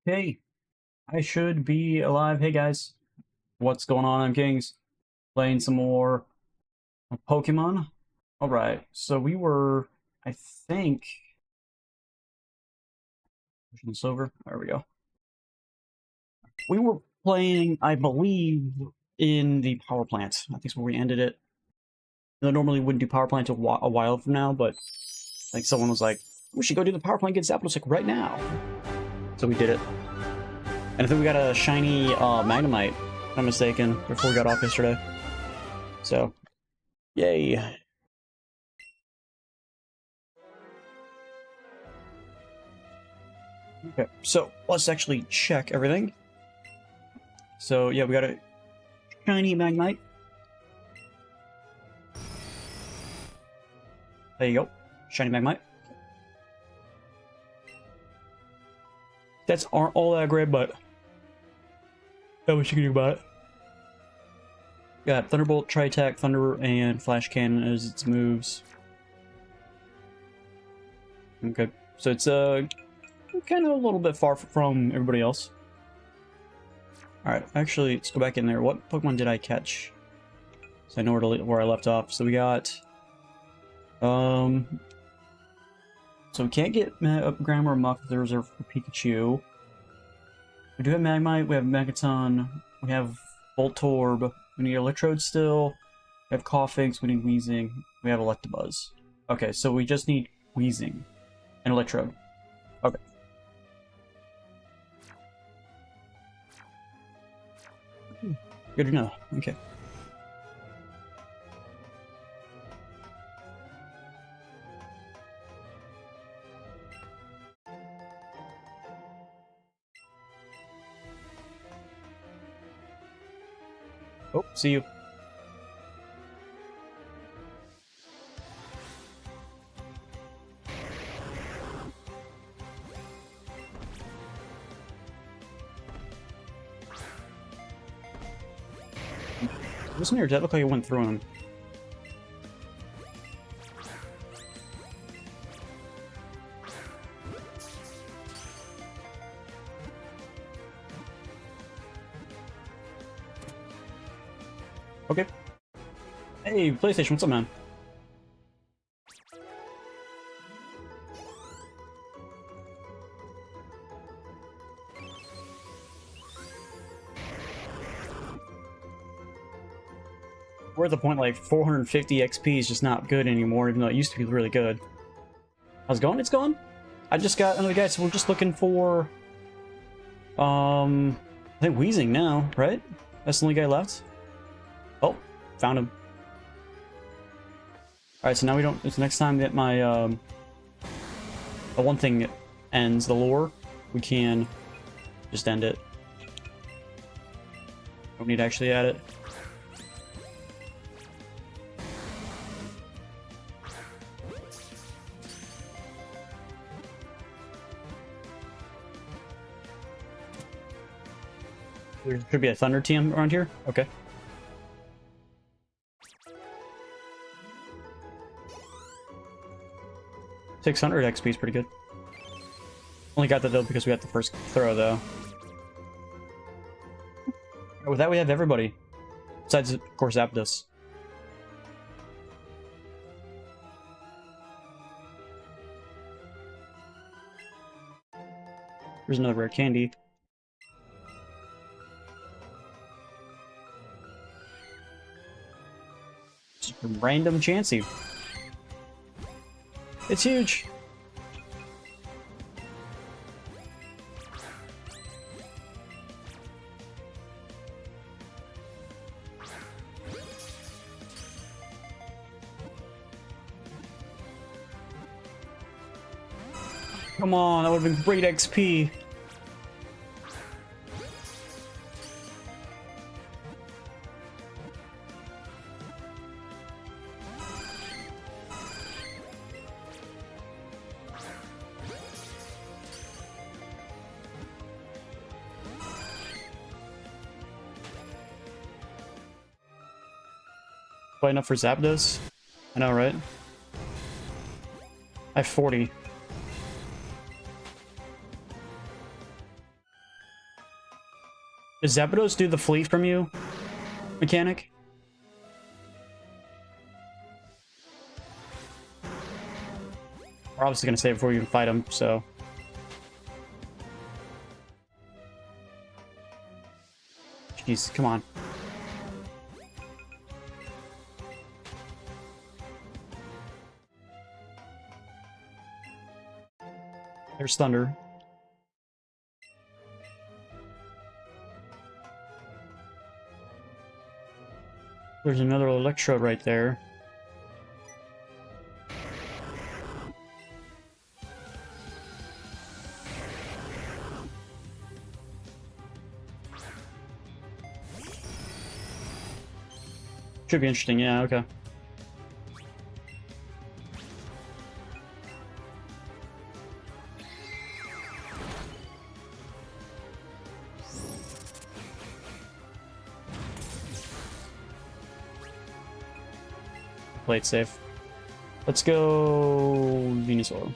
Hey, I should be alive. Hey guys, what's going on? I'm Kings, playing some more Pokemon. Alright, so we were, I think, pushing this over. There we go. We were playing, I believe, in the power plant. I think that's where we ended it. I normally wouldn't do power plant until a while from now, but like someone was like, we should go do the power plant, get Zapdos like right now. So we did it. And I think we got a shiny Magnemite, if I'm mistaken, before we got off yesterday. So, yay. Okay, so let's actually check everything. So, yeah, we got a shiny Magnemite. There you go. Shiny Magnemite. That's aren't all that great, but not much you can do about it. Got Thunderbolt, Tri-Attack, Thunder, and Flash Cannon as its moves. Okay, so it's kind of a little bit far from everybody else. Alright, actually, let's go back in there. What Pokemon did I catch? So I know where I left off. So we got... So we can't get Grammar Muck. There's reserved for Pikachu. We do have Magmite, we have Megaton, we have Voltorb, we need Electrode still, we have Coughings, we need Wheezing, we have Electabuzz. Okay, so we just need Wheezing and Electrode. Okay. Good to know. Okay. Oh, see you. Wasn't your dead? Looked like it went through him. Okay. Hey, PlayStation, what's up, man? We're at the point like 450 XP is just not good anymore, even though it used to be really good. How's it going? It's going. I just got another guy, so we're just looking for I think Wheezing now, right? That's the only guy left. Oh, found him. Alright, so now we don't... It's the next time that my, the one thing ends, the lore, we can just end it. Don't need to actually add it. There should be a Thunder team around here? Okay. $600 XP is pretty good. Only got that though because we got the first throw though. With that we have everybody. Besides, of course, Zapdos. There's another rare candy. Just a random Chansey. It's huge. Come on, that would have been great XP. Quite enough for Zapdos? I know, right? I have 40. Does Zapdos do the fleet from you mechanic? We're obviously gonna save it before we even fight him, so. Jeez, come on. There's Thunder. There's another Electrode right there. Should be interesting, yeah, okay. Play it safe. Let's go Venusaur.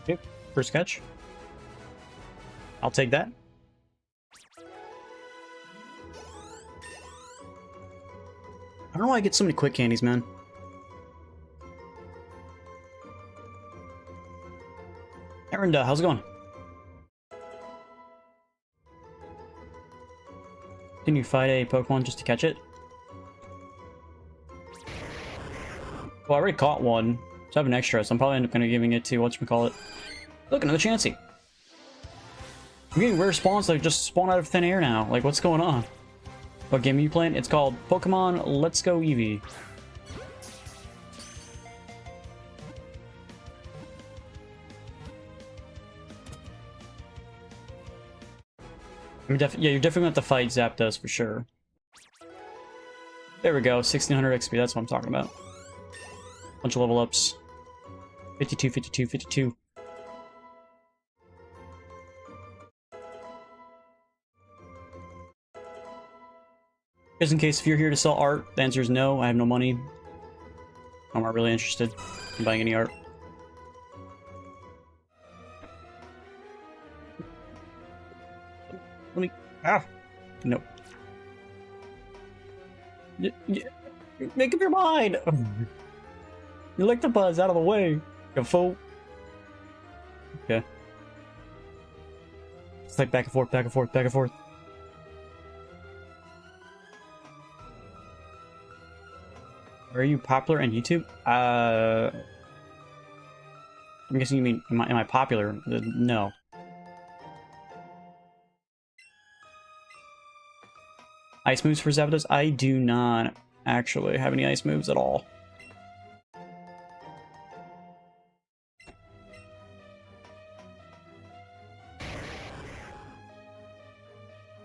Okay, first catch. I'll take that. I don't know why I get so many quick candies, man. Erinda, how's it going? Can you fight a Pokemon just to catch it? Well, I already caught one, so I have an extra, so I'm probably end up kind of giving it to whatchamacallit. Look, another Chansey. I'm getting rare spawns that just spawn out of thin air now. Like, what's going on? What game are you playing? It's called Pokemon Let's Go Eevee. Yeah, you're definitely gonna have to fight Zapdos for sure. There we go, 1600 XP, that's what I'm talking about. Bunch of level ups. 52, 52, 52. Just in case if you're here to sell art, the answer is no, I have no money. I'm not really interested in buying any art. Let me... Ah! Nope. Make up your mind! You like the buzz out of the way, you fool. Okay. It's like back and forth, back and forth, back and forth. Are you popular on YouTube? I'm guessing you mean, am I popular? No. Ice moves for Zapdos? I do not actually have any ice moves at all.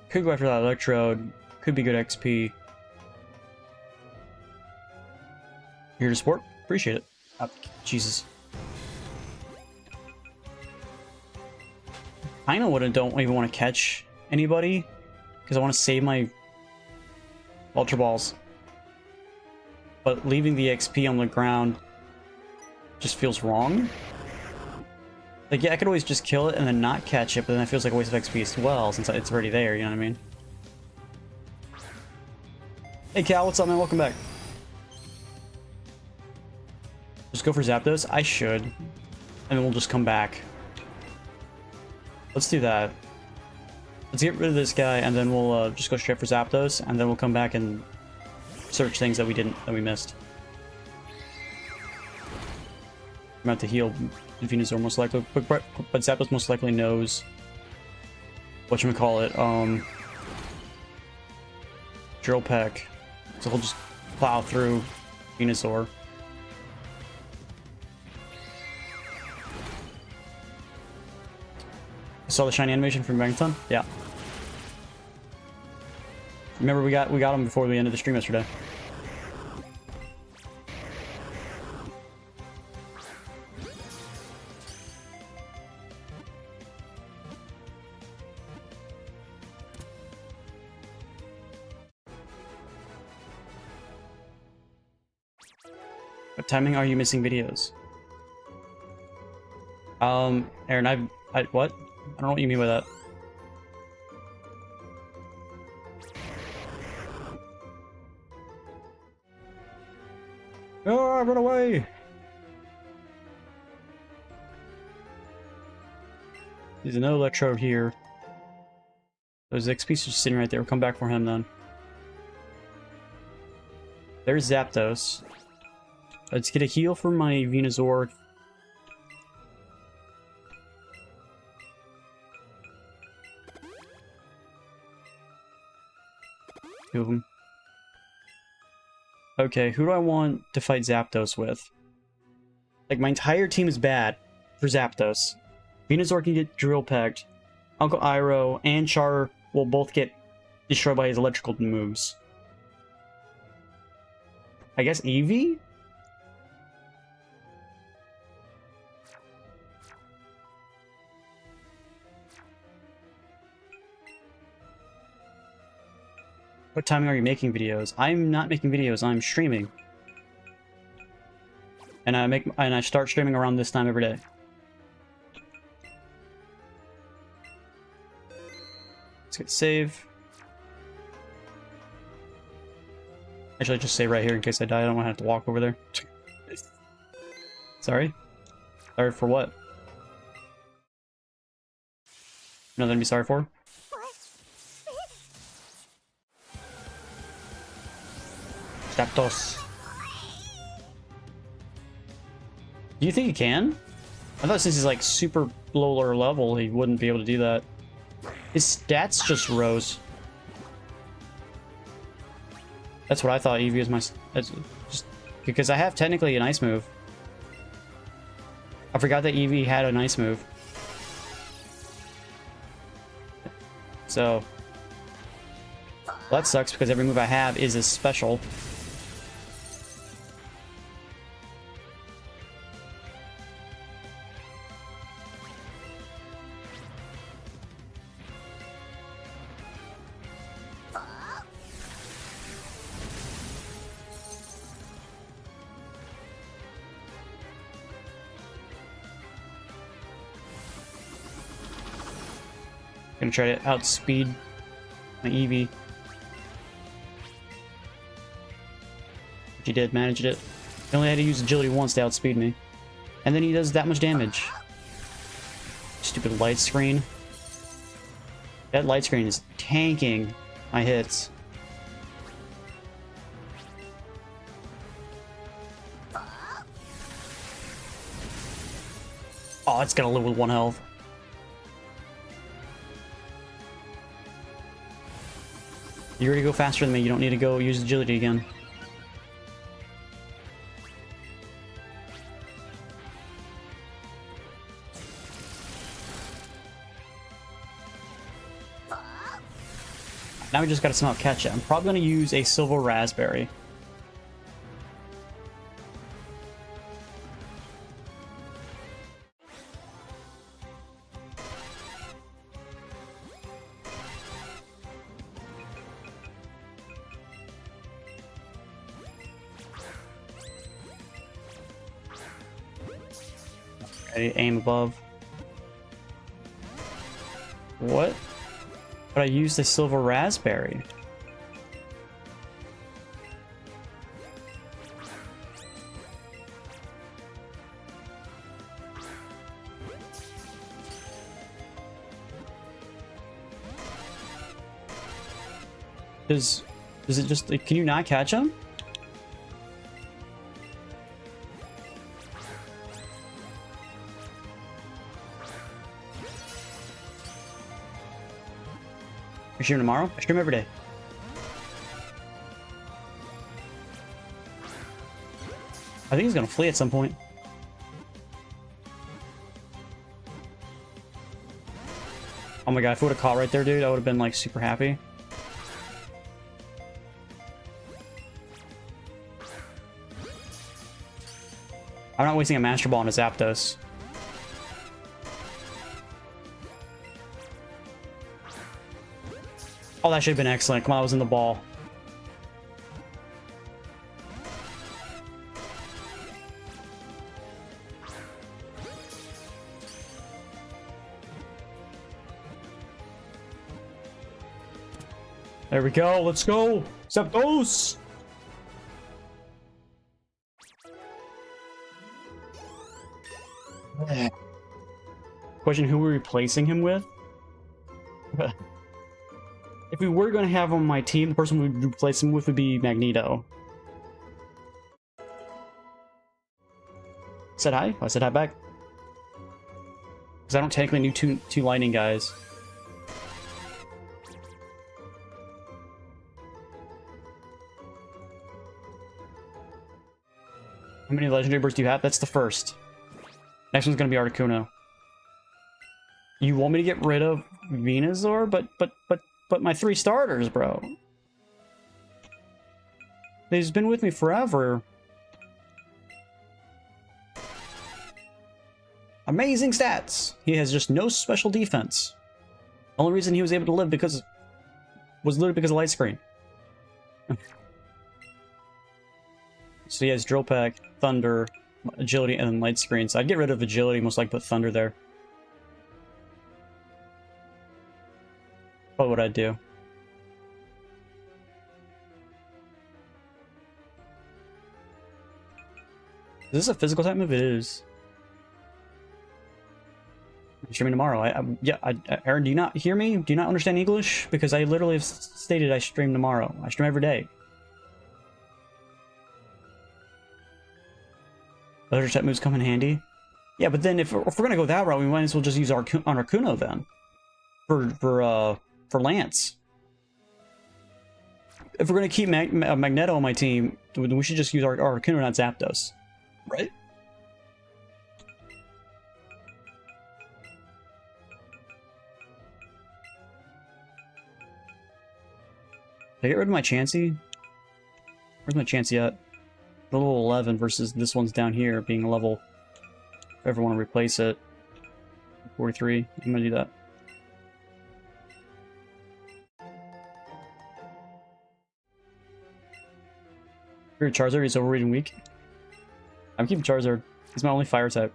Could go after that Electrode. Could be good XP. Here to support? Appreciate it. Oh, Jesus. I know what I don't even want to catch anybody. Because I want to save my Ultra Balls. But leaving the XP on the ground just feels wrong. Like, yeah, I could always just kill it and then not catch it, but then it feels like a waste of XP as well, since it's already there, you know what I mean? Hey Cal, what's up, man? Welcome back. Just go for Zapdos? I should. And then we'll just come back. Let's do that. Let's get rid of this guy, and then we'll just go straight for Zapdos, and then we'll come back and search things that we missed. I'm about to heal Venusaur most likely, but Zapdos most likely knows whatchamacallit, Drill Peck. So he'll just plow through Venusaur. Saw the shiny animation from Magneton? Yeah. Remember we got him before we ended the stream yesterday. What timing are you missing videos? Aaron, I what? I don't know what you mean by that. Oh, run away! There's an Electrode here. Those XP's just sitting right there. We'll come back for him then. There's Zapdos. Let's get a heal for my Venusaur. Two of them. Okay, who do I want to fight Zapdos with? Like, my entire team is bad for Zapdos. Venusaur can get drill pecked. Uncle Iroh and Char will both get destroyed by his electrical moves. I guess Eevee? What timing are you making videos? I'm not making videos, I'm streaming. And I start streaming around this time every day. Let's get save. Actually, just save right here in case I die. I don't want to have to walk over there. Sorry? Sorry for what? Nothing to be sorry for? Zapdos. Do you think he can? I thought since he's like super lower level, he wouldn't be able to do that. His stats just rose. That's what I thought Eevee was my... That's just because I have technically an ice move. I forgot that Eevee had an ice move. So... well, that sucks because every move I have is a special. Gonna try to outspeed my Eevee. He did, managed it. He only had to use agility once to outspeed me. And then he does that much damage. Stupid light screen. That light screen is tanking my hits. Oh, it's gonna live with 1 health. You already go faster than me, you don't need to go use agility again. Now we just gotta somehow catch it. I'm probably gonna use a silver raspberry. Aim above. What? But I used the silver raspberry. Does it just like, can you not catch him? You stream tomorrow? I stream every day. I think he's gonna flee at some point. Oh my god, if I would have caught right there, dude, I would have been like super happy. I'm not wasting a Master Ball on a Zapdos. Oh, that should have been excellent. Come on, I was in the ball. There we go. Let's go. Zapdos. Question, who we're replacing him with? If we were going to have him on my team, the person we would replace him with would be Magneto. Said hi? I said hi back. Because I don't technically need two lightning guys. How many legendary birds do you have? That's the first. Next one's gonna be Articuno. You want me to get rid of Venusaur? But my 3 starters, bro. They've been with me forever. Amazing stats! He has just no special defense. The only reason he was able to live was literally because of Light Screen. So he has Drill Peck, Thunder, Agility, and then Light Screen. So I'd get rid of Agility, most likely put Thunder there. What would I do? Is this a physical type move? It is. I'm streaming tomorrow. Aaron, do you not hear me? Do you not understand English? Because I literally have stated I stream tomorrow. I stream every day. Other type moves come in handy. Yeah, but then if we're gonna go that route, we might as well just use Articuno then. For Lance. If we're gonna keep Magneto on my team, then we should just use Articuno, not Zapdos. Right? Did I get rid of my Chansey? Where's my Chansey at? Level 11 versus this one's down here being a level. If I ever want to replace it. 43. I'm gonna do that. Your Charizard is overrated weak. I'm keeping Charizard. He's my only fire type.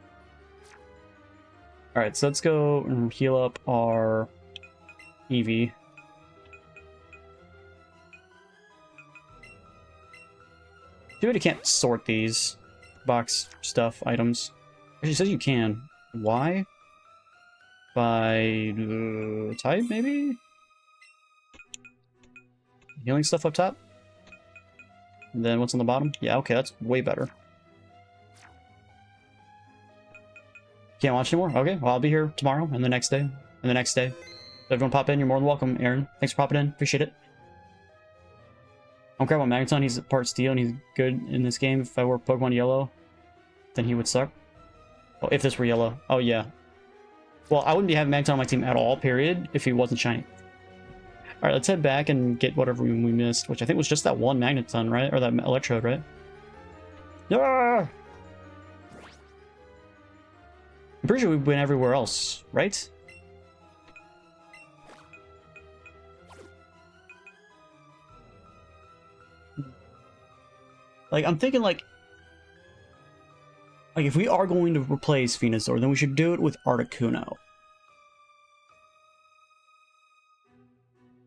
Alright, so let's go and heal up our Eevee. Too bad you can't sort these box stuff items. Actually, it says you can. Why? By type, maybe? Healing stuff up top? And then what's on the bottom? Yeah, okay, that's way better. Can't watch anymore? Okay, well, I'll be here tomorrow and the next day. And the next day. If everyone pop in, you're more than welcome, Aaron. Thanks for popping in. Appreciate it. I don't care about Magneton, he's part steel and he's good in this game. If I were Pokemon Yellow, then he would suck. Well, if this were Yellow. Oh, yeah. Well, I wouldn't be having Magneton on my team at all, period, if he wasn't shiny. Alright, let's head back and get whatever we missed, which I think was just that one Magneton, right? Or that Electrode, right? Yeah! I'm pretty sure we've been everywhere else, right? Like, I'm thinking, like if we are going to replace Venusaur, then we should do it with Articuno.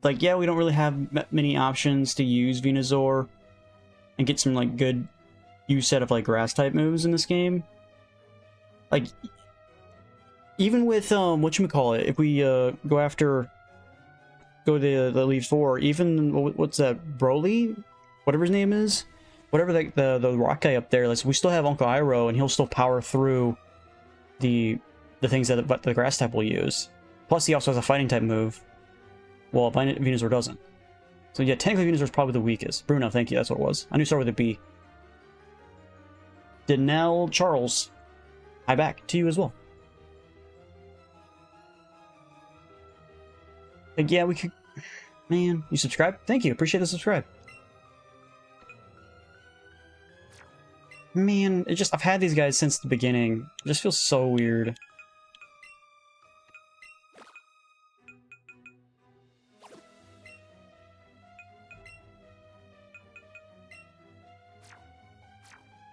Like, yeah, we don't really have many options to use Venusaur and get some, like, good use set of, like, grass-type moves in this game. Like, even with, whatchamacallit, if we, go to the Elite Four, even, what's that, Broly? Whatever his name is? Whatever the rock guy up there, like, we still have Uncle Iroh, and he'll still power through the things that the grass type will use. Plus, he also has a fighting type move. Well, Venusaur doesn't. So yeah, technically Venusaur is probably the weakest. Bruno, thank you, that's what it was. I knew it started with a B. Denell Charles. Hi back to you as well. Like, yeah, we could... Man, you subscribe? Thank you, appreciate the subscribe. Man, it just... I've had these guys since the beginning. It just feels so weird.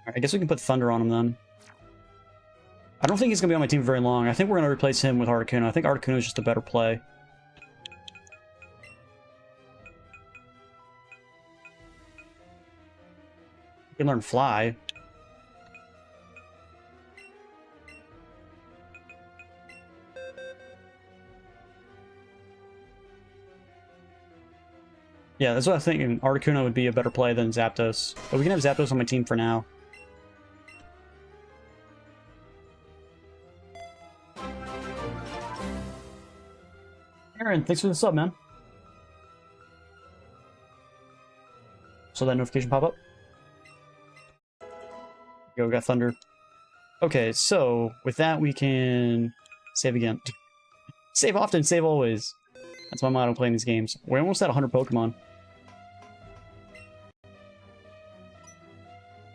Alright, I guess we can put Thunder on him then. I don't think he's going to be on my team very long. I think we're going to replace him with Articuno. I think Articuno is just a better play. You can learn Fly. Yeah, that's what I think. Articuno would be a better play than Zapdos. But we can have Zapdos on my team for now. Aaron, thanks for the sub, man. So that notification pop up. Go, we got Thunder. Okay, so with that we can save again. Save often, save always. That's my motto playing these games. We're almost at 100 Pokemon. To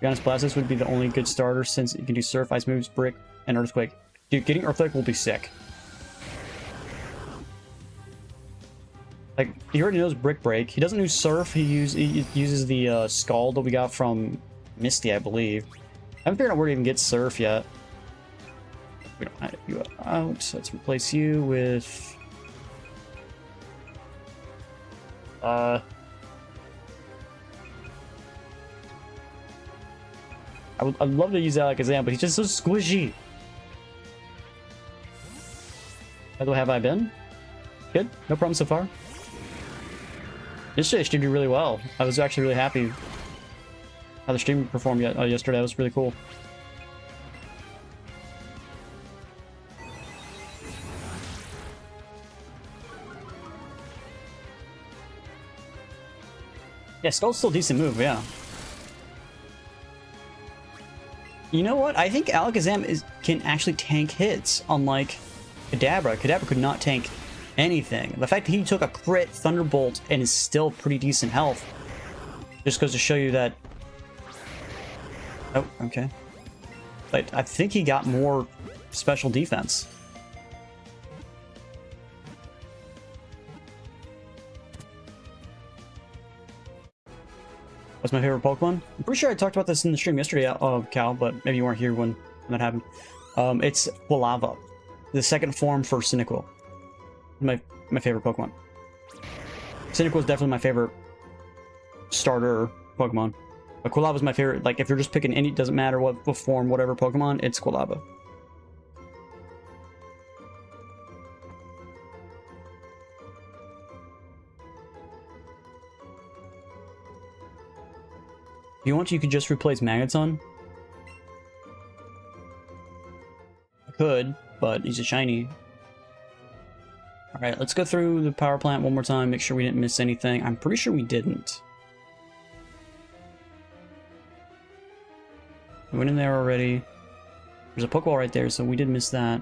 be honest, Blastoise would be the only good starter since you can do Surf, Ice moves, Brick, and Earthquake. Dude, getting Earthquake will be sick. Like, he already knows Brick Break. He doesn't use Surf, he uses the Scald that we got from Misty, I believe. I haven't figured out where to even get Surf yet. We don't have you out. Let's replace you with... I'd love to use Alakazam, but he's just so squishy. How do have I been? Good, no problem so far. Yesterday streamed really well. I was actually really happy how the stream performed yesterday. It was really cool. Yeah, Skull's still a decent move, yeah. You know what? I think Alakazam can actually tank hits, unlike Kadabra. Kadabra could not tank anything. The fact that he took a crit Thunderbolt and is still pretty decent health just goes to show you that... Oh, okay. But I think he got more special defense. What's my favorite Pokemon? I'm pretty sure I talked about this in the stream yesterday, Cal, but maybe you weren't here when that happened. It's Quilava, the second form for Cyndaquil. My favorite Pokemon. Cyndaquil is definitely my favorite starter Pokemon. But Quilava is my favorite. Like, if you're just picking any, doesn't matter what form, whatever Pokemon, it's Quilava. If you want, you could just replace Magneton. I could, but he's a shiny. Alright, let's go through the power plant one more time, make sure we didn't miss anything. I'm pretty sure we didn't. We went in there already. There's a Pokeball right there, so we did miss that.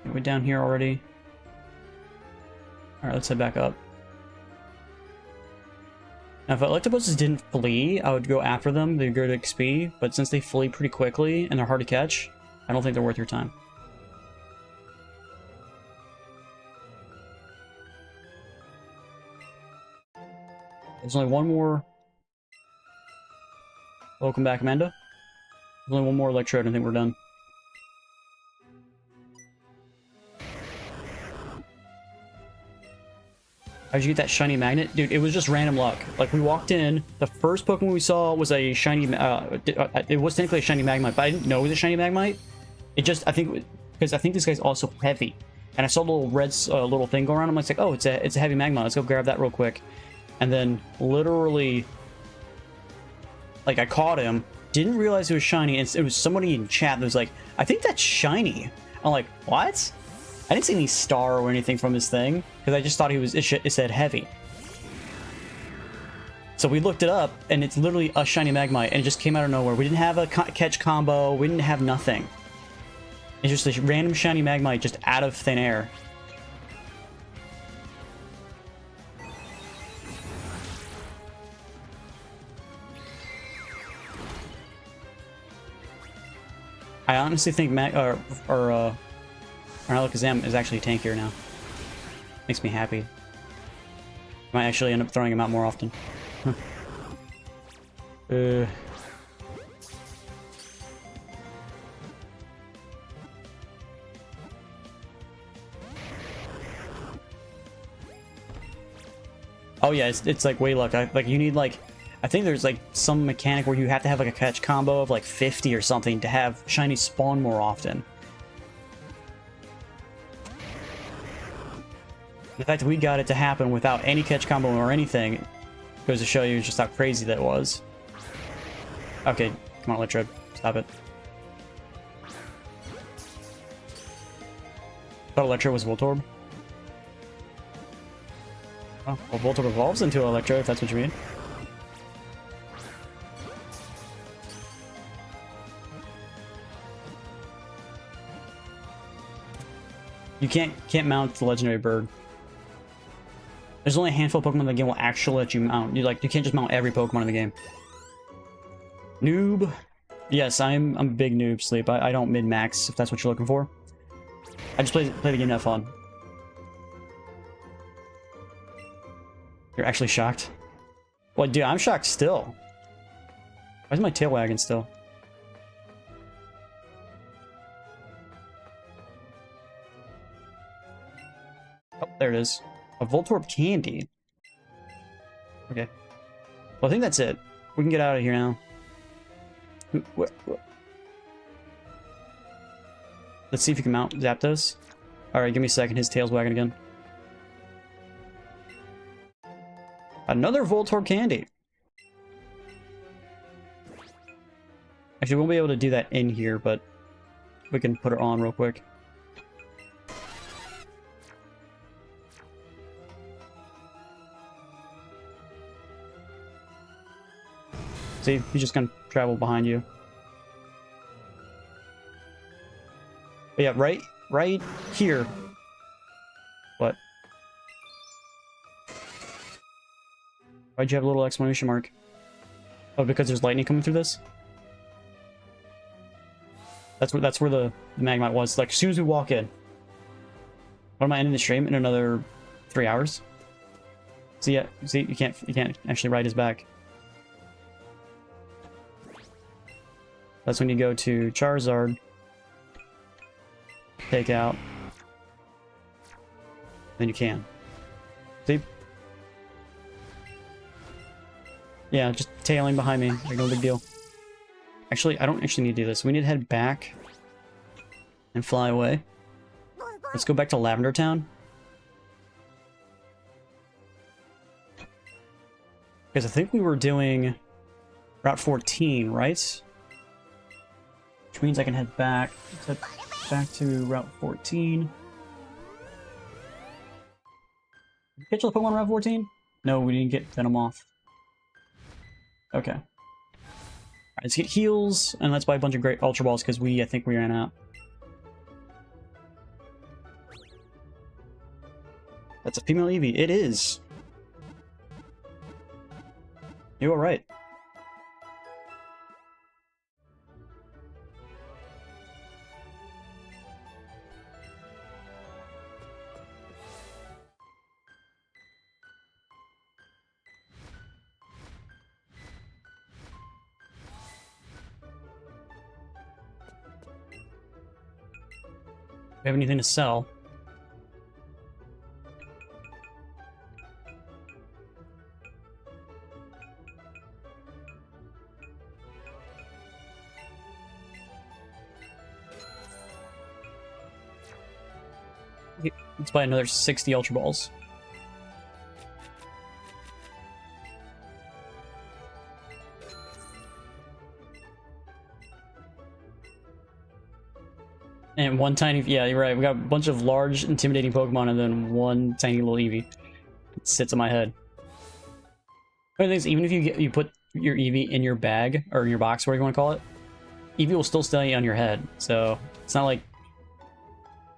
We're down here already. Alright, let's head back up. Now, if Electabuzz didn't flee, I would go after them. They'd go to XP, but since they flee pretty quickly and they're hard to catch, I don't think they're worth your time. There's only one more. Welcome back, Amanda. There's only one more Electrode, and I think we're done. How'd you get that shiny magnet? Dude, it was just random luck. Like, we walked in, the first Pokemon we saw was a shiny, it was technically a shiny Magmite, but I didn't know it was a shiny Magmite. It just, I think, because I think this guy's also heavy. And I saw the little red little thing go around, I'm like, oh, it's a heavy Magmite, let's go grab that real quick. And then, literally, like, I caught him, didn't realize it was shiny, and it was somebody in chat that was like, I think that's shiny. I'm like, what? I didn't see any star or anything from this thing, because I just thought it said heavy. So we looked it up, and it's literally a shiny Magmite, and it just came out of nowhere. We didn't have a catch combo, we didn't have nothing. It's just this random shiny Magmite just out of thin air. I honestly think Alakazam is actually tankier now. Makes me happy. Might actually end up throwing him out more often. Oh yeah, it's like way luck. Like you need like, I think there's like some mechanic where you have to have like a catch combo of like 50 or something to have shiny spawn more often. The fact that we got it to happen without any catch combo or anything goes to show you just how crazy that was. Okay, come on, Electrode. Stop it. Thought Electrode was Voltorb. Oh, well, Voltorb evolves into Electrode, if that's what you mean. You can't mount the legendary bird. There's only a handful of Pokemon in the game will actually let you mount. You can't just mount every Pokemon in the game. Noob. Yes, I'm a big noob, Sleep. I don't min-max, if that's what you're looking for. I just play the game to have fun. You're actually shocked? Well, dude, I'm shocked still. Why is my tail wagging still? Oh, there it is. A Voltorb candy. Okay. Well, I think that's it. We can get out of here now. Let's see if you can mount Zapdos. Alright, give me a second. His tail's wagging again. Another Voltorb candy. Actually, we won't be able to do that in here, but we can put it on real quick. See, he's just gonna travel behind you. But yeah, right here. What? Why'd you have a little exclamation mark? Oh, because there's lightning coming through this? That's where the Magmite was. Like, as soon as we walk in. What am I ending the stream in another 3 hours? See, yeah, see, you can't actually ride his back. That's when you go to Charizard, take out, then you can. See? Yeah, just tailing behind me, like no big deal. Actually, I don't actually need to do this. We need to head back and fly away. Let's go back to Lavender Town. Because I think we were doing Route 14, right? Which means I can head back to Route 14. Did we catch the Pokemon on Route 14? No, we didn't get Venomoth. Okay. Alright, let's get heals, and let's buy a bunch of great Ultra Balls, because I think we ran out. That's a female Eevee. It is! You are right. Do we have anything to sell? Let's buy another 60 Ultra Balls. And one tiny, yeah, you're right. We got a bunch of large, intimidating Pokemon, and then one tiny little Eevee. It sits in my head. But the thing is, even if you put your Eevee in your bag or in your box, whatever you want to call it, Eevee will still stay on your head. So it's not like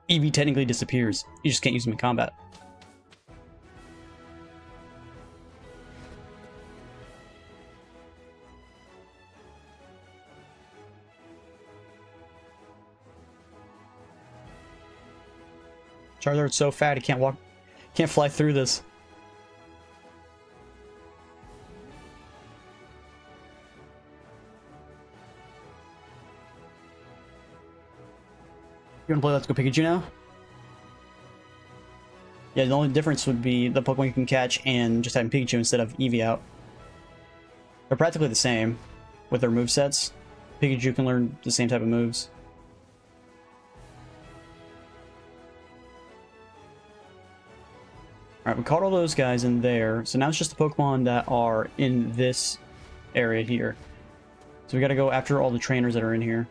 Eevee technically disappears. You just can't use him in combat. Charizard's so fat he can't fly through this. You wanna play Let's Go Pikachu now? Yeah, the only difference would be the Pokemon you can catch and just having Pikachu instead of Eevee out. They're practically the same with their movesets. Pikachu can learn the same type of moves. Alright, we caught all those guys in there, so now it's just the Pokemon that are in this area here. So we gotta go after all the trainers that are in here.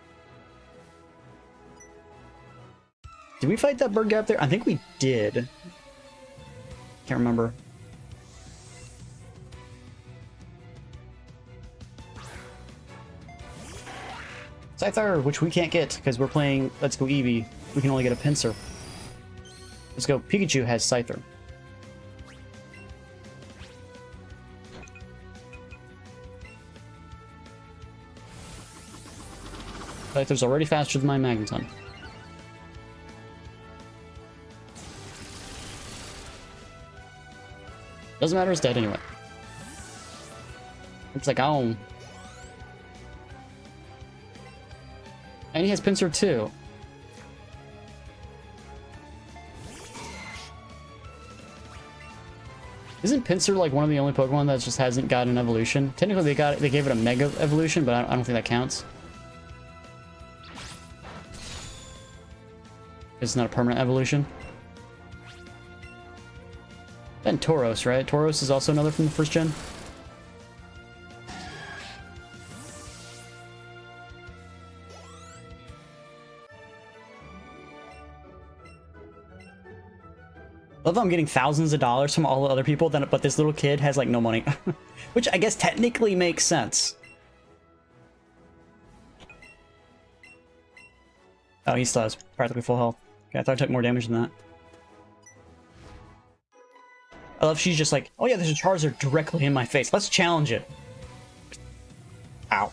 Did we fight that bird guy up there? I think we did. Can't remember. Scyther, which we can't get because we're playing Let's Go Eevee. We can only get a Pinsir. Let's Go Pikachu has Scyther. Scyther's already faster than my Magneton. Doesn't matter, it's dead anyway. It's like, oh. And he has Pinsir too. Isn't Pinsir like one of the only Pokemon that just hasn't got an evolution? Technically they gave it a Mega Evolution, but I don't think that counts. It's not a permanent evolution. Then Tauros, right? Tauros is also another from the first gen. I love how I'm getting thousands of dollars from all the other people, but this little kid has like no money. Which I guess technically makes sense. Oh, he still has practically full health. Okay, I thought I took more damage than that. I love she's just like, oh yeah, there's a Charizard directly in my face. Let's challenge it. Ow.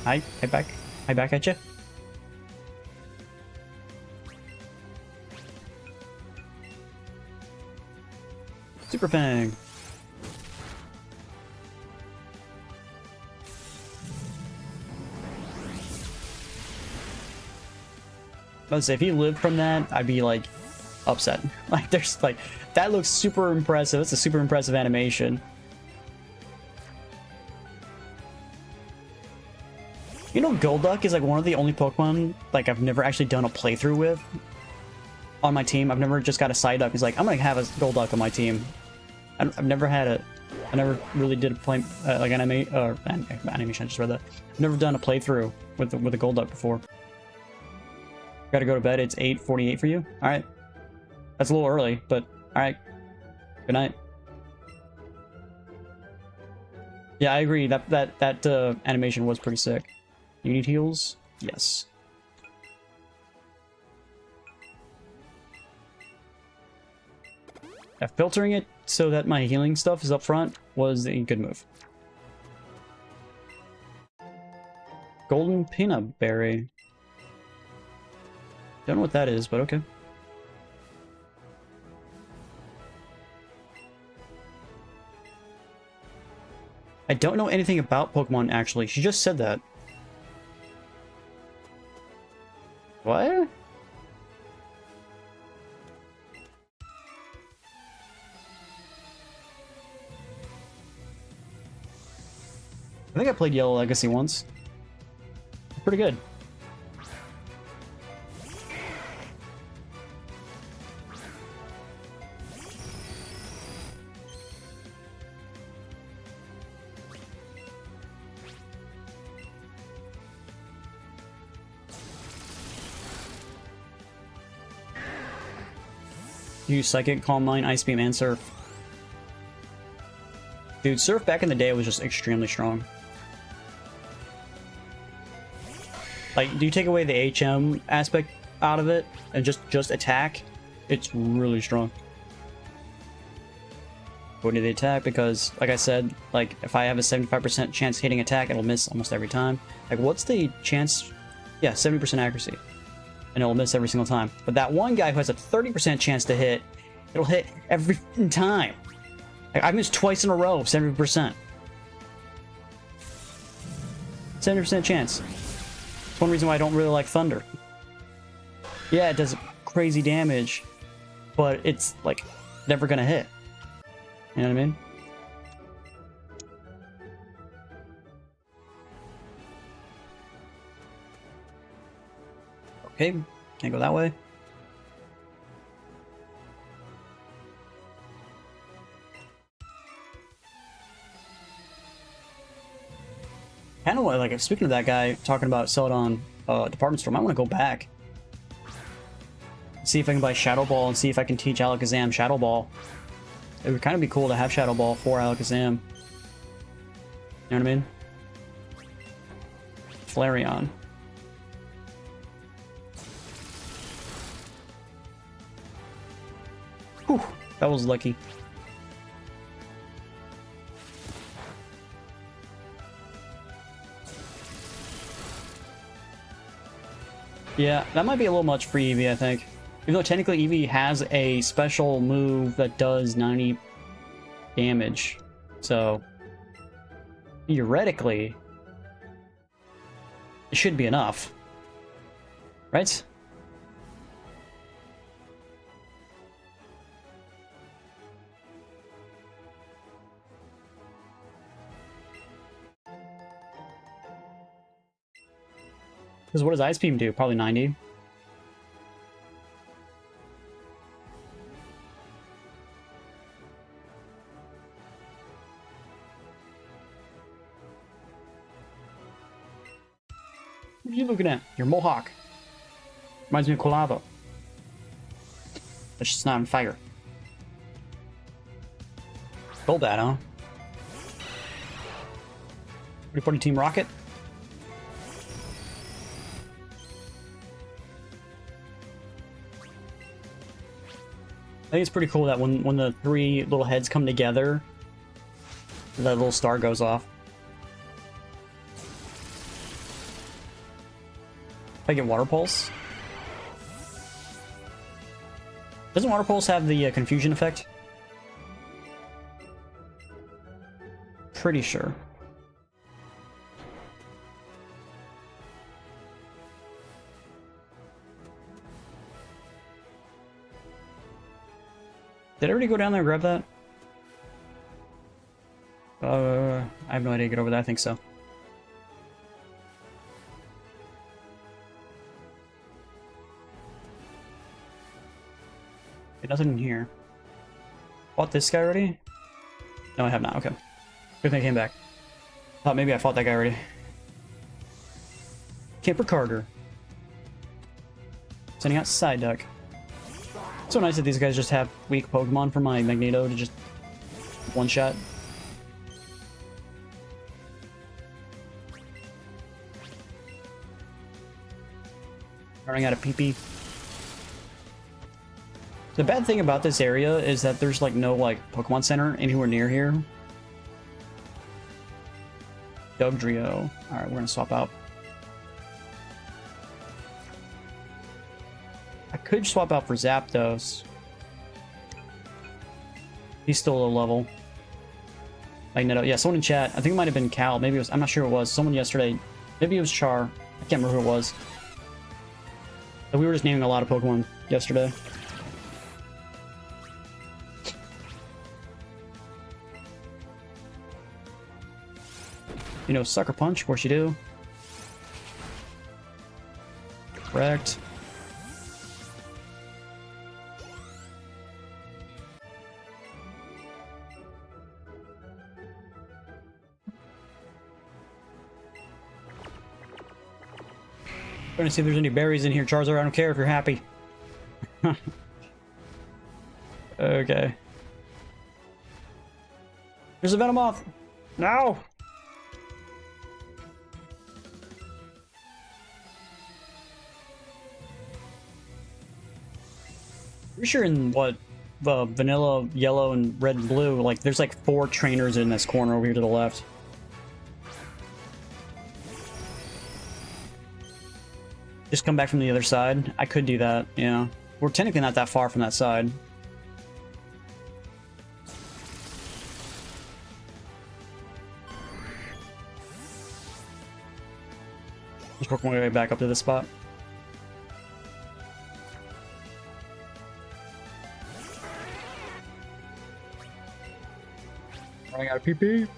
Hi back. Hi back at you. Super Fang. Let's say if he lived from that, I'd be like upset. Like there's like that looks super impressive. It's a super impressive animation. You know, Golduck is like one of the only Pokemon like I've never actually done a playthrough with on my team. I've never just got a Psyduck. He's like, I'm gonna have a Golduck on my team. I've never had a. I never really did a play like animation. I just read that. I've never done a playthrough with a Golduck before. Gotta go to bed. It's 8:48 for you. All right, that's a little early, but all right. Good night. Yeah, I agree. That animation was pretty sick. You need heals? Yes. Yeah, filtering it so that my healing stuff is up front was a good move. Golden Peanut Berry. Don't know what that is, but okay. I don't know anything about Pokemon, actually. She just said that. What? I think I played Yellow Legacy once. Pretty good. use Psychic, Calm Mind, Ice Beam, and Surf. Dude, Surf back in the day was just extremely strong. Like, do you take away the HM aspect out of it and just attack? It's really strong. Go to the attack because, like I said, like if I have a 75% chance hitting attack, it'll miss almost every time. Like, what's the chance? Yeah, 70% accuracy. And it'll miss every single time. But that one guy who has a 30% chance to hit, it'll hit every time. Like, I missed twice in a row, 70%. 70% chance. It's one reason why I don't really like Thunder. Yeah, it does crazy damage, but it's like never gonna hit. You know what I mean? Okay, can't go that way. Kind of like, speaking of that guy talking about Celadon department store, I might want to go back. See if I can buy Shadow Ball and see if I can teach Alakazam Shadow Ball. It would kind of be cool to have Shadow Ball for Alakazam. You know what I mean? Flareon. Whew, that was lucky. Yeah, that might be a little much for Eevee, I think. Even though technically Eevee has a special move that does 90 damage. So, theoretically, it should be enough. Right? Because what does Ice Beam do? Probably 90. What are you looking at? Your Mohawk. Reminds me of Kolava. It's just not on fire. Build that, huh? Reporting Team Rocket. I think it's pretty cool that when the three little heads come together, that little star goes off. If I get Water Pulse. Doesn't Water Pulse have the confusion effect? Pretty sure. Did I already go down there and grab that? I have no idea to get over there. I think so. Okay, nothing in here. Fought this guy already? No, I have not. Okay. Good thing I came back. Thought maybe I fought that guy already. Camper Carter. Sending out Psyduck. So nice that these guys just have weak Pokemon for my Magneto to just one-shot. Running out of PP. The bad thing about this area is that there's like no like Pokemon Center anywhere near here. Dugtrio. Alright, we're gonna swap out. I could swap out for Zapdos. He's still low level. Magneto. Yeah, someone in chat. I think it might have been Cal. Maybe it was. I'm not sure who it was. Someone yesterday. Maybe it was Char. I can't remember who it was. But we were just naming a lot of Pokemon yesterday. You know, Sucker Punch. Of course you do. Correct. Trying to see if there's any berries in here, Charizard. I don't care if you're happy. Okay. There's a Venomoth! No! Pretty sure in what vanilla, yellow, and red and blue, like there's like 4 trainers in this corner over here to the left. Just come back from the other side. I could do that, yeah. We're technically not that far from that side. Just work my way back up to this spot. Running out of PP.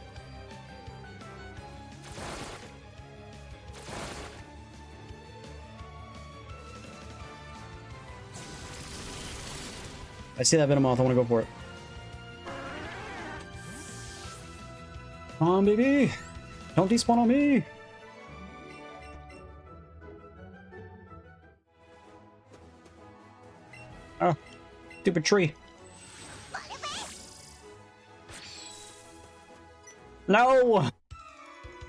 I see that Venomoth, I want to go for it. Come on, baby! Don't despawn on me! Oh, stupid tree. No! I'm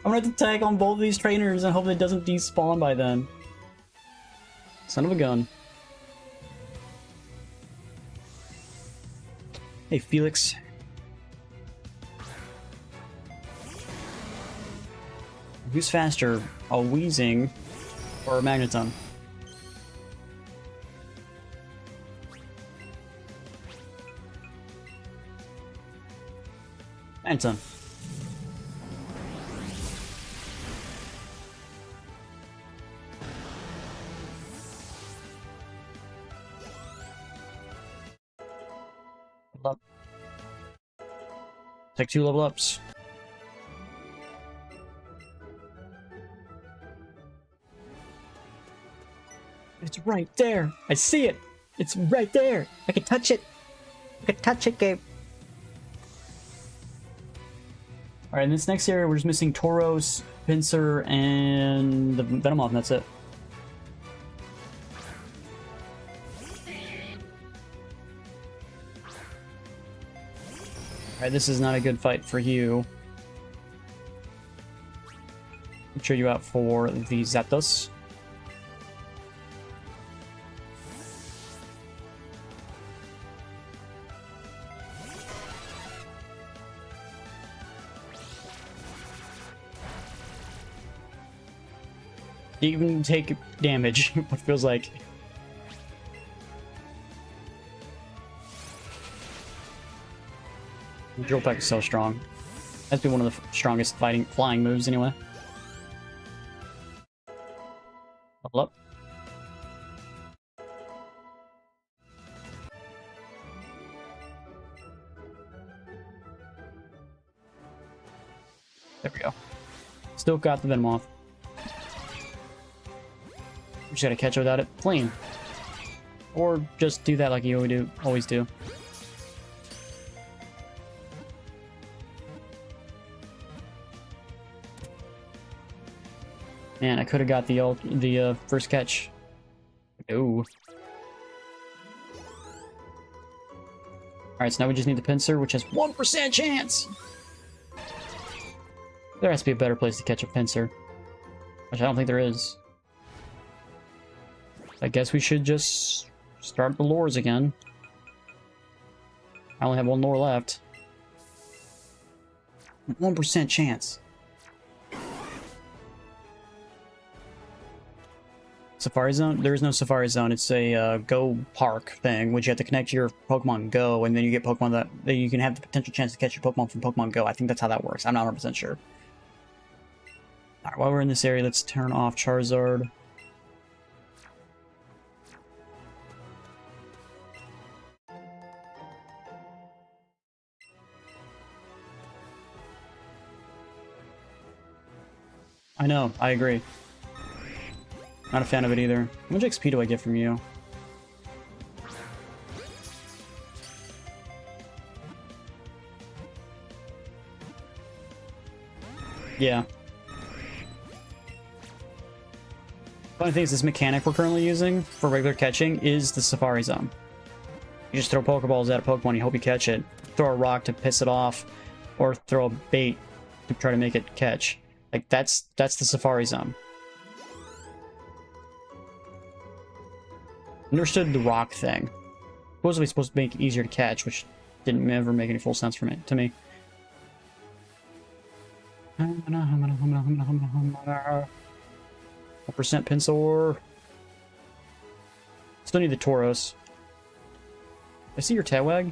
gonna have to tag on both of these trainers and hope it doesn't despawn by then. Son of a gun. Hey, Felix. Who's faster, a Weezing or a Magneton? Magneton. Level up. Take 2 level ups. It's right there. I see it. It's right there. I can touch it. I can touch it, Gabe. Alright, in this next area, we're just missing Tauros, Pinsir, and the Venomoth, and that's it. Alright, this is not a good fight for you. I'll trade you out for the Zapdos. You even take damage, what feels like. Drill Peck is so strong. That's been one of the strongest flying moves anyway. Level up. There we go. Still got the Venomoth. We just gotta catch it without it fleeing. Or just do that like you always do. Man, I could have got the first catch. Ooh. Alright, so now we just need the Pinsir, which has 1% chance! There has to be a better place to catch a Pinsir. Which I don't think there is. I guess we should just start the lures again. I only have 1 lure left. 1% chance. Safari Zone? There is no Safari Zone. It's a Go Park thing, which you have to connect to your Pokemon Go, and then you get Pokemon that you can have the potential chance to catch your Pokemon from Pokemon Go. I think that's how that works. I'm not 100% sure. Alright, while we're in this area, let's turn off Charizard. I know, I agree. Not a fan of it either. How much XP do I get from you? Yeah. Funny thing is, this mechanic we're currently using for regular catching is the Safari Zone. You just throw Pokeballs at a Pokemon, you hope you catch it. Throw a rock to piss it off, or throw a bait to try to make it catch. Like, that's the Safari Zone. Understood the rock thing. Supposedly supposed to make it easier to catch, which didn't ever make any full sense to me. 1% Pinsor. Still need the Tauros. I see your Tawag.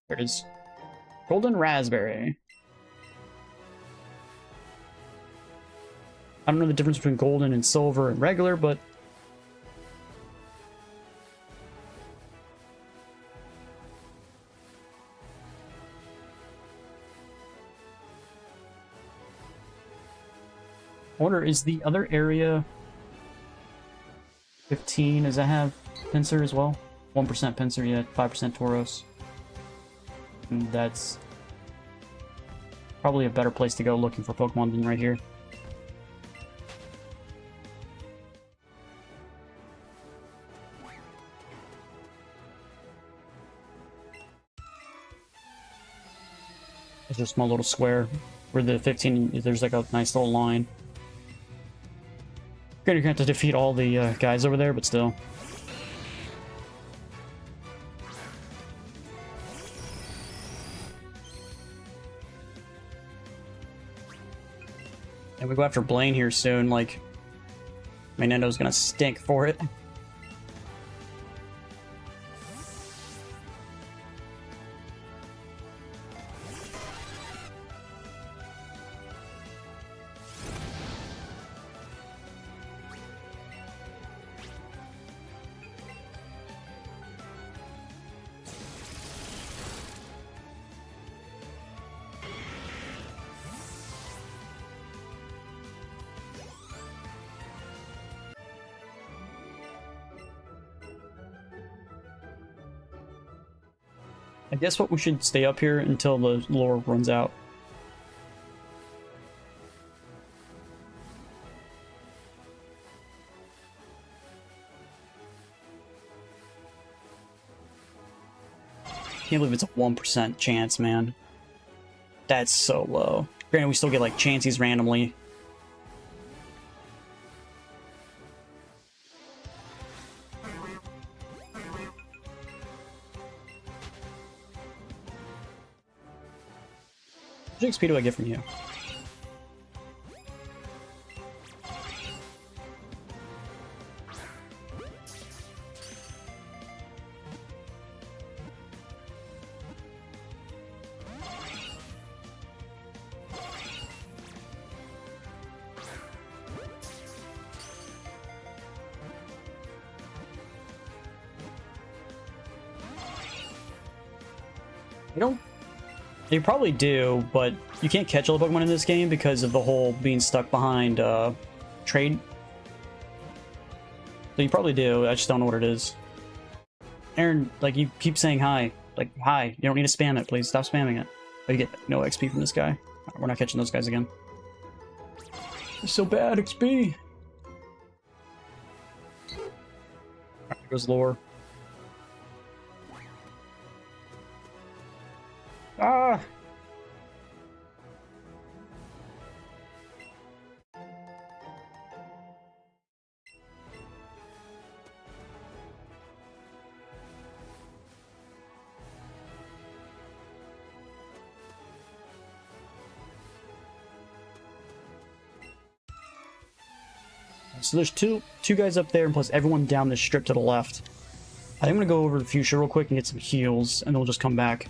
There it is. Golden Raspberry. I don't know the difference between golden and silver and regular, but I wonder, is the other area 15? Does that have Pinsir as well? 1% Pinsir, yeah, 5% Tauros. And that's probably a better place to go looking for Pokemon than right here. It's just a small little square where the 15, there's like a nice little line. You're gonna have to defeat all the guys over there, but still. And we go after Blaine here soon, like, Nintendo's gonna stink for it. I guess what we should stay up here until the lore runs out. Can't believe it's a 1% chance, man. That's so low. Granted, we still get like chances randomly. How much XP do I get from you? I don't. You probably do, but you can't catch all the Pokemon in this game because of the whole being stuck behind trade. So you probably do, I just don't know what it is. Aaron, like, you keep saying hi. Like, hi. You don't need to spam it, please. Stop spamming it. Oh, you get no XP from this guy. Right, we're not catching those guys again. It's so bad, XP! Alright, here goes lore. Ah! So there's two guys up there, and plus everyone down this strip to the left. I think I'm gonna go over to Fuchsia real quick and get some heals, and then we'll just come back.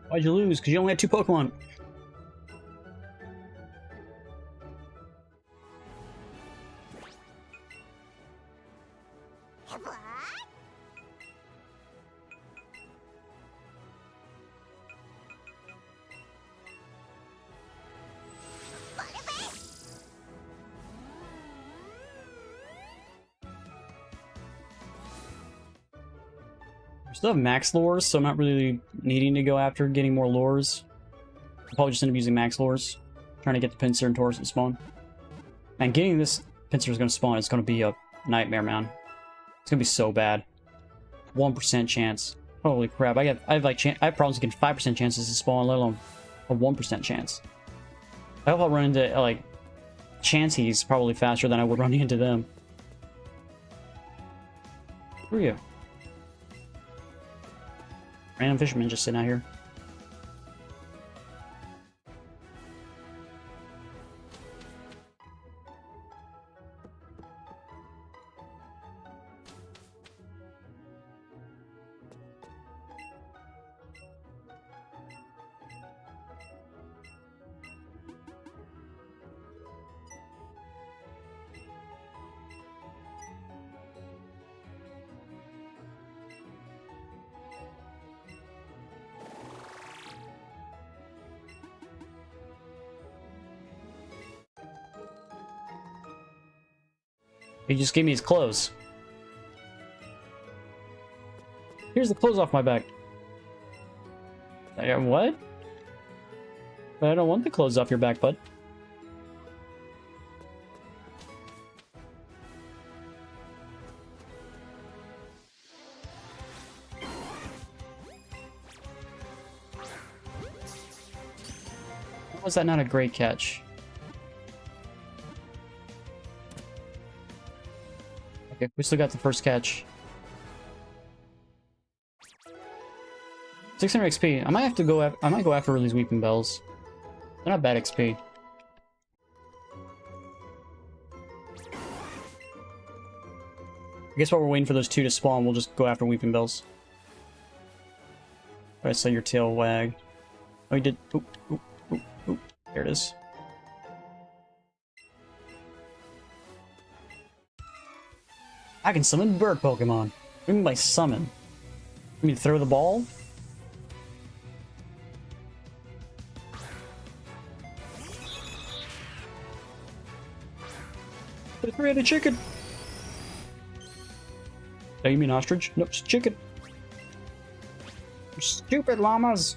Why'd you lose? Because you only had 2 Pokemon. I still have max lures, so I'm not really needing to go after getting more lures. I'll probably just end up using max lures, trying to get the Pinsir and Tauros to spawn. Man, getting this Pinsir is going to spawn is going to be a nightmare, man. It's going to be so bad. 1% chance. Holy crap! I have problems getting 5% chances to spawn, let alone a 1% chance. I hope I'll run into like Chanseys probably faster than I would running into them. Who are you? Random fisherman just sitting out here. He just gave me his clothes. Here's the clothes off my back. What? I don't want the clothes off your back, bud. How was that not a great catch? Okay, we still got the first catch. 600 XP. I might have to go. I might go after these Weeping Bells. They're not bad XP. I guess while we're waiting for those 2 to spawn, we'll just go after Weeping Bells. I saw your tail wag. Oh, you did. Oop, oop, oop, oop. There it is. I can summon bird Pokemon. What do you mean by summon? You mean throw the ball? The 3-headed chicken! Oh, you mean ostrich? Nope, it's chicken. Stupid llamas!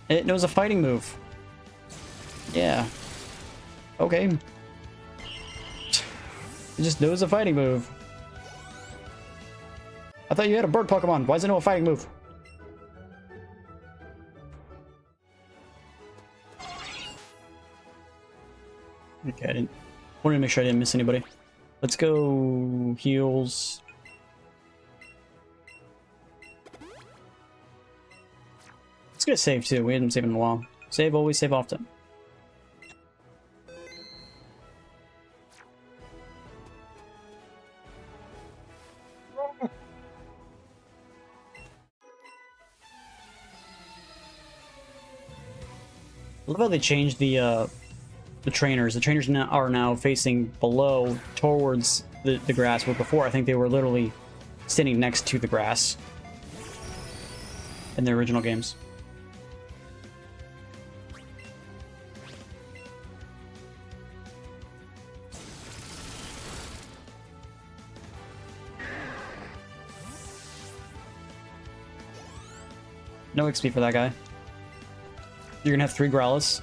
It knows a fighting move. Yeah. Okay. It just knows a fighting move. I thought you had a bird Pokemon. Why does it know a fighting move? Okay, I didn't. Wanted to make sure I didn't miss anybody. Let's go heals. Let's get a save too. We hadn't saved in a while. Save always, save often. I love how they changed the trainers. The trainers are now facing below towards the grass, where before I think they were literally standing next to the grass in the original games. No XP for that guy. You're gonna have 3 Growlithe.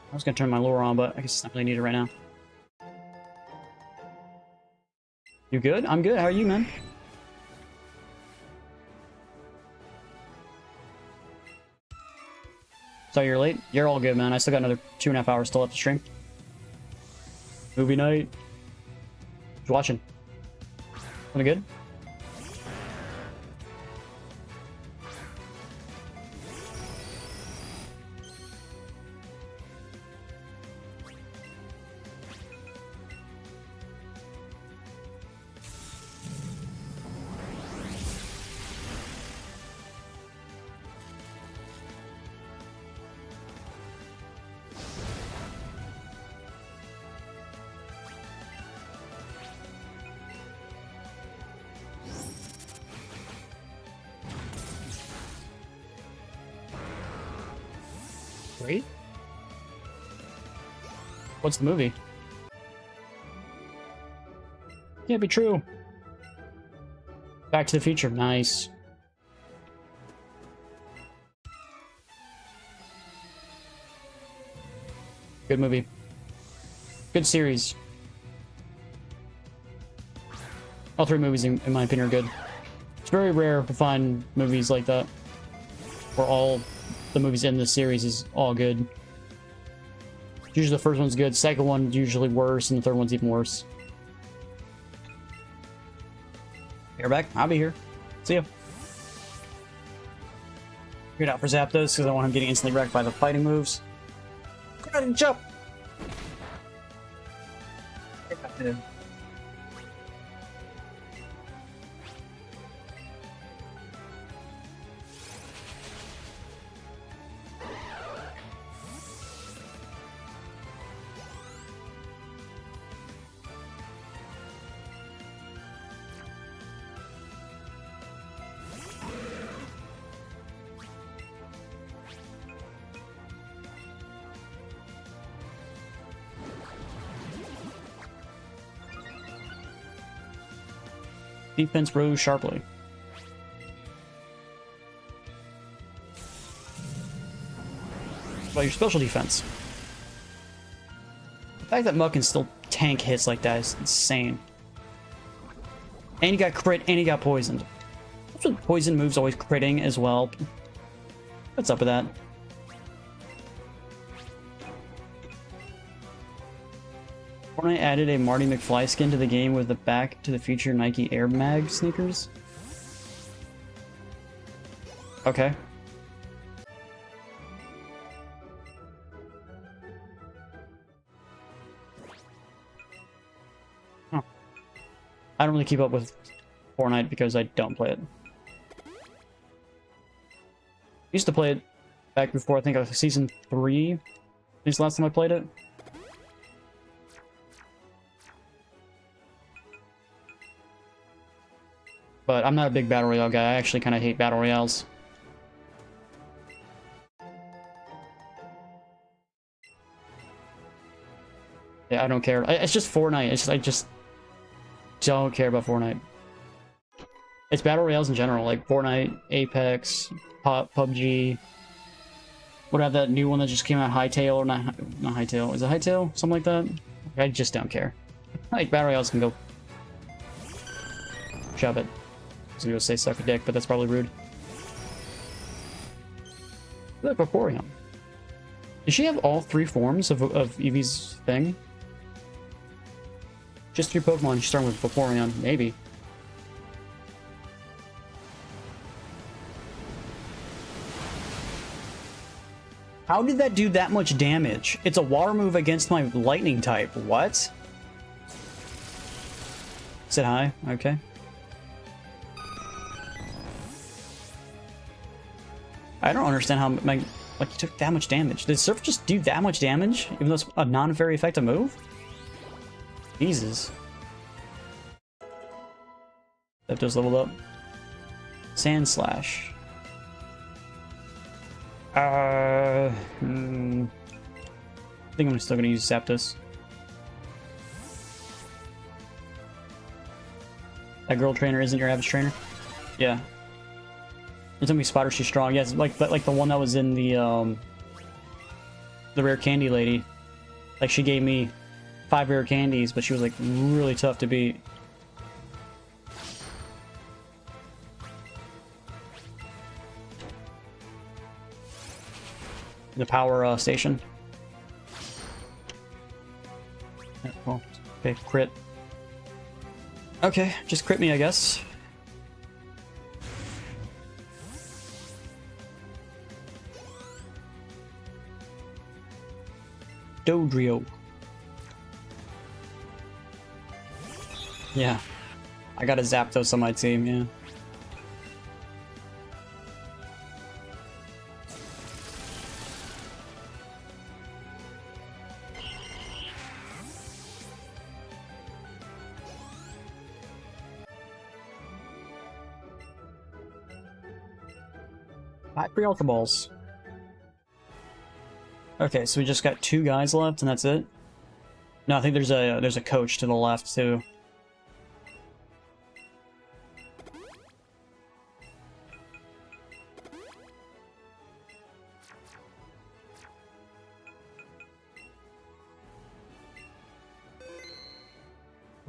I was gonna turn my lure on, but I guess it's not really needed right now. You good? I'm good. How are you, man? Sorry you're late. You're all good, man. I still got another 2.5 hours still left to stream. Movie night. Who's watching? Something good? Great. What's the movie? Can't be true. Back to the Future. Nice. Good movie. Good series. All three movies, in my opinion, are good. It's very rare to find movies like that, where all the movies in the series is all good. Usually the first one's good, second one's usually worse, and the third one's even worse. You're back? I'll be here. See ya. Get out for Zapdos because I want him getting instantly wrecked by the fighting moves. Go ahead and jump! Get back to him. Defense rose sharply. Well, your special defense. The fact that Muck can still tank hits like that is insane. And he got crit, and he got poisoned. What's with poison moves always critting as well? What's up with that? Fortnite added a Marty McFly skin to the game with the Back to the Future Nike Air Mag sneakers. Okay. Huh. I don't really keep up with Fortnite because I don't play it. Used to play it back before, I think, season 3. This is the last time I played it. But I'm not a big Battle Royale guy. I actually kind of hate Battle Royales. Yeah, I don't care. It's just Fortnite. I just don't care about Fortnite. It's Battle Royales in general, like Fortnite, Apex, PUBG. What about that new one that just came out, Hightail, or not Hightail? Is it Hightail? Something like that? I just don't care. Like, Battle Royales can go shove it. I was gonna say suck a dick, but that's probably rude. Look, Vaporeon. Does she have all 3 forms of Eevee's thing? Just 3 Pokemon, she's starting with Vaporeon, maybe. How did that do that much damage? It's a water move against my lightning type. What? Said hi, okay. I don't understand how like you took that much damage. Did Surf just do that much damage, even though it's a non-very effective move? Jesus. Zapdos leveled up. Sand Slash. I think I'm still gonna use Zapdos. That girl trainer isn't your average trainer? Yeah. You told me Spider, she's strong. Yes, like the one that was in the the rare candy lady. Like, she gave me 5 rare candies, but she was like really tough to beat. The power station. Yeah, well, okay, crit. Okay, just crit me, I guess. Dodrio. Yeah. I gotta zap those on my team, yeah. Five free Ultra Balls. Okay, so we just got 2 guys left, and that's it? No, I think there's a coach to the left, too.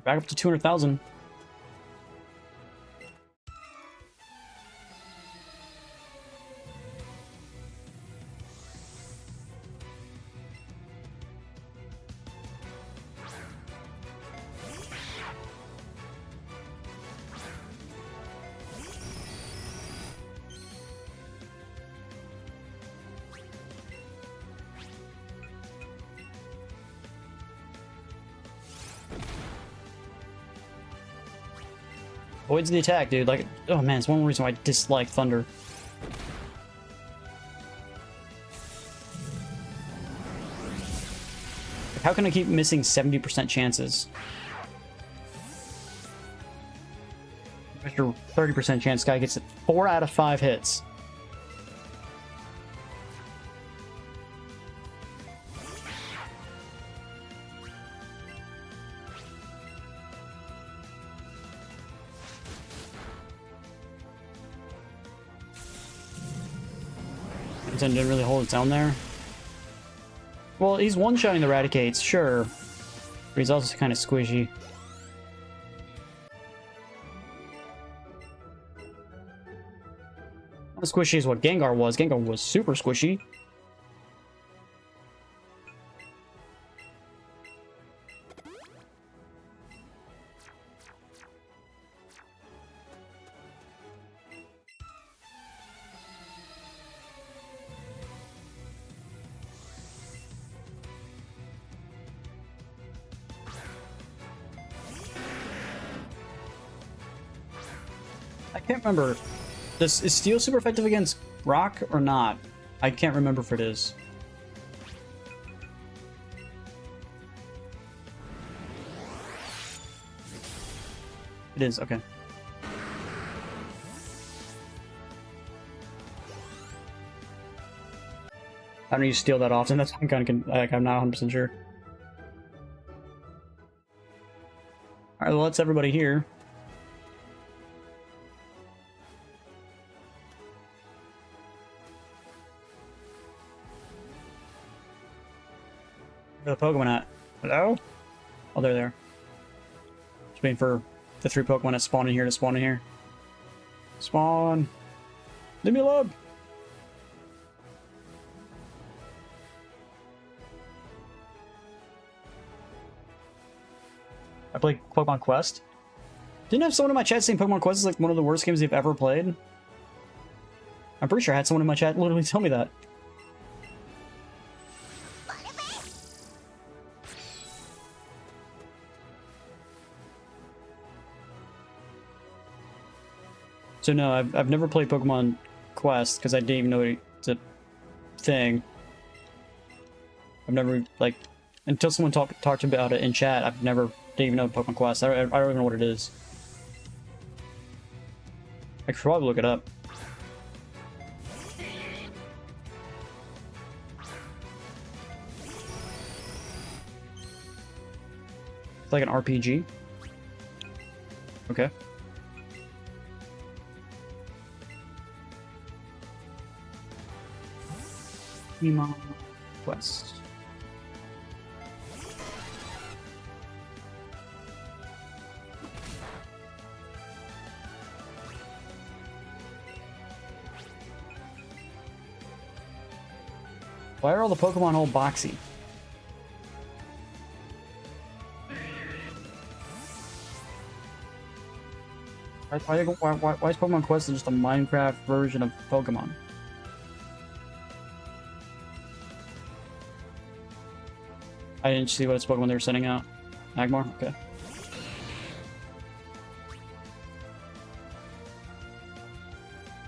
Back up to 200,000. Avoids the attack, dude. Like, oh man, it's one reason why I dislike Thunder. How can I keep missing 70% chances? Mr. 30% chance guy gets it 4 out of 5 hits. Didn't really hold its own there. Well, he's one-shotting the Raticates, sure. But he's also kind of squishy. Not as squishy as what Gengar was. Gengar was super squishy. I can't remember. Is Steel super effective against Rock or not? I can't remember if it is. It is, okay. I don't use Steel that often, that's why I'm kind of, like, I'm not 100% sure. Alright, well, that's everybody here. Where the Pokemon at? Hello? Oh, they're there. Just waiting for the 3 Pokemon that spawn in here to spawn in here. Spawn! Leave me alone! I played Pokemon Quest. Didn't have someone in my chat saying Pokemon Quest is like one of the worst games they've ever played? I'm pretty sure I had someone in my chat literally tell me that. So no, I've never played Pokemon Quest because I didn't even know it's a thing. I've never, like, until someone talked about it in chat, I've never didn't even know Pokemon Quest. I don't even know what it is. I could probably look it up. It's like an RPG. Okay. Pokemon quest. Why are all the Pokemon all boxy? Why is Pokemon Quest just a Minecraft version of Pokemon? I didn't see what it's Pokemon they were sending out. Magmar? Okay.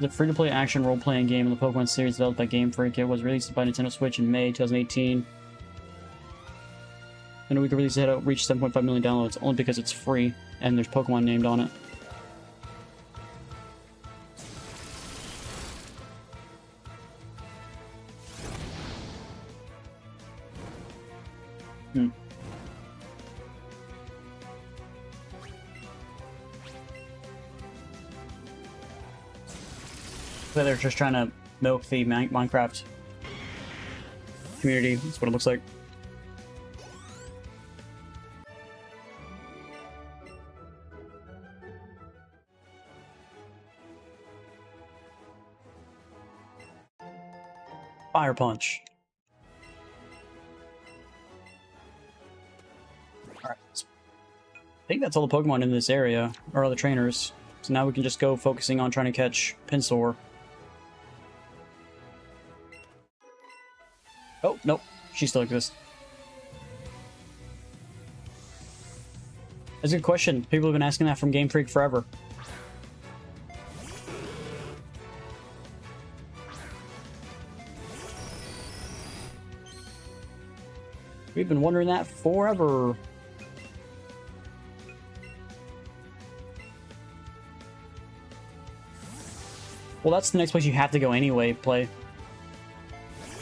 The free-to-play action role-playing game in the Pokemon series developed by Game Freak. It was released by Nintendo Switch in May 2018. In a week of release, it had reached 7.5 million downloads, only because it's free, and there's Pokemon named on it. So they're just trying to milk the Minecraft community. That's what it looks like. Fire Punch. Alright. I think that's all the Pokemon in this area, or all the trainers. So now we can just go focusing on trying to catch Pinsor. Oh, nope. She still exists. That's a good question. People have been asking that from Game Freak forever. We've been wondering that forever. Well, that's the next place you have to go anyway, play.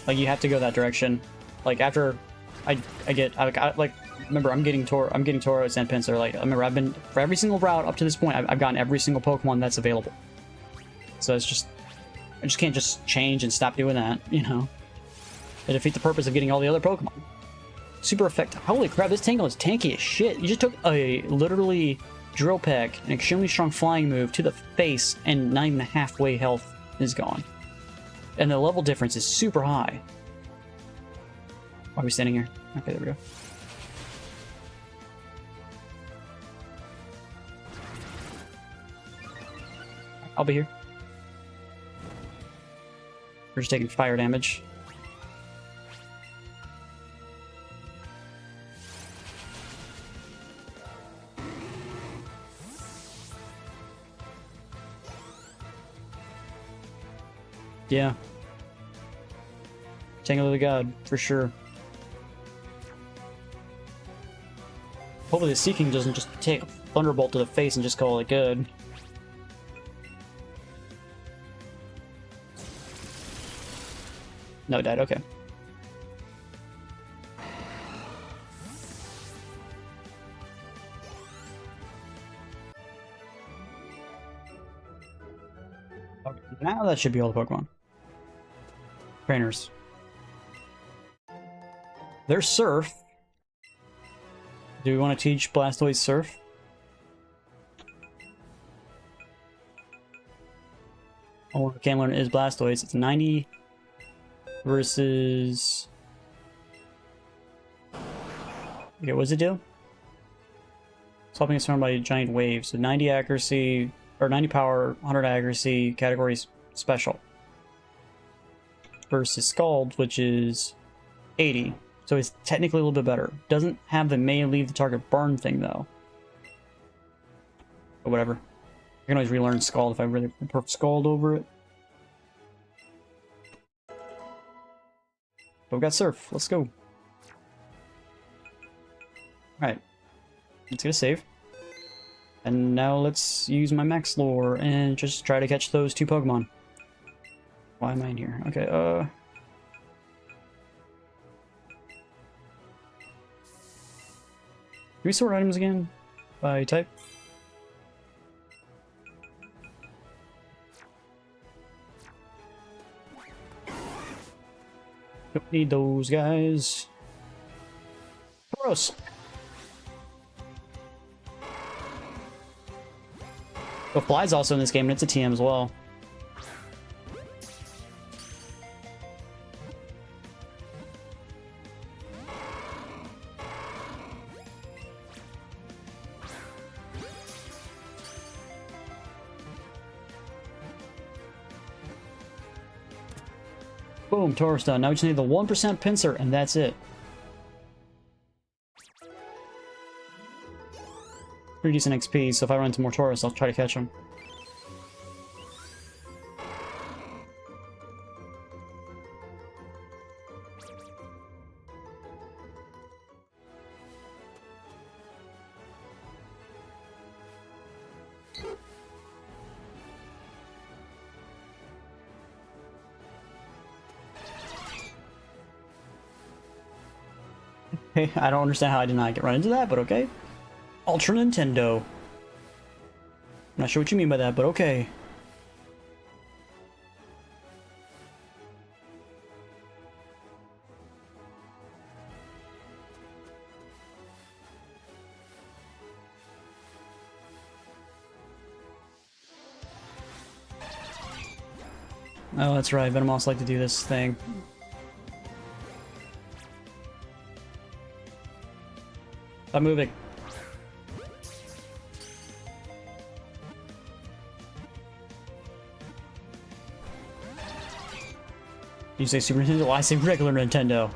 Like, you have to go that direction. Like, after I like, remember, I'm getting Tauros and Pinsir. Like, remember, I've been, for every single route up to this point, I've gotten every single Pokemon that's available. So it's just, I just can't just change and stop doing that, you know? It defeats the purpose of getting all the other Pokemon. Super effective. Holy crap, this Tangle is tanky as shit. You just took a, literally, Drill Peck, an extremely strong flying move to the face, and not even halfway health is gone. And the level difference is super high. Why are we standing here? Okay, there we go. I'll be here. We're just taking fire damage. Yeah. Tangle of the God, for sure. Hopefully the Sea King doesn't just take a Thunderbolt to the face and just call it good. No, it died, okay. Okay, now that should be all the Pokemon. Trainers. There's Surf. Do we want to teach Blastoise Surf? Oh, I can't learn is Blastoise. It's 90 versus... Okay, what does it do? Swapping is surrounded by a giant wave. So 90 accuracy, or 90 power, 100 accuracy, categories special. Versus Scald, which is 80. So it's technically a little bit better. Doesn't have the may leave the target burn thing, though. But whatever. I can always relearn Scald if I really prefer Scald over it. But we've got Surf. Let's go. Alright. Let's get a save. And now let's use my Max Lore and just try to catch those two Pokemon. Why am I in here? Okay, Do we sort items again? By type? Don't need those guys. Gross. The fly's also in this game, and it's a TM as well. Boom, Taurus done. Now we just need the 1% pincer, and that's it. Pretty decent XP, so if I run into more Taurus, I'll try to catch him. Okay, I don't understand how I did not get run into that, but okay. Ultra Nintendo. I'm not sure what you mean by that, but okay. Oh, that's right. Venomoths like to do this thing. Stop moving. You say Super Nintendo? Well, I say regular Nintendo.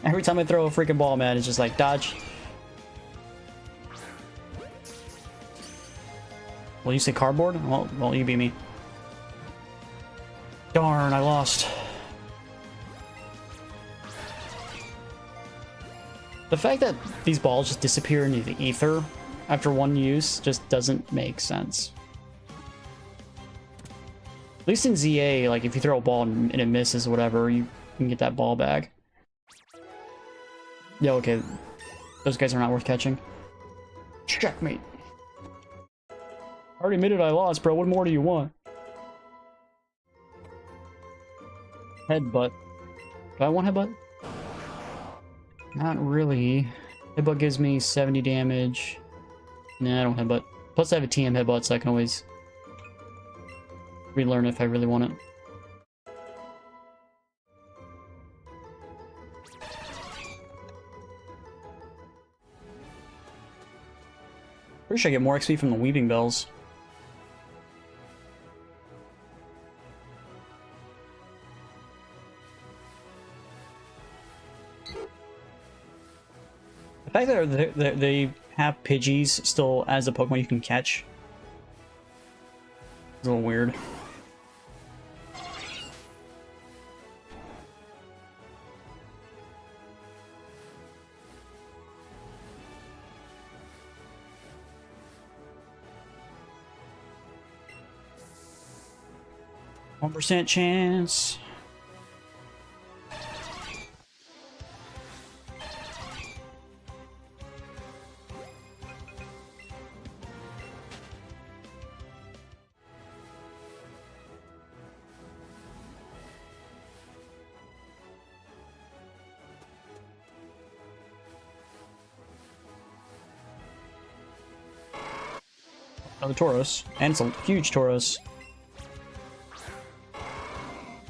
Every time I throw a freaking ball, man, it's just like, dodge. Well, you say cardboard? Well, you beat me. Darn, I lost. The fact that these balls just disappear into the ether after one use just doesn't make sense. At least in ZA, like, if you throw a ball and it misses or whatever, you can get that ball back. Yeah, okay. Those guys are not worth catching. Checkmate. I already admitted I lost, bro. What more do you want? Headbutt. Do I want headbutt? Not really. Headbutt gives me 70 damage. Nah, I don't headbutt. Plus I have a TM headbutt, so I can always relearn if I really want it. Pretty sure I get more XP from the weaving bells. The fact that they have Pidgeys still as a Pokemon you can catch is a little weird. 1% chance. Another Tauros, and it's a huge Tauros.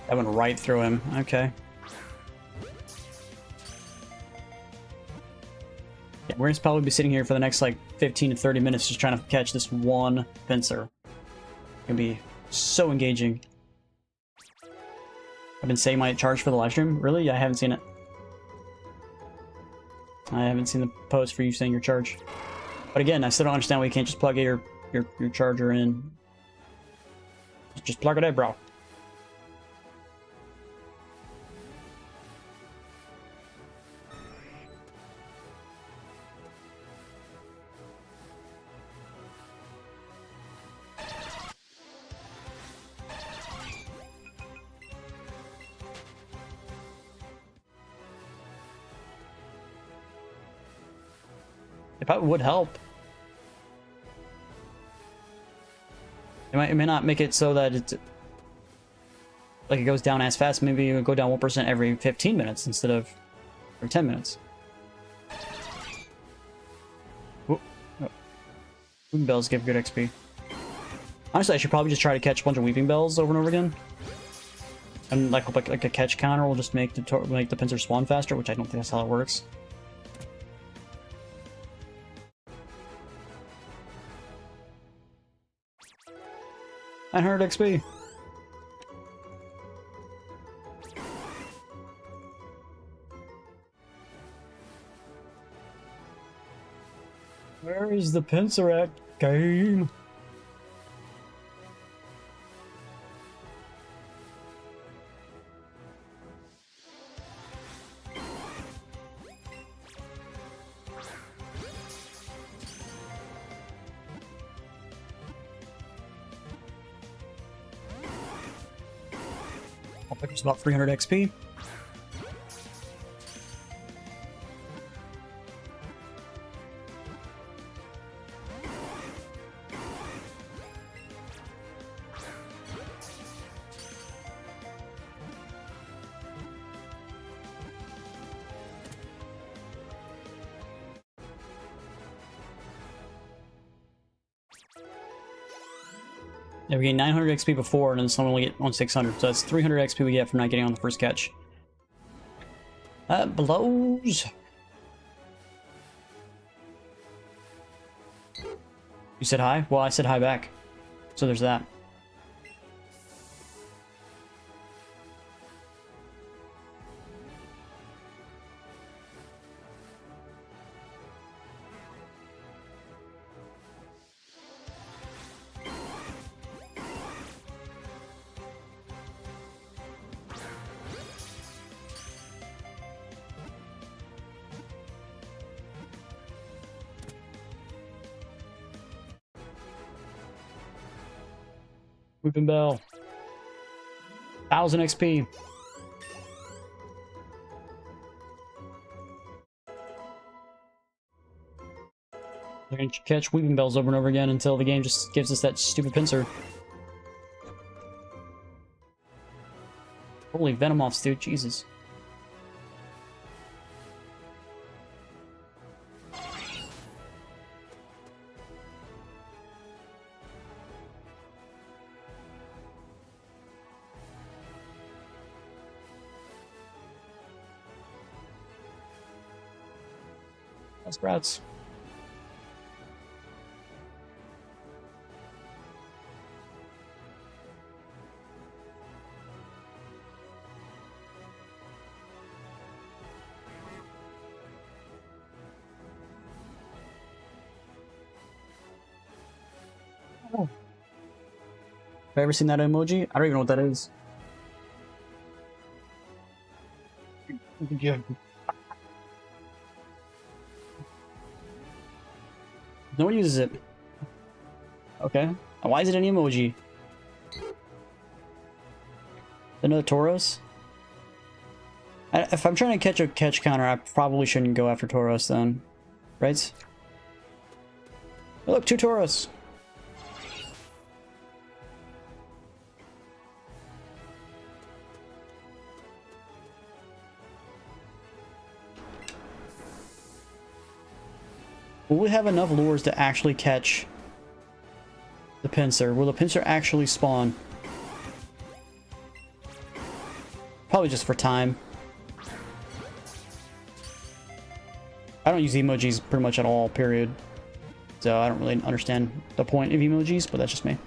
That went right through him. Okay. Yeah, we're gonna probably be sitting here for the next like 15 to 30 minutes just trying to catch this one Pinsir. It's gonna be so engaging. I've been saying my charge for the live stream. Really? I haven't seen it. I haven't seen the post for you saying your charge. But again, I still don't understand why you can't just plug your charger in. Just plug it in, bro. It probably would help. It may not make it so that it's like it goes down as fast. Maybe it would go down 1% every 15 minutes instead of every 10 minutes. Oh. Weeping bells give good XP. Honestly, I should probably just try to catch a bunch of weeping bells over and over again. And like a catch counter will just make the pincer spawn faster, which I don't think that's how it works. And 100 XP. Where is the pincer at, game? I'll pick up about 300 XP. Yeah, we gained 900 XP before, and then someone will get on 600. So that's 300 XP we get from not getting on the first catch. That blows. You said hi? Well, I said hi back. So there's that. Weeping Bell. 1000 XP. We're gonna catch Weeping Bells over and over again until the game just gives us that stupid pincer. Holy Venomoths, dude. Jesus. Sprouts. Oh. Have I ever seen that emoji? I don't even know what that is. Yeah. No one uses it. Okay. Why is it an emoji? Another Tauros? If I'm trying to catch a catch counter, I probably shouldn't go after Tauros then. Right? Oh, look, 2 Tauros! Will we have enough lures to actually catch the pincer? Will the pincer actually spawn? Probably just for time. I don't use emojis pretty much at all, period. So I don't really understand the point of emojis, but that's just me.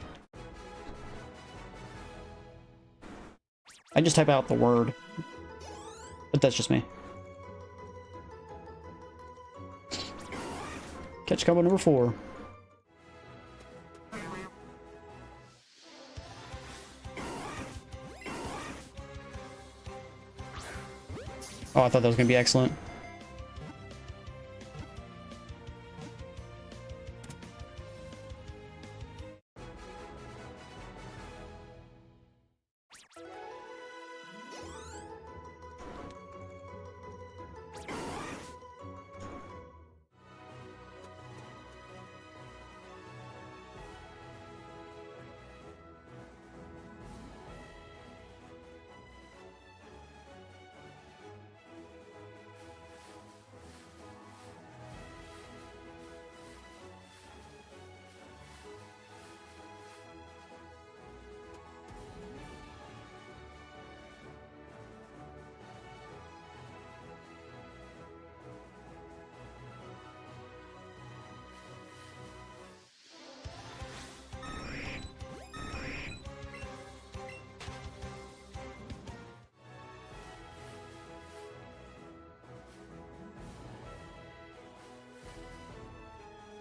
I just type out the word. But that's just me. Catch combo number 4. Oh, I thought that was going to be excellent.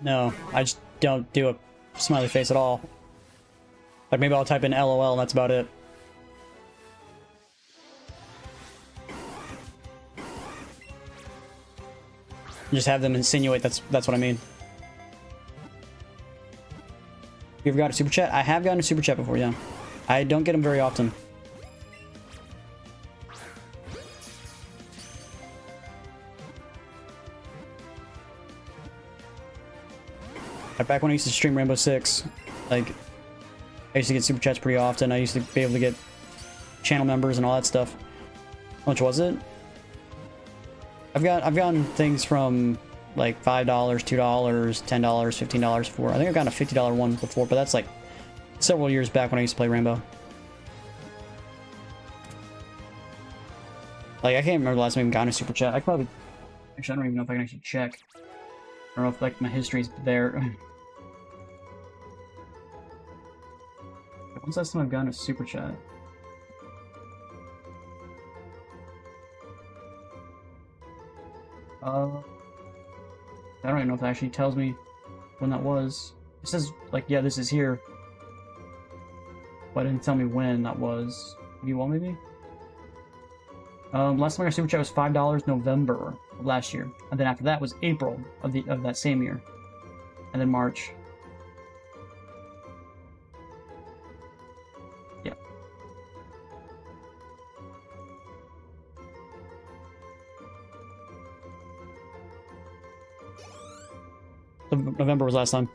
No, I just don't do a smiley face at all. Like maybe I'll type in LOL and that's about it. Just have them insinuate that's what I mean. You ever got a super chat? I have gotten a super chat before, yeah. I don't get them very often. Back when I used to stream Rainbow Six, like, I used to get super chats pretty often. I used to be able to get channel members and all that stuff. How much was it? I've gotten things from like $5, $2, $10, $15 for. I think I've gotten a $50 one before, but that's like several years back when I used to play Rainbow. Like I can't remember the last time I've gotten a super chat. I probably actually I don't even know if I can actually check. I don't know if like my history's there. When's the last time I've gotten a super chat? I don't even know if it actually tells me when that was. It says, like, yeah, this is here. But it didn't tell me when that was. V1 maybe? Last time I got super chat was $5 November of last year. And then after that was April of that same year. And then March. Yeah. November was last time.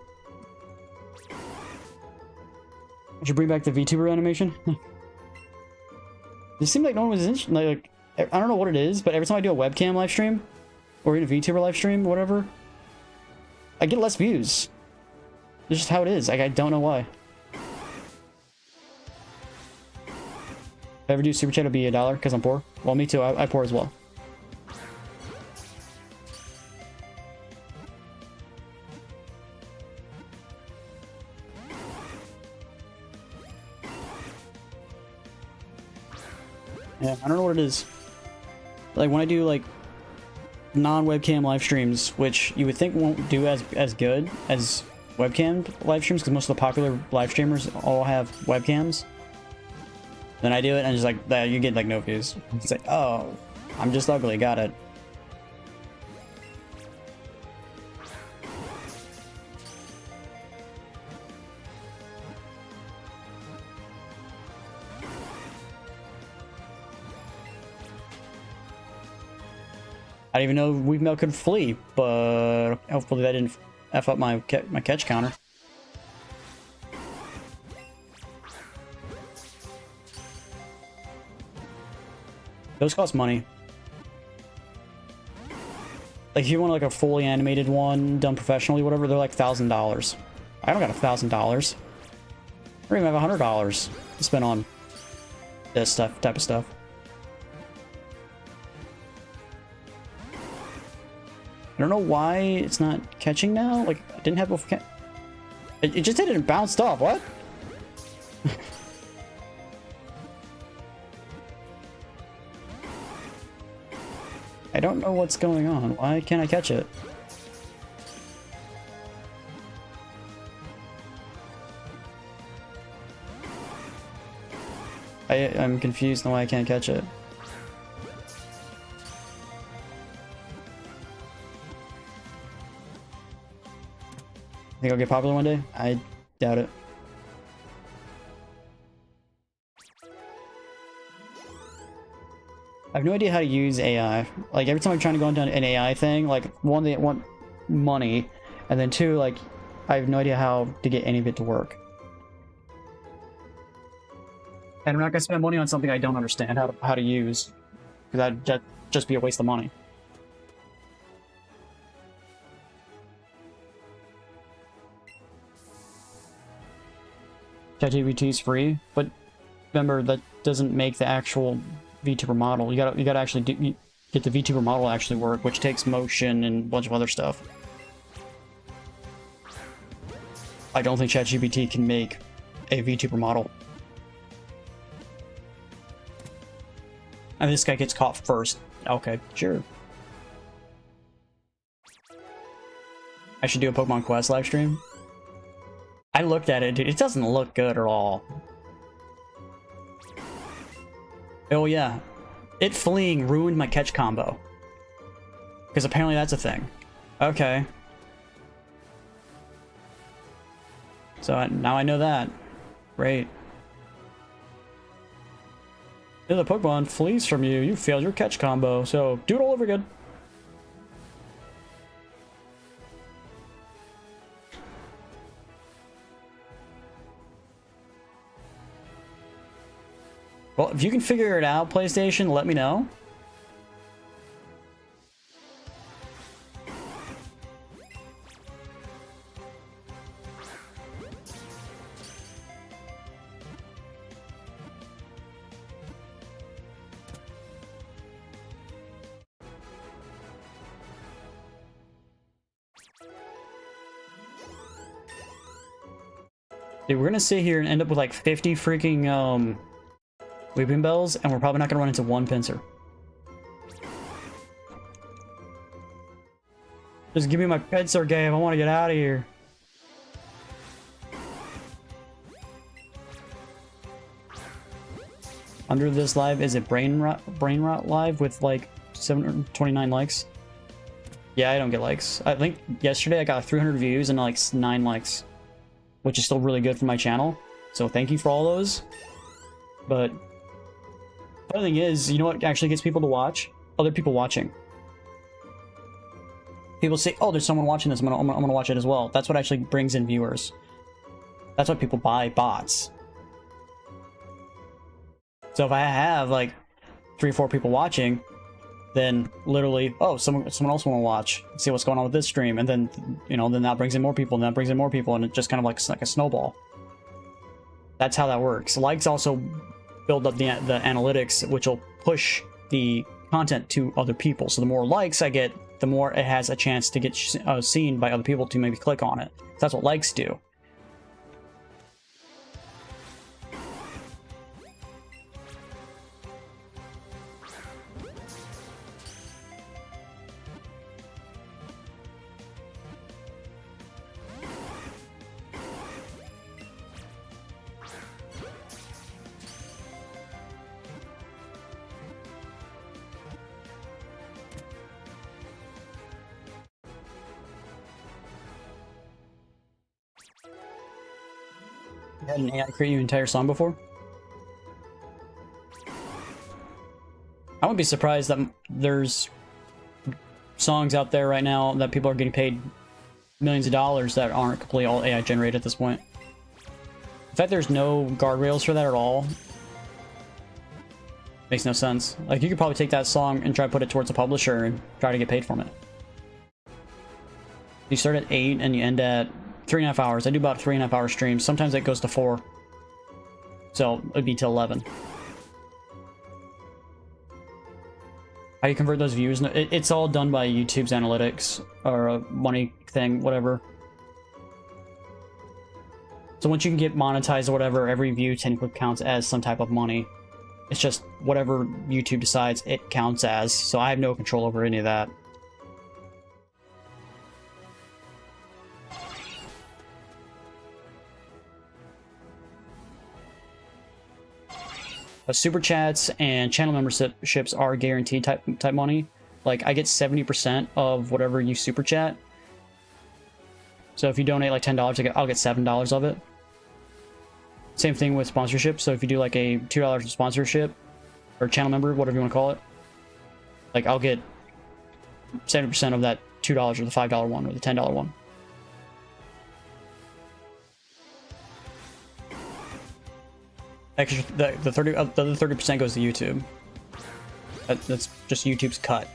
I should bring back the VTuber animation. It seemed like no one was interested. Like, I don't know what it is, but every time I do a webcam live stream, or even a VTuber live stream, whatever, I get less views. It's just how it is. Like, I don't know why. If I ever do super chat, it'll be $1 because I'm poor. Well, me too. I poor as well. Yeah, I don't know what it is. Like when I do like non-webcam live streams, which you would think won't do as good as webcam live streams, because most of the popular live streamers all have webcams. Then I do it and it's like you get like no views. It's like, oh, I'm just ugly, got it. I didn't even know Weavemail could flee, but hopefully that didn't F up my catch counter. Those cost money. Like if you want like a fully animated one done professionally, whatever, they're like $1,000. I don't got $1,000. I don't even have $100 to spend on this type of stuff. I don't know why it's not catching now. Like, I didn't have before. It just did it and bounced off. What? I don't know what's going on. Why can't I catch it? I'm confused on why I can't catch it. Think I'll get popular one day? I doubt it. I have no idea how to use AI. Like every time I'm trying to go into an AI thing, like one, they want money, and then two, like I have no idea how to get any of it to work. And I'm not gonna spend money on something I don't understand how to use, because that'd just be a waste of money. ChatGPT is free, but remember that doesn't make the actual VTuber model. You gotta actually get the VTuber model to actually work, which takes motion and a bunch of other stuff. I don't think ChatGPT can make a VTuber model. And this guy gets caught first. Okay, sure. I should do a Pokemon Quest live stream. I looked at it, dude. It doesn't look good at all. Oh yeah. It fleeing ruined my catch combo. Because apparently that's a thing. Okay. So now I know that. Great. If the Pokemon flees from you, you failed your catch combo, so do it all over again. Well, if you can figure it out, PlayStation, let me know. Dude, we're gonna sit here and end up with like 50 freaking Weeping Bells, and we're probably not gonna run into one Pinsir. Just give me my Pinsir game. I want to get out of here. Under this live, is it Brain Rot live with like 729 likes? Yeah, I don't get likes. I think yesterday I got 300 views and like 9 likes, which is still really good for my channel. So thank you for all those. But the other thing is, you know what actually gets people to watch? Other people watching. People say, oh, there's someone watching this, I'm gonna watch it as well. That's what actually brings in viewers. That's why people buy bots. So if I have like 3 or 4 people watching, then literally, oh, someone else want to watch, see what's going on with this stream, and then, you know, then that brings in more people, and that brings in more people, and it just kind of like a snowball. That's how that works. Likes also build up the analytics, which will push the content to other people. So the more likes I get, the more it has a chance to get seen by other people to maybe click on it. That's what likes do. You had an AI create your entire song before? I wouldn't be surprised that there's songs out there right now that people are getting paid millions of dollars that aren't completely all AI generated at this point. In fact, there's no guardrails for that at all. Makes no sense. Like, you could probably take that song and try to put it towards a publisher and try to get paid from it. You start at 8 and you end at 3.5 hours. I do about 3.5 hour streams. Sometimes it goes to 4. So it'd be till 11. How you convert those views? It's all done by YouTube's analytics or a money thing, whatever. So once you can get monetized or whatever, every view technically counts as some type of money. It's just whatever YouTube decides it counts as. So I have no control over any of that. Super chats and channel memberships are guaranteed type money. Like, I get 70% of whatever you super chat. So if you donate like $10, I'll get $7 of it. Same thing with sponsorship. So if you do like a $2 sponsorship or channel member, whatever you want to call it, like, I'll get 70% of that $2 or the $5 one or the $10 one. Extra, the other 30% goes to YouTube. That's just YouTube's cut.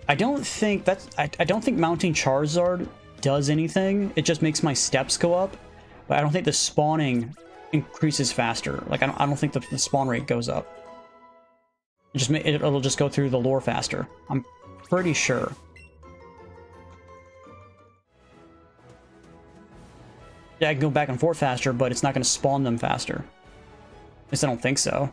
I don't think I don't think mounting Charizard does anything. It just makes my steps go up, but I don't think the spawning increases faster. Like, I don't think the spawn rate goes up. It'll just go through the lore faster. I'm pretty sure. Yeah, I can go back and forth faster, but it's not going to spawn them faster. At least I don't think so.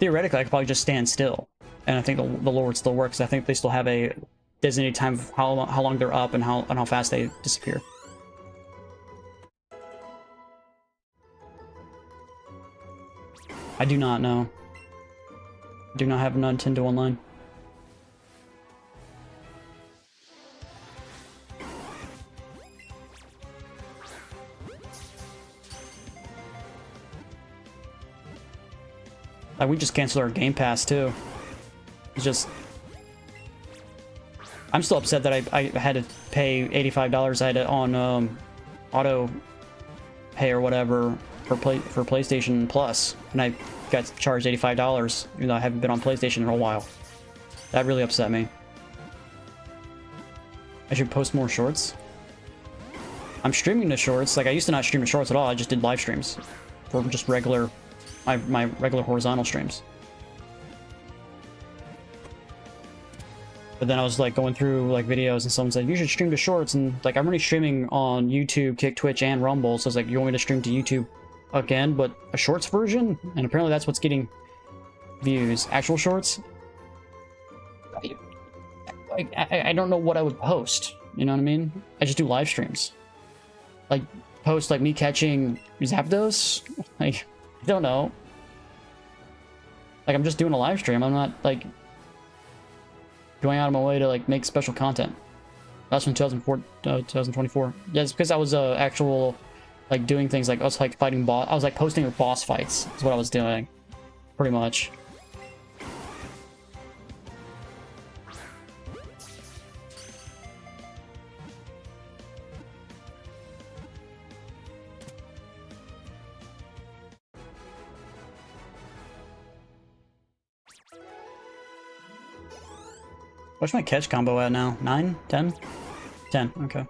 theoretically, I could probably just stand still, and I think the lore would still work, because I think they still have a designated time of how long they're up and how fast they disappear. I do not know. I do not have Nintendo Online. Like, we just canceled our Game Pass, too. It's just... I'm still upset that I had to pay $85. I had it on auto pay or whatever for PlayStation Plus, and I got charged $85, even though I haven't been on PlayStation in a while. That really upset me. I should post more shorts. I'm streaming the shorts. Like, I used to not stream the shorts at all. I just did live streams for just regular... my regular horizontal streams. But then I was like going through like videos and someone said, you should stream to shorts, and like I'm already streaming on YouTube, Kick, Twitch, and Rumble, so I was like, you want me to stream to YouTube again, but a shorts version? And apparently that's what's getting views. Actual shorts? I don't know what I would post, you know what I mean? I just do live streams. Like, post like me catching Zapdos? Like, I don't know. Like, I'm just doing a live stream. I'm not, like, going out of my way to, like, make special content. That's from 2024. Yeah, it's because I was, actual, like, doing things like, I was, like, fighting boss... I was, like, posting with boss fights, is what I was doing. Pretty much. What's my catch combo at now? 9? 10? 10, okay.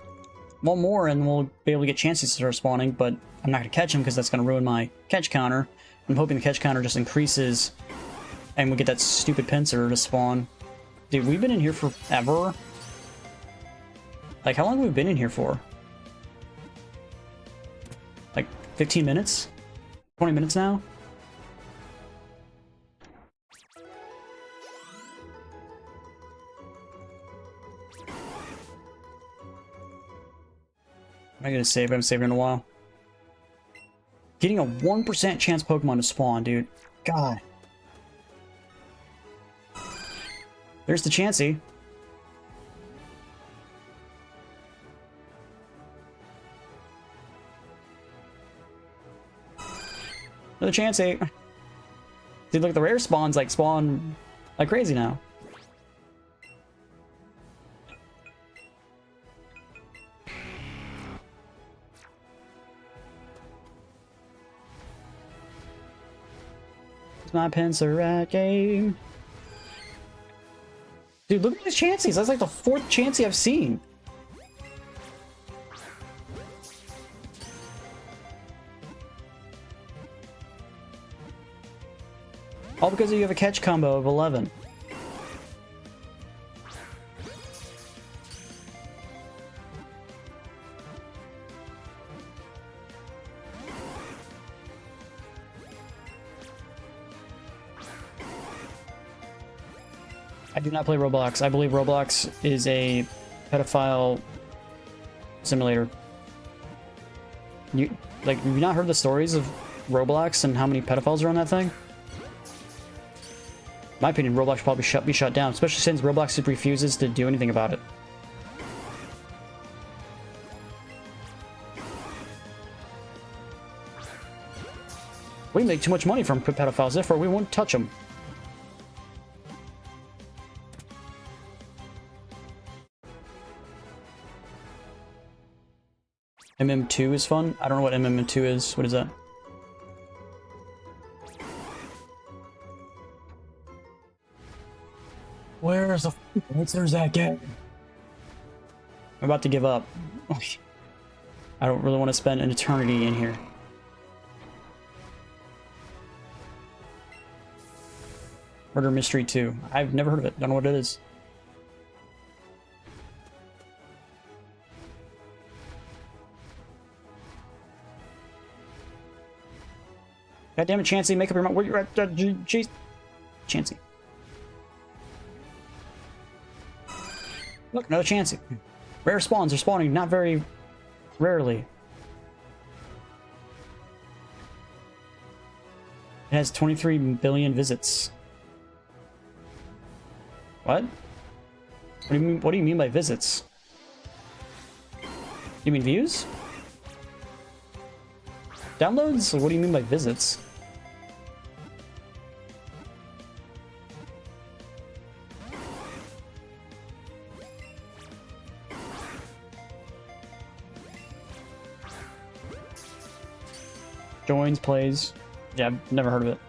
One more and we'll be able to get chances to start spawning, but I'm not going to catch him because that's going to ruin my catch counter. I'm hoping the catch counter just increases and we get that stupid pincer to spawn. Dude, we've been in here forever. Like, how long have we been in here for? Like, 15 minutes? 20 minutes now? I'm gonna save it. I'm saving it in a while. Getting a 1% chance Pokemon to spawn, dude. God. There's the Chansey. Another Chansey. Dude, look, the rare spawns like spawn like crazy now. My pincer at game. Dude, look at these Chanseys. That's like the 4th Chansey I've seen. All because you have a catch combo of 11. I do not play Roblox. I believe Roblox is a pedophile simulator. Have you not heard the stories of Roblox and how many pedophiles are on that thing? In my opinion, Roblox should probably be shut down, especially since Roblox refuses to do anything about it. We make too much money from pedophiles, therefore we won't touch them. MM2 is fun? I don't know what MM2 is. What is that? Where's the answers that game? I'm about to give up. I don't really want to spend an eternity in here. Murder Mystery 2. I've never heard of it. Don't know what it is. God damn it, Chansey, make up your mind. Where you're at, jeez. Chansey. Look, another Chansey. Rare spawns are spawning not very rarely. It has 23 billion visits. What? What do you mean by visits? You mean views? Downloads? What do you mean by visits? Joins, plays. Yeah, I've never heard of it.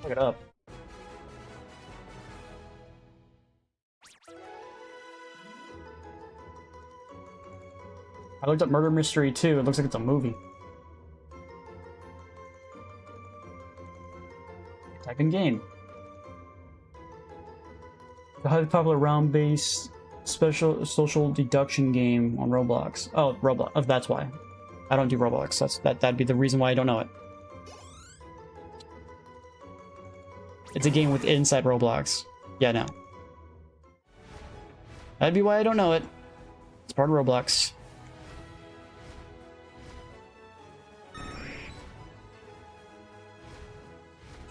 Look it up. I looked up Murder Mystery 2. It looks like it's a movie. Type in game. The highly popular round-based special social deduction game on Roblox. Oh, Roblox. Oh, that's why. I don't do Roblox. That'd be the reason why I don't know it. It's a game with inside Roblox. Yeah, no. That'd be why I don't know it. It's part of Roblox.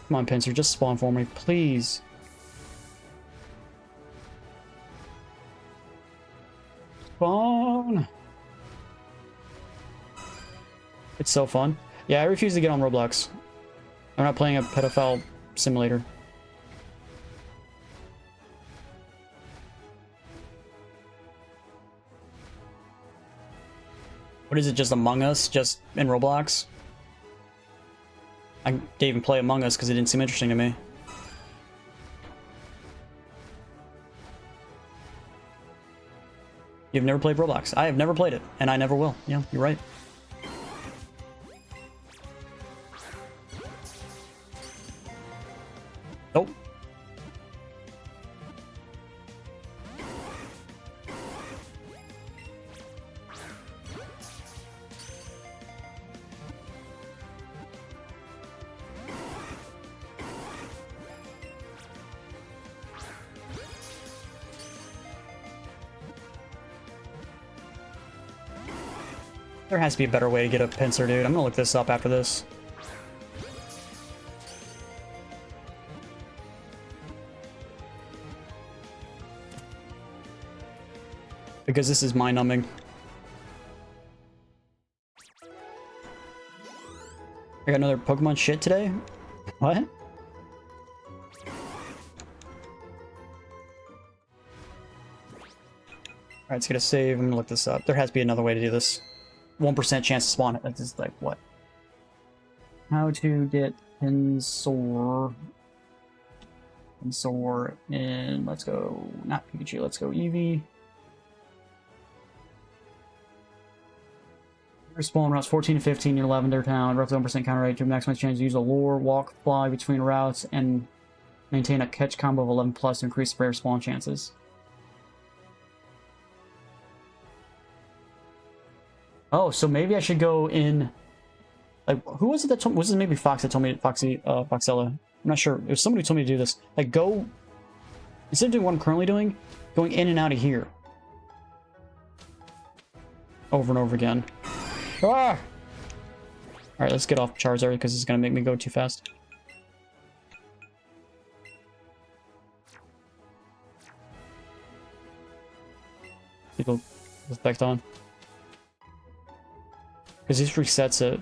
Come on, Pincer, just spawn for me, please. Spawn! It's so fun. Yeah, I refuse to get on Roblox. I'm not playing a pedophile simulator. What is it, just Among Us? Just in Roblox? I didn't even play Among Us because it didn't seem interesting to me. You've never played Roblox? I have never played it, and I never will. Yeah, you're right. Nope. There has to be a better way to get a pincer, dude. I'm gonna look this up after this. Because this is mind-numbing. I got another Pokemon shit today? What? Alright, let's get a save. I'm gonna look this up. There has to be another way to do this. 1% chance to spawn it. That's just like, what? How to get Pinsor. Pinsor in, let's go, not Pikachu, let's go Eevee. Spawn routes 14 to 15 near Lavender Town. Roughly 1% counter rate to maximize chance to use a lure, walk, fly between routes, and maintain a catch combo of 11 plus to increase rare spawn chances. Oh, so maybe I should go in. Like, who was it that told me? Was it maybe Fox that told me? Foxella. I'm not sure. It was somebody who told me to do this. Like, go. Instead of doing what I'm currently doing, going in and out of here. Over and over again. Ah! Alright, let's get off Charizard because it's going to make me go too fast. People effect on. Because he just resets it.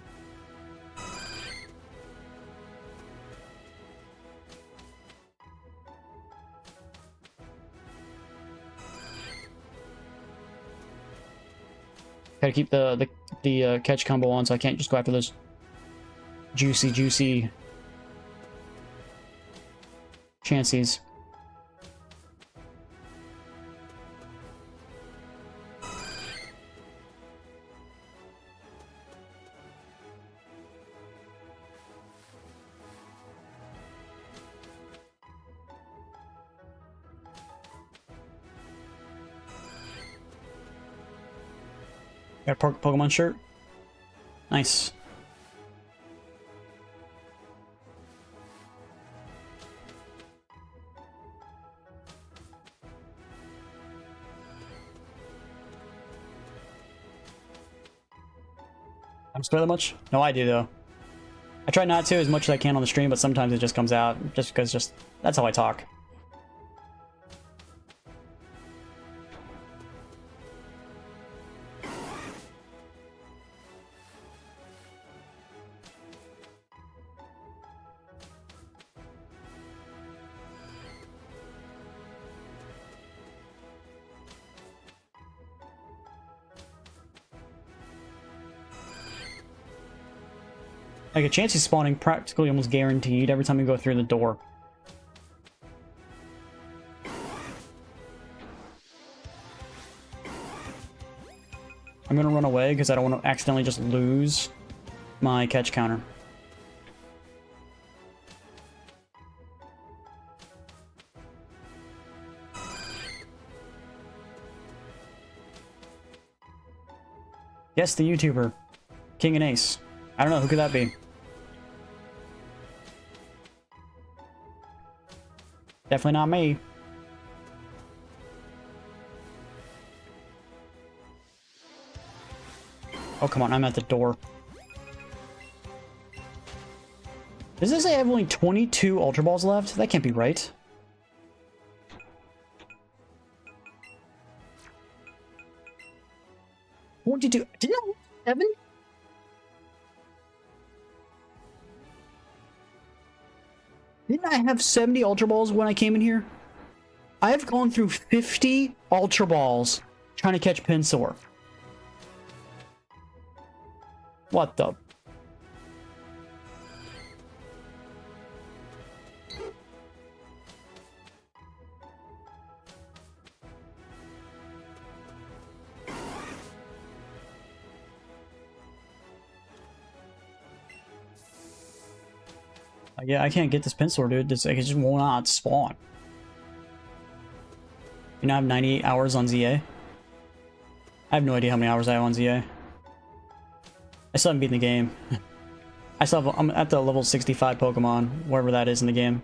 Gotta keep the catch combo on, so I can't just go after those juicy chances. Got a Pokemon shirt. Nice. I swear that much? No, I do though. I try not to as much as I can on the stream, but sometimes it just comes out just because that's how I talk. Like, a chance he's spawning practically almost guaranteed every time you go through the door. I'm gonna run away because I don't want to accidentally just lose my catch counter. Yes, the YouTuber. King and Ace. I don't know, who could that be? Definitely not me. Oh, come on, I'm at the door. Does this say I have only 22 Ultra Balls left? That can't be right. What did you do? Didn't I have 7? Didn't I have 70 Ultra Balls when I came in here? I have gone through 50 Ultra Balls trying to catch Pinsor. What the? Yeah, I can't get this Pinsor, dude. This, like, it just will not spawn. You know, I have 98 hours on ZA. I have no idea how many hours I have on ZA. I still haven't beaten the game. I'm at the level 65 Pokemon, wherever that is in the game.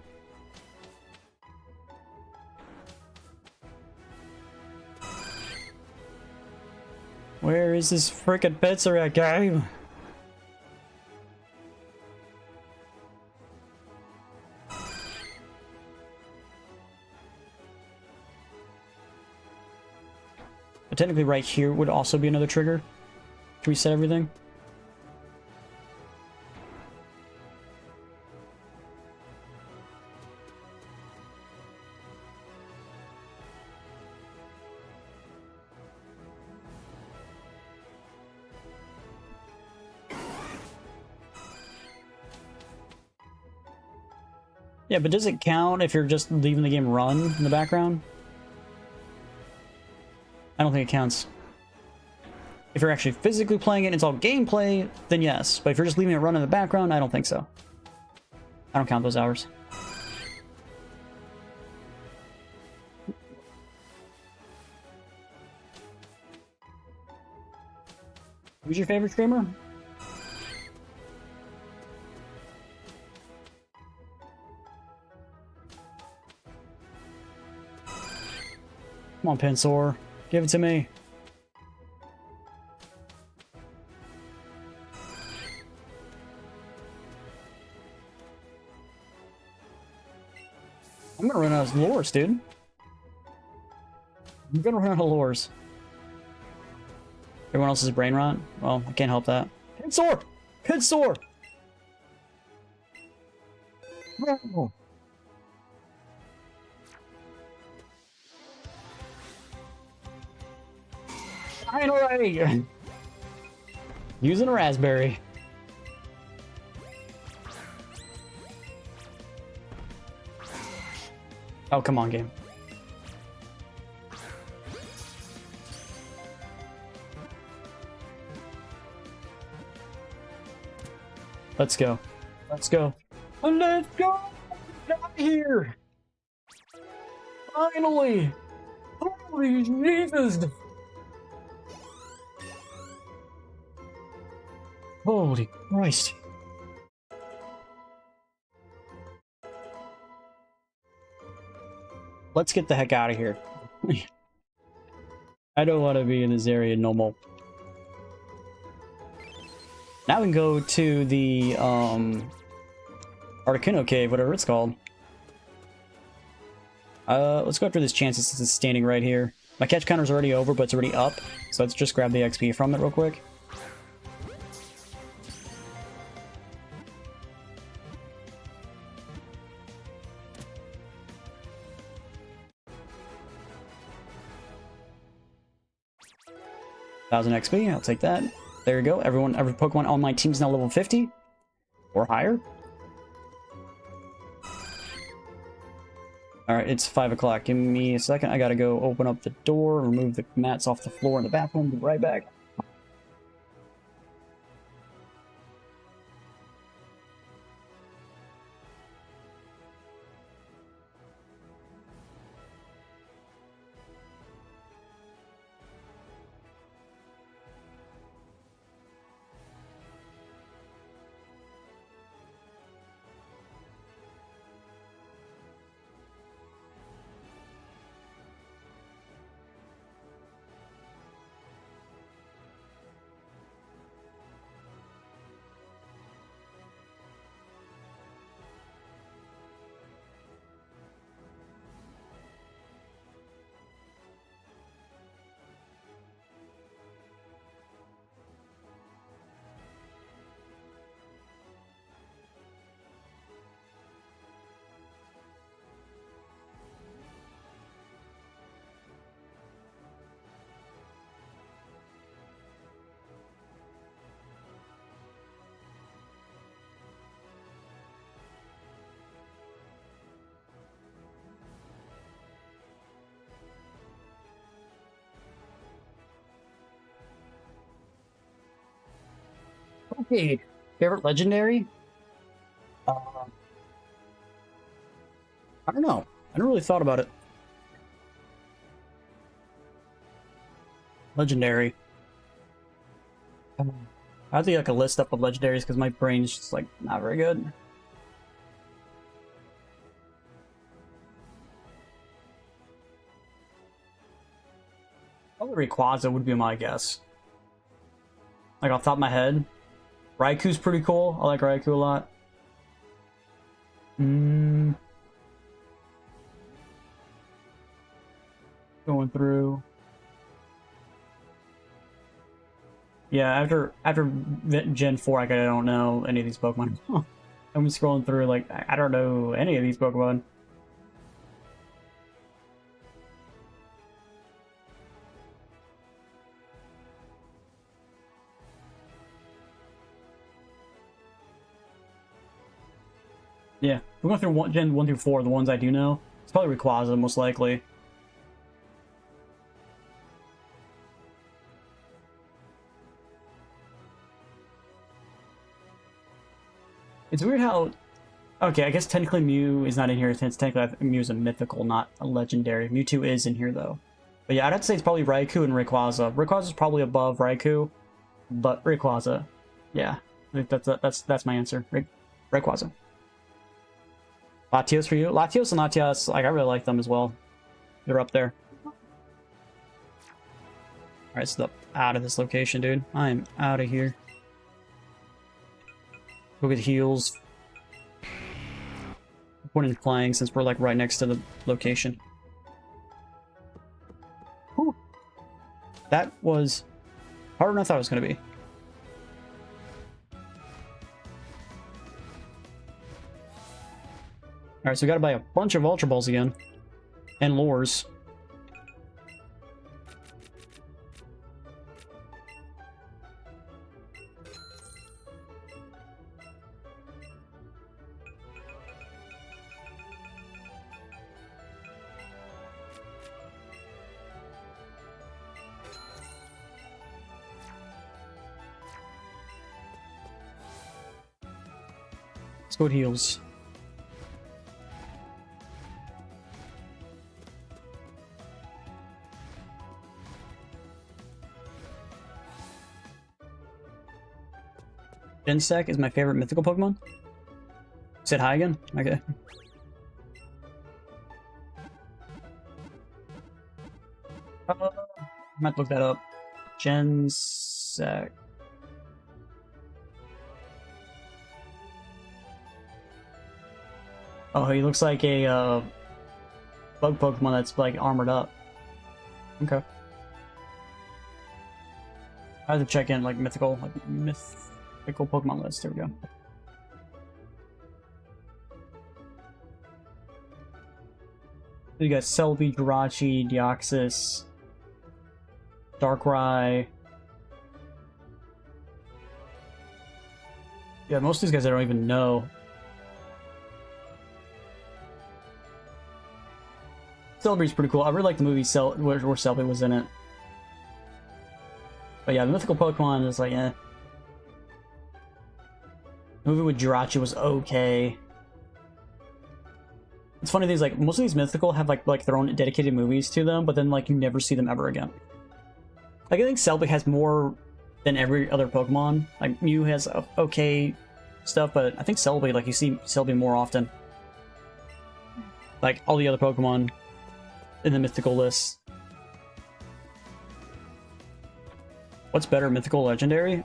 Where is this frickin' Pinsor at, game? But technically right here would also be another trigger to reset everything. Yeah, but does it count if you're just leaving the game run in the background? I don't think it counts. If you're actually physically playing it and it's all gameplay, then yes. But if you're just leaving it run in the background, I don't think so. I don't count those hours. Who's your favorite streamer? Come on, Pinsor. Give it to me. I'm gonna run out of lures, dude. I'm gonna run out of lures. Everyone else is brain rot? Well, I can't help that. Pinsor! Pinsor! No! Fine already! Using a raspberry. Oh, come on, game. Let's go. Let's go. Let's go! Get out of here! Finally! Holy Jesus! Holy Christ. Let's get the heck out of here. I don't want to be in this area no more. Now we can go to the Articuno Cave, whatever it's called. Let's go after this chance since it's standing right here. My catch counter's already over, but it's already up. So let's just grab the XP from it real quick. $1,000 XP, I'll take that. There you go. Every Pokemon on my team is now level 50 or higher. Alright, it's 5 o'clock. Give me a second. I gotta go open up the door, remove the mats off the floor in the bathroom, be right back. Okay, favorite legendary? I don't know. I never really thought about it. Legendary. I have to get like a list up of legendaries because my brain's just like not very good. Probably Rayquaza would be my guess. Like off the top of my head. Raikou's pretty cool. I like Raikou a lot. Going through. Yeah, after Gen 4, I don't know any of these Pokemon. I'm scrolling through, like, I don't know any of these Pokemon. Yeah, we're going through Gen 1 through 4, the ones I do know. It's probably Rayquaza, most likely. It's weird how... Okay, I guess technically Mew is not in here since technically Mew is a mythical, not a legendary. Mewtwo is in here, though. But yeah, I'd have to say it's probably Raikou and Rayquaza. Rayquaza's probably above Raikou, but Rayquaza. Yeah, I think that's my answer. Rayquaza. Latios for you? Latios and Latias, like, I really like them as well. They're up there. Alright, so out of this location, dude. I am out of here. Go get heals. Point in flying since we're like right next to the location. Whew. That was harder than I thought it was going to be. Alright, so we gotta buy a bunch of Ultra Balls again. And lures. Let's go with heals. Genesect is my favorite mythical Pokemon. Said hi again? Okay. I might look that up. Genesect. Oh, he looks like a bug Pokemon that's like armored up. Okay. I have to check in like mythical Pokemon list. There we go. You got Celebi, Jirachi, Deoxys, Darkrai. Yeah, most of these guys I don't even know. Celebi's pretty cool. I really like the movie where Celebi was in it. But yeah, the mythical Pokemon is like, eh. The movie with Jirachi was okay. It's funny, these like most of these mythical have like their own dedicated movies to them, but then like you never see them ever again. Like I think Celebi has more than every other Pokemon. Like Mew has okay stuff, but I think Celebi, like you see Celebi more often. Like all the other Pokemon in the mythical list. What's better, mythical or legendary?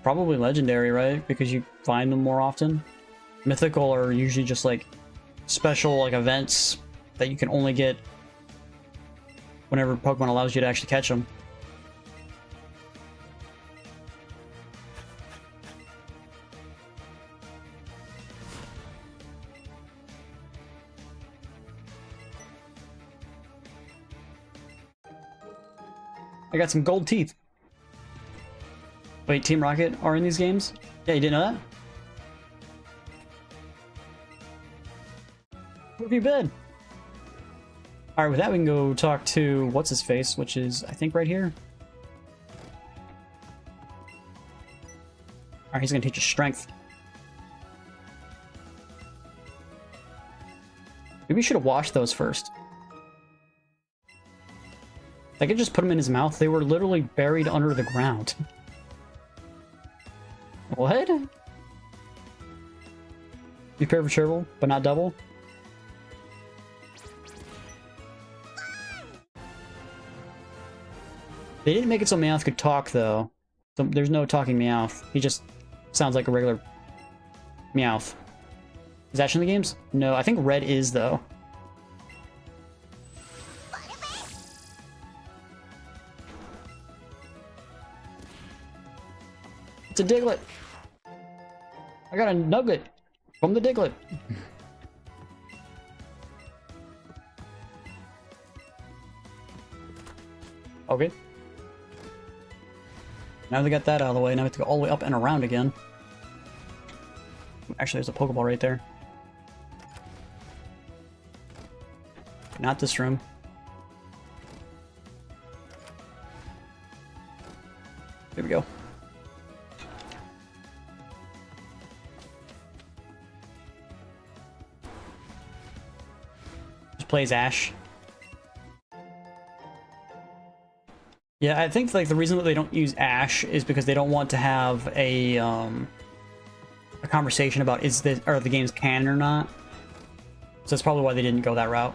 Probably legendary, right? Because you find them more often. Mythical are usually just like special like events that you can only get whenever Pokemon allows you to actually catch them. I got some gold teeth. Wait, Team Rocket are in these games? Yeah, you didn't know that? Where have you been? Alright, with that we can go talk to what's-his-face, which is, I think, right here. Alright, he's gonna teach us strength. Maybe we should have washed those first. I could just put them in his mouth. They were literally buried under the ground. What? Be paired for triple, but not double? They didn't make it so Meowth could talk, though. So there's no talking Meowth. He just sounds like a regular Meowth. Is that in the games? No, I think Red is, though. It's a Diglett. I got a nugget from the Diglett. Okay. Now they got that out of the way, now we have to go all the way up and around again. Actually, there's a Pokeball right there. Not this room. Here we go. Just plays Ash. Yeah, I think like the reason that they don't use Ash is because they don't want to have a conversation about are the games canon or not. So that's probably why they didn't go that route.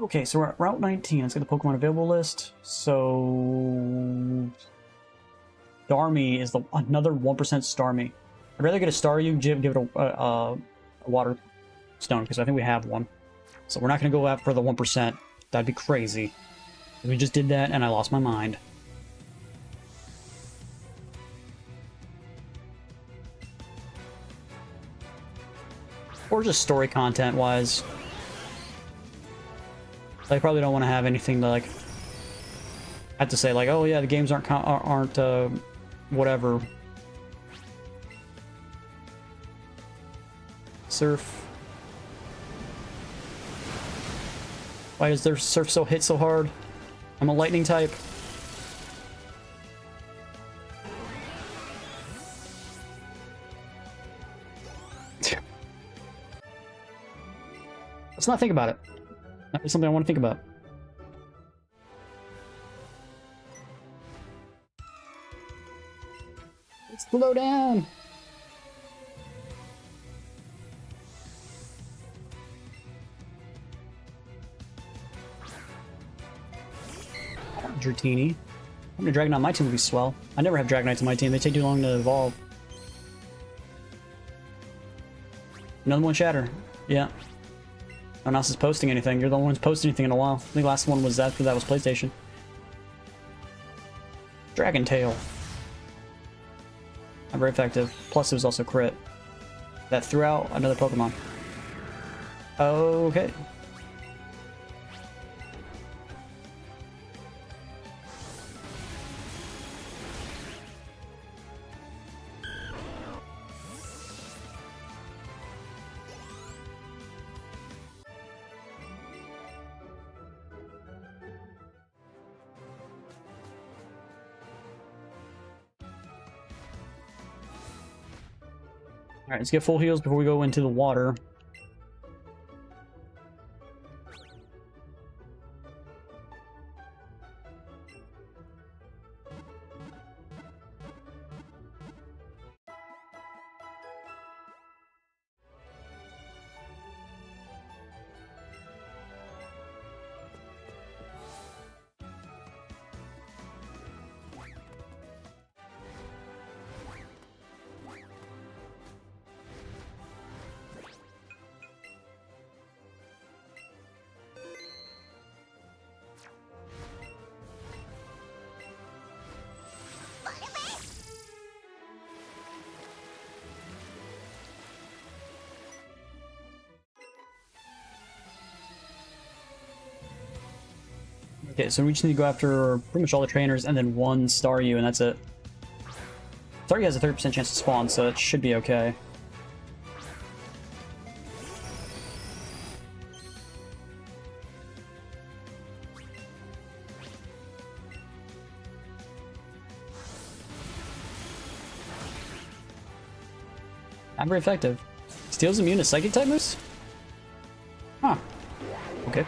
Okay, so we're at Route 19. Let's get the Pokemon available list. So... Starmie is another 1% Starmie. I'd rather get a Staryu, give it a Water Stone, because I think we have one. So we're not going to go after the 1%. That'd be crazy. We just did that, and I lost my mind. Or just story content-wise. I probably don't want to have anything to like have to say like, oh yeah, the games aren't whatever. Surf. Why does their surf hit so hard? I'm a lightning type. Let's not think about it. That is something I want to think about. Slow down! Dratini. How many Dragonite on my team would be swell? I never have Dragonites on my team. They take too long to evolve. Another one Shatter. Yeah. No one else is posting anything. You're the only one who's posted anything in a while. I think the last one was after that was PlayStation. Dragon Tail. Not very effective. Plus it was also crit. That threw out another Pokemon. Okay. Alright, let's get full heals before we go into the water. Okay, so we just need to go after pretty much all the trainers and then one Staryu, and that's it. Staryu has a 30% chance to spawn, so it should be okay. Not very effective. Steel's immune to Psychic type moves? Huh. Okay.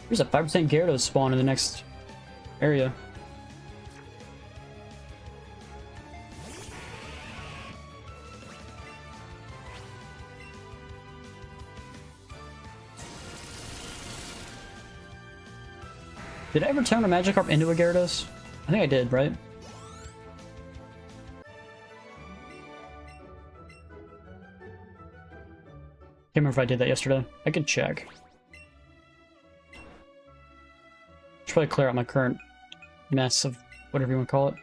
There's a 5% Gyarados spawn in the next area. Did I ever turn a Magikarp into a Gyarados? I think I did, right? Can't remember if I did that yesterday. I could check. Should probably clear out my current mess of whatever you want to call it.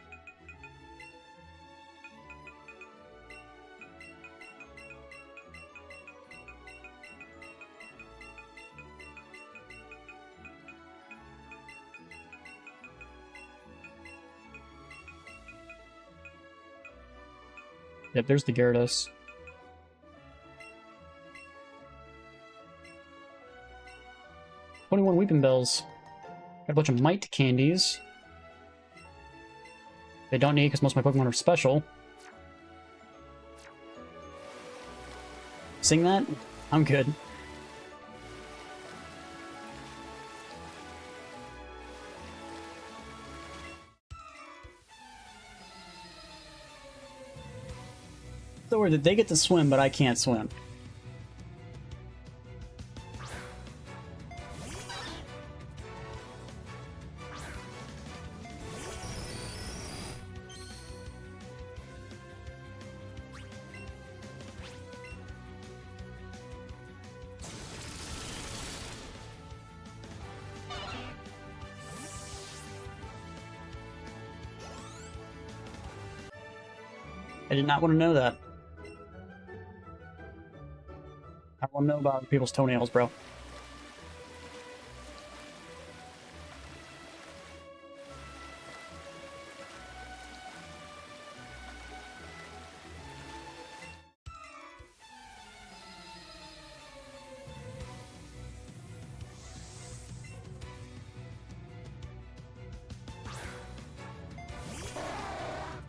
Yep, there's the Gyarados. "21 Weeping Bells. Got a bunch of Might candies. They don't need because most of my Pokemon are special. Sing that? I'm good. Don't worry, they get to swim, but I can't swim. I did not want to know that. I want to know about people's toenails, bro.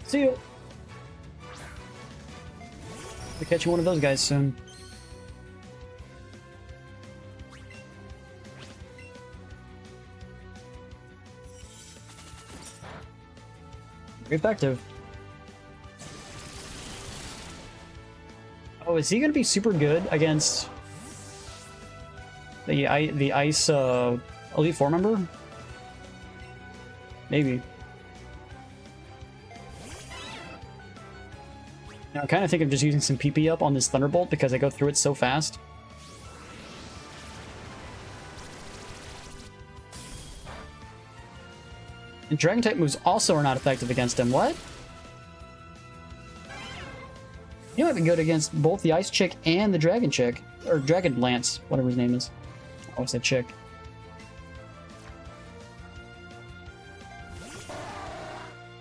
See you. We'll catch you one of those guys soon. Very effective. Oh, is he gonna be super good against the ice Elite Four member? Maybe. Now, I kind of think of just using some PP up on this Thunderbolt because I go through it so fast. And Dragon type moves also are not effective against him. What? He might be good against both the Ice Chick and the Dragon Chick. Or Dragon Lance, whatever his name is. I always said Chick.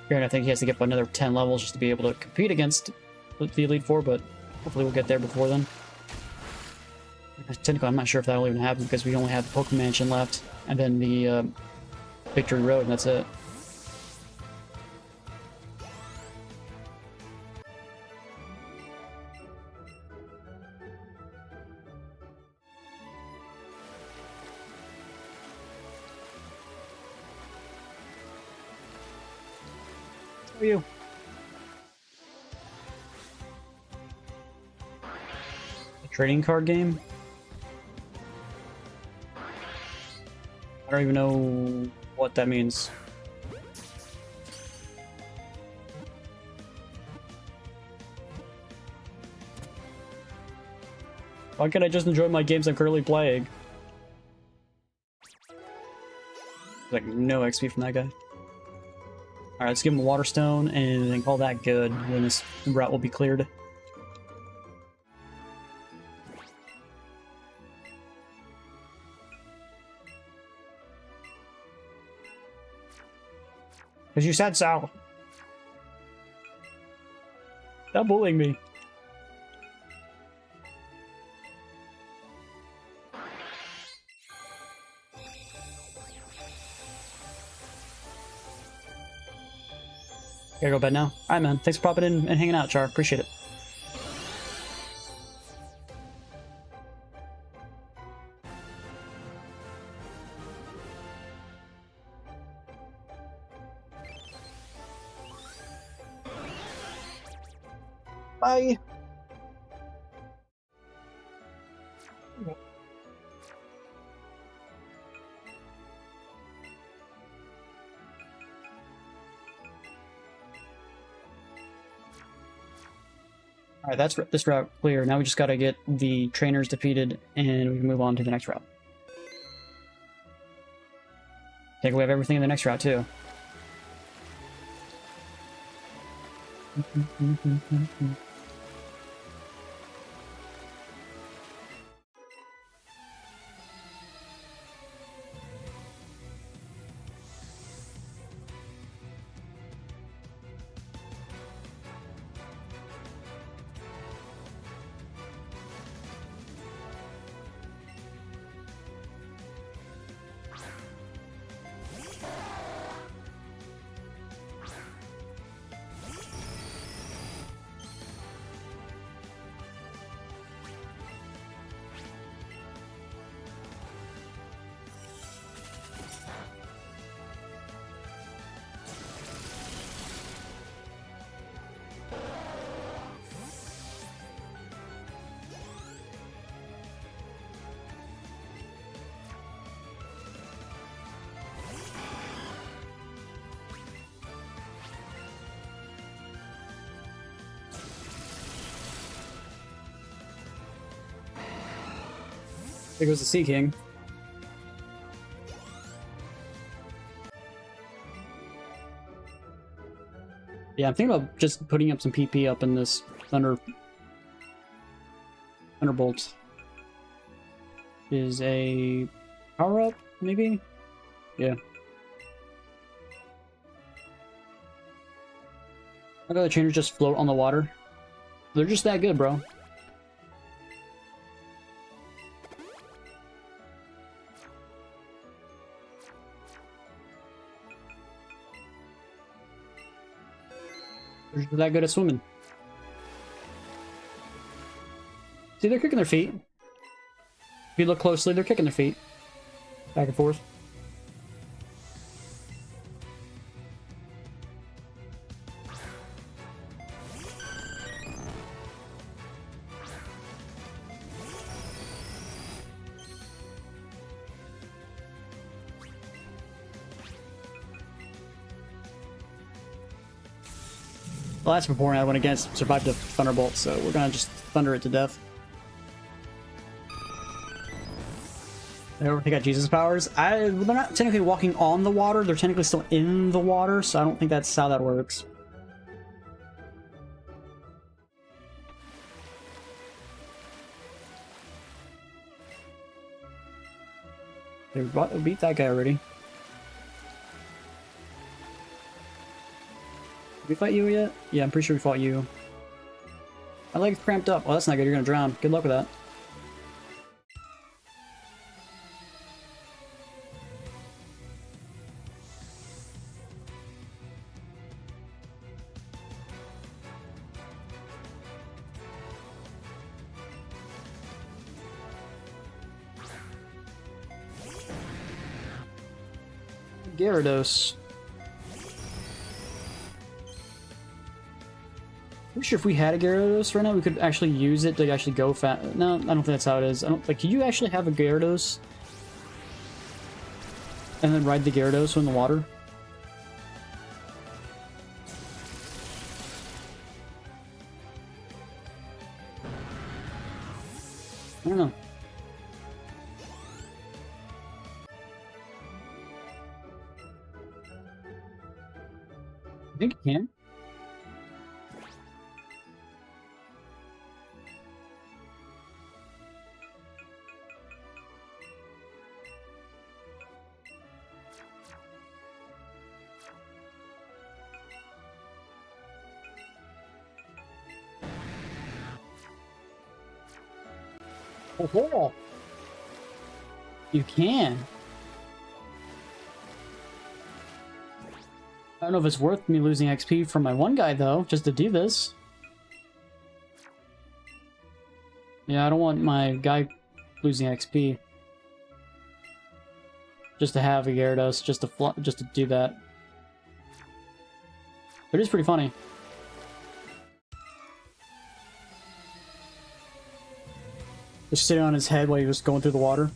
Granted, I think he has to get up another 10 levels just to be able to compete against the Elite Four, but hopefully we'll get there before then. Technically, I'm not sure if that'll even happen because we only have the Pokemon Mansion left, and then the Victory Road, and that's it. How are you? A trading card game? I don't even know what that means. Why can't I just enjoy my games I'm currently playing? Like, no XP from that guy. Alright, let's give him a Water Stone and then call that good. Then this route will be cleared. Because you said so. Stop bullying me. Gotta go to bed now. Alright, man. Thanks for popping in and hanging out, Char. Appreciate it. Bye. Alright, that's this route clear. Now we just gotta get the trainers defeated and we can move on to the next route. I think we have everything in the next route too. There goes the Sea King. Yeah, I'm thinking about just putting up some PP up in this Thunderbolt. Is a power up, maybe? Yeah. I got the trainers just float on the water. They're just that good, bro. They're that good at swimming. See, they're kicking their feet. If you look closely, they're kicking their feet. Back and forth. The last Vaporeon I went against survived a Thunderbolt, so we're gonna just thunder it to death. They got Jesus powers. They're not technically walking on the water, they're technically still in the water, so I don't think that's how that works. They beat that guy already. Did we fight you yet? Yeah, I'm pretty sure we fought you. My leg's cramped up. Well, that's not good. You're gonna drown. Good luck with that. Gyarados. Pretty sure if we had a Gyarados right now, we could actually use it to actually go fast. No, I don't think that's how it is. I don't like. Can you actually have a Gyarados and then ride the Gyarados in the water? I don't know. I think you can. Oh, you can. I don't know if it's worth me losing XP from my one guy, though, just to do this. Yeah, I don't want my guy losing XP. Just to have a Gyarados, just to do that. But it is pretty funny. Just sitting on his head while he was going through the water.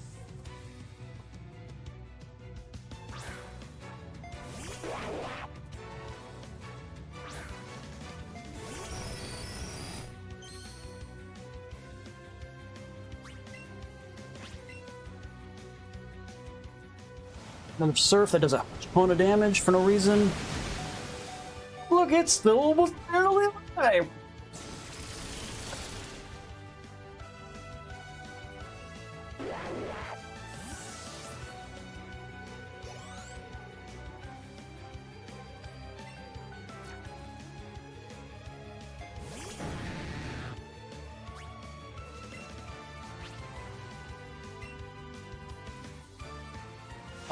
Another Surf that does a ton of damage for no reason. Look, it's still almost barely alive.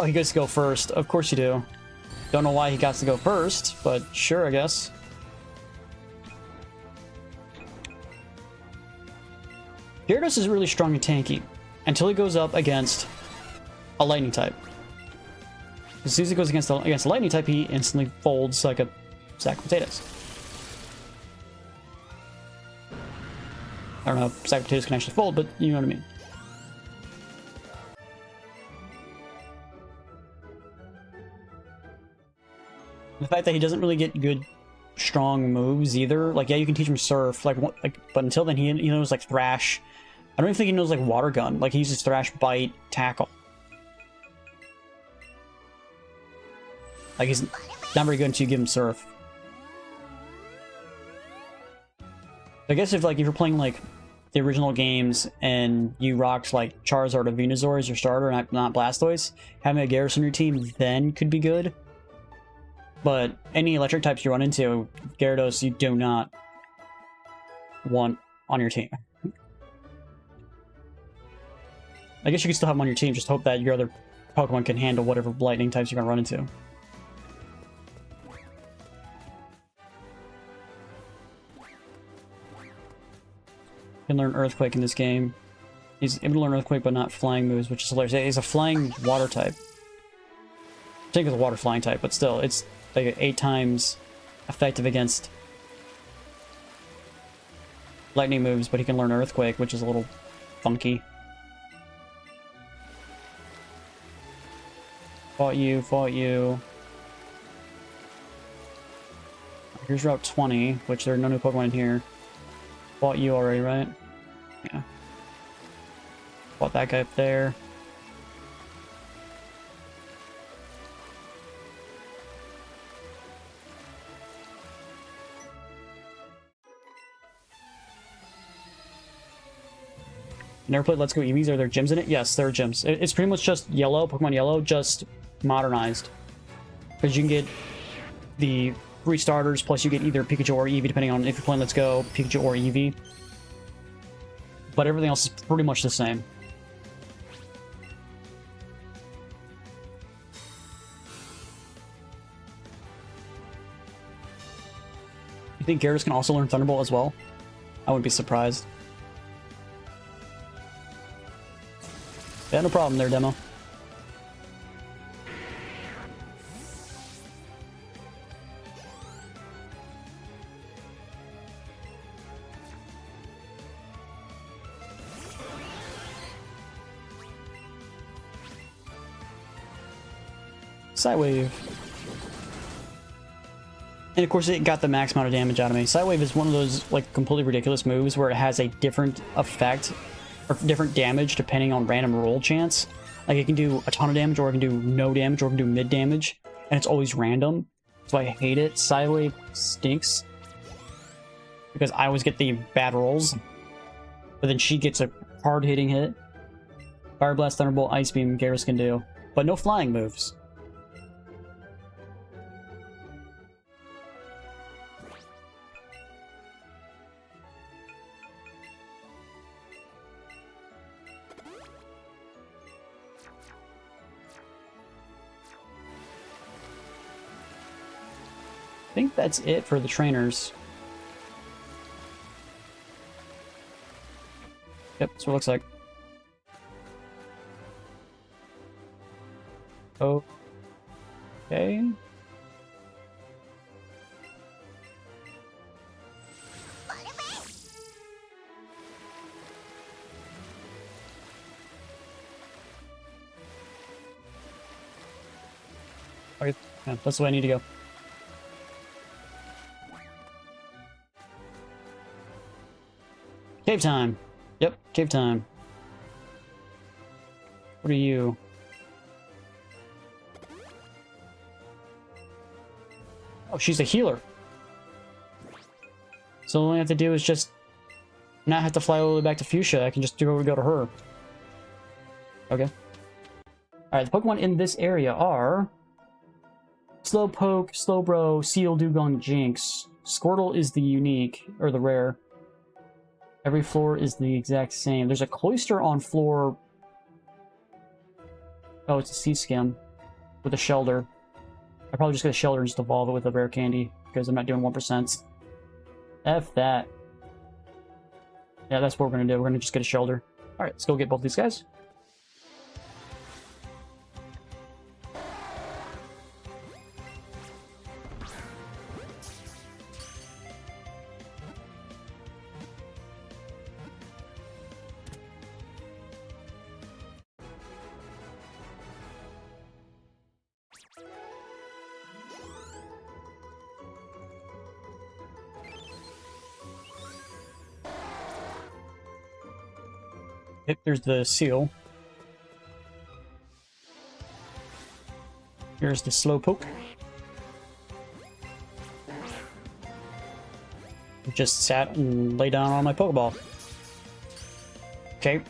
Oh, he gets to go first. Of course you do. Don't know why he got to go first, but sure, I guess. Gyarados is really strong and tanky until he goes up against a lightning type. As soon as he goes against a lightning type, he instantly folds like a sack of potatoes. I don't know if sack of potatoes can actually fold, but you know what I mean. The fact that he doesn't really get good, strong moves either. Like, yeah, you can teach him Surf, but until then, he knows, like, Thrash. I don't even think he knows, like, Water Gun. Like, he uses Thrash, Bite, Tackle. Like, he's not very good until you give him Surf. I guess if you're playing, like, the original games and you rocked, like, Charizard or Venusaur as your starter, not Blastoise, having a Gyarados on your team then could be good. But any electric types you run into, Gyarados you do not want on your team. I guess you can still have him on your team, just hope that your other Pokemon can handle whatever lightning types you're going to run into. You can learn Earthquake in this game. He's able to learn Earthquake but not flying moves, which is hilarious. He's a flying water type. I think it's a water flying type, but still, it's like 8 times effective against lightning moves, but he can learn Earthquake, which is a little funky. Fought you. Here's Route 20, which there are no new Pokemon in here. Bought you already, right? Yeah. Bought that guy up there. Never played Let's Go Eevees. Are there gyms in it? Yes, there are gyms. It's pretty much just Yellow, Pokemon Yellow, just modernized. Because you can get the 3 starters, plus you get either Pikachu or Eevee, depending on if you're playing Let's Go, Pikachu or Eevee. But everything else is pretty much the same. You think Gyarados can also learn Thunderbolt as well? I wouldn't be surprised. Yeah, no problem there, Demo. Sidewave. And of course it got the max amount of damage out of me. Sidewave is one of those like completely ridiculous moves where it has a different effect or different damage depending on random roll chance. Like it can do a ton of damage, or it can do no damage, or it can do mid damage, and it's always random. So I hate it. Sidewave stinks because I always get the bad rolls, but then she gets a hard hitting hit. Fire Blast, Thunderbolt, Ice Beam, Gyarados can do, but no flying moves. I think that's it for the trainers. Yep, that's what it looks like. Okay. Okay, yeah, that's the way I need to go. Cave time. Yep, cave time. What are you? Oh, she's a healer. So all I have to do is just not have to fly all the way back to Fuchsia. I can just go to her. Okay. Alright, the Pokemon in this area are Slowpoke, Slowbro, Seal, Dugong, Jinx. Squirtle is the unique, or the rare. Every floor is the exact same. There's a Cloyster on floor... Oh, it's a Sea Skim with a Shelter. I probably just get a Shelter and just evolve it with a rare candy because I'm not doing 1%. F that. Yeah, that's what we're going to do. We're going to just get a Shelter. Alright, let's go get both these guys. There's the Seal. Here's the Slowpoke. Just sat and lay down on my Pokeball. Okay.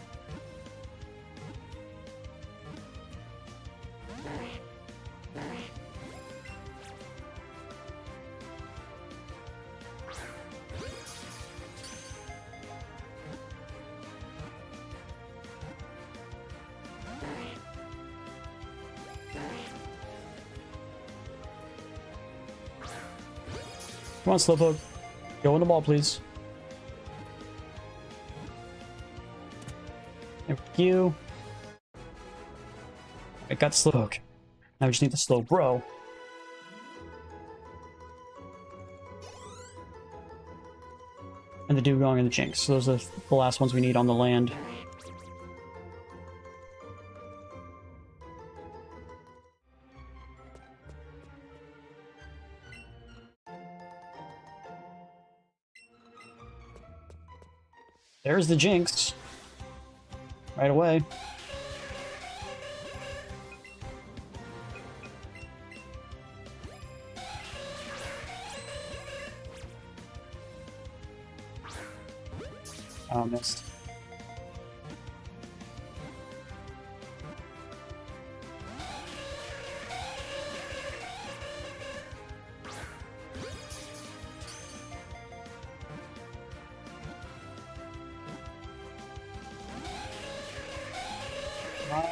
Come on, Slowpoke. Go in the ball, please. Thank you. I got Slowpoke. Now we just need the Slowbro. And the Dugong and the Jinx. So those are the last ones we need on the land. There's the Jinx. Right away. Oh, missed.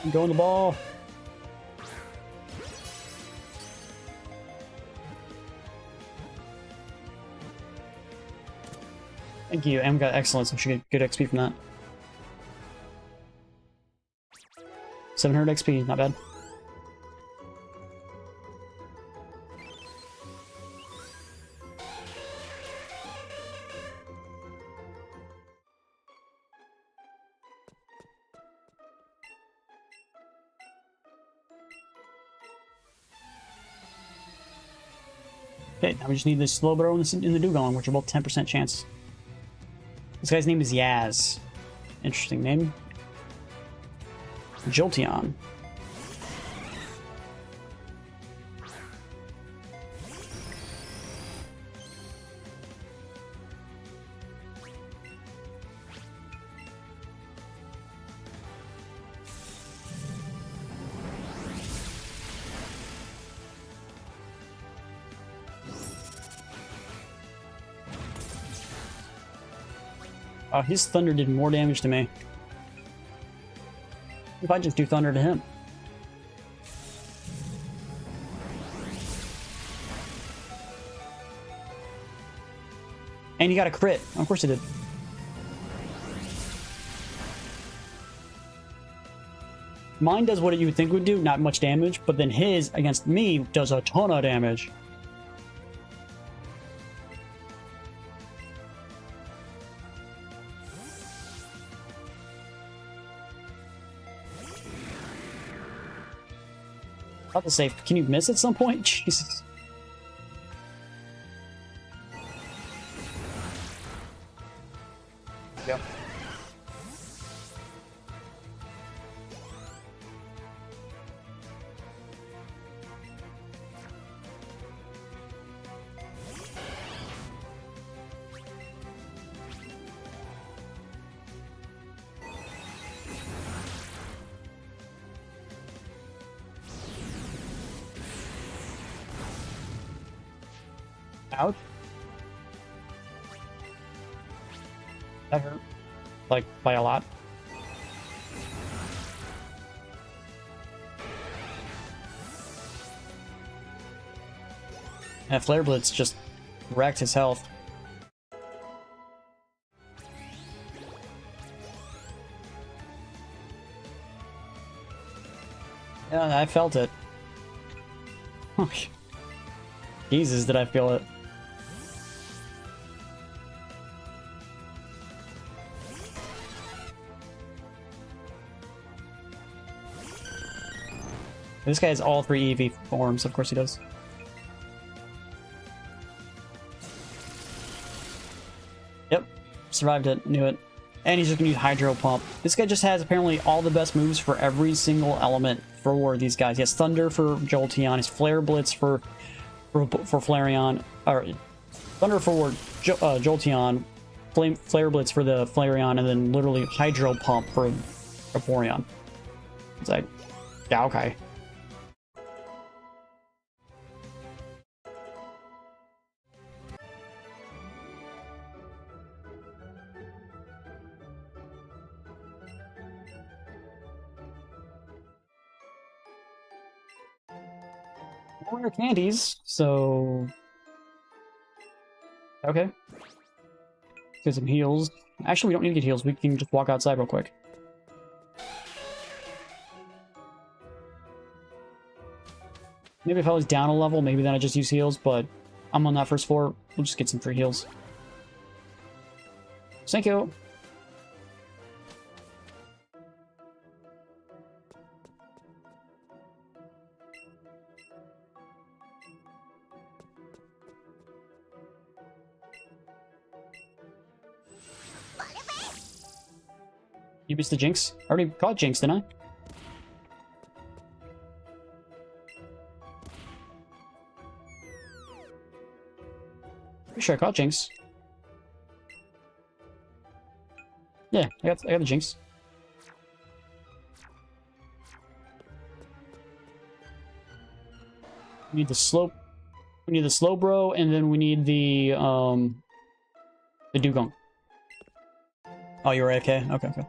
I'm going the ball. Thank you. M got excellence. I should get good XP from that. 700 XP, not bad. Okay, now we just need this Slowbro and the Dugong, which are both 10% chance. This guy's name is Yaz. Interesting name. Jolteon. His thunder did more damage to me. If I just do thunder to him. And he got a crit. Of course he did. Mine does what you would think would do, not much damage, but then his against me does a ton of damage. About to say, can you miss at some point? Jesus. Yeah. Ouch. That hurt. Like, by a lot. And Flare Blitz just wrecked his health. Yeah, I felt it. Jesus, did I feel it. This guy has all 3 Eevee forms, of course he does. Yep, survived it, knew it. And he's just gonna use Hydro Pump. This guy just has apparently all the best moves for every single element for these guys. He has Thunder for Jolteon, his Flare Blitz for Flareon, or Thunder for Jolteon, Flare Blitz for the Flareon, and then literally Hydro Pump for Vaporeon. It's like, yeah, okay. Rare candies, so okay. Get some heals. Actually, we don't need to get heals. We can just walk outside real quick. Maybe if I was down a level, maybe then I just use heals, but I'm on that first floor. We'll just get some free heals. Thank you. You missed the Jinx? I already caught Jinx, didn't I? Pretty sure I caught Jinx. Yeah, I got the Jinx. We need the slow. We need the Slowbro, and then we need the Dugong. Oh, you're AFK? Okay, okay.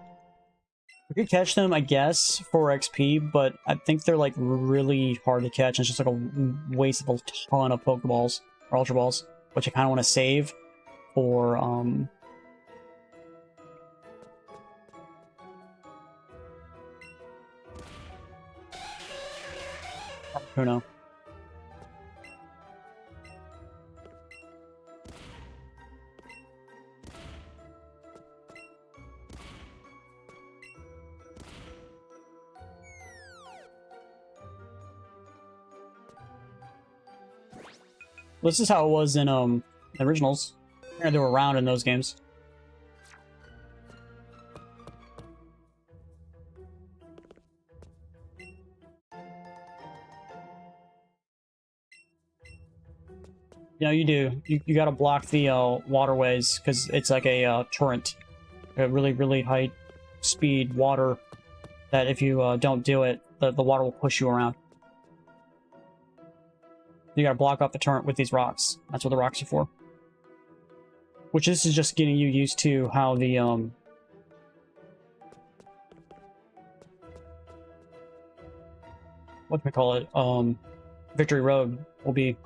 We could catch them, I guess, for XP, but I think they're, like, really hard to catch. It's just, like, a waste of a ton of Pokeballs, or Ultra Balls, which I kind of want to save for, who knows? This is how it was in the originals. They were around in those games. Yeah, you do. You gotta block the waterways because it's like a torrent, a really really high speed water. That if you don't do it, the water will push you around. You gotta block off the torrent with these rocks. That's what the rocks are for. Which this is just getting you used to how the what do we call it? Victory Road will be.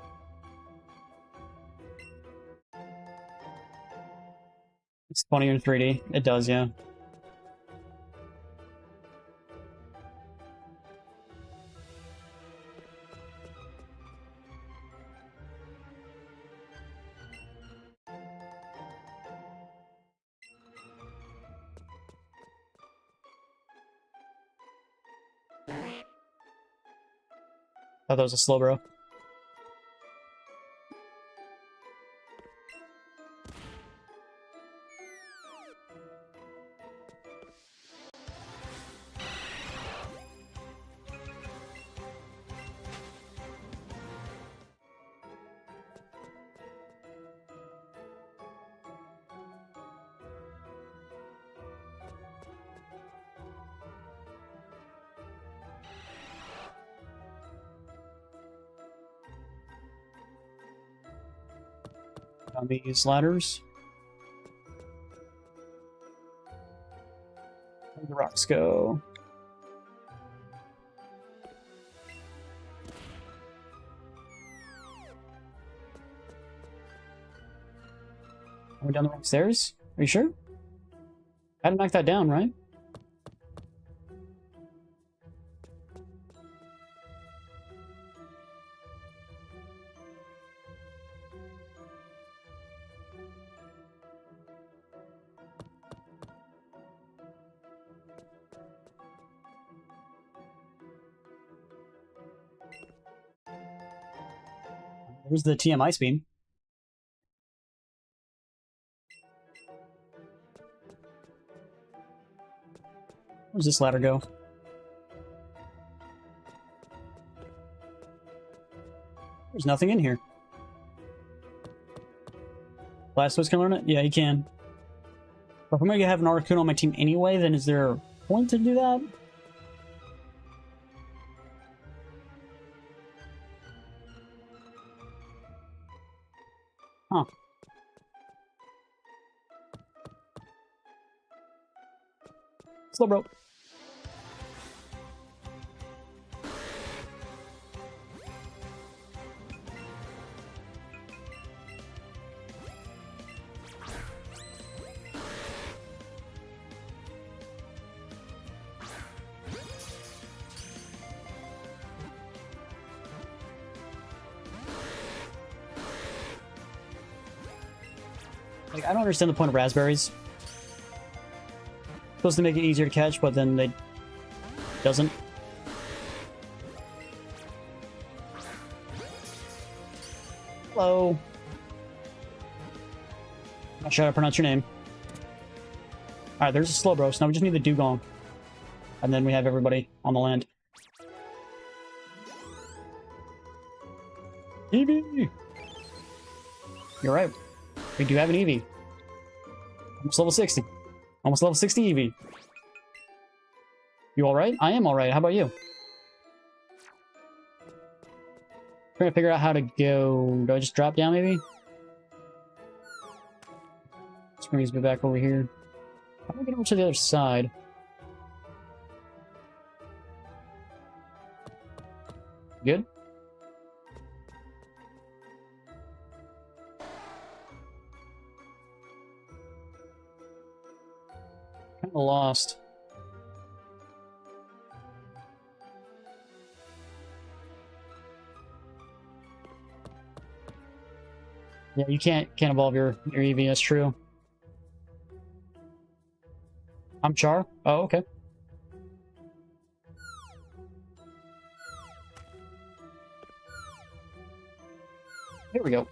It's funnier in 3D. It does, yeah. Thought that was a Slowbro. On these ladders. Where the rocks go? Are we down the wrong stairs? Are you sure? I had to knock that down, right? There's the TM Ice Beam. Where's this ladder go? There's nothing in here. Blastoise can learn it? Yeah, he can. But if I'm gonna have an Articuno on my team anyway, then is there a point to do that? Huh. Slowbro. Like, I don't understand the point of raspberries. Supposed to make it easier to catch, but then they doesn't. Hello. Not sure how to pronounce your name. Alright, there's a Slowbro, so now we just need the Dugong. And then we have everybody on the land. Eevee! You're right. We do have an Eevee. Almost level 60. Almost level 60 Eevee. You alright? I am alright. How about you? Trying to figure out how to go. Do I just drop down maybe? This brings me back over here. How do I get over to the other side? Good? Kinda lost. Yeah, you can't evolve your Eevee, that's true. I'm Char? Oh, okay. Here we go.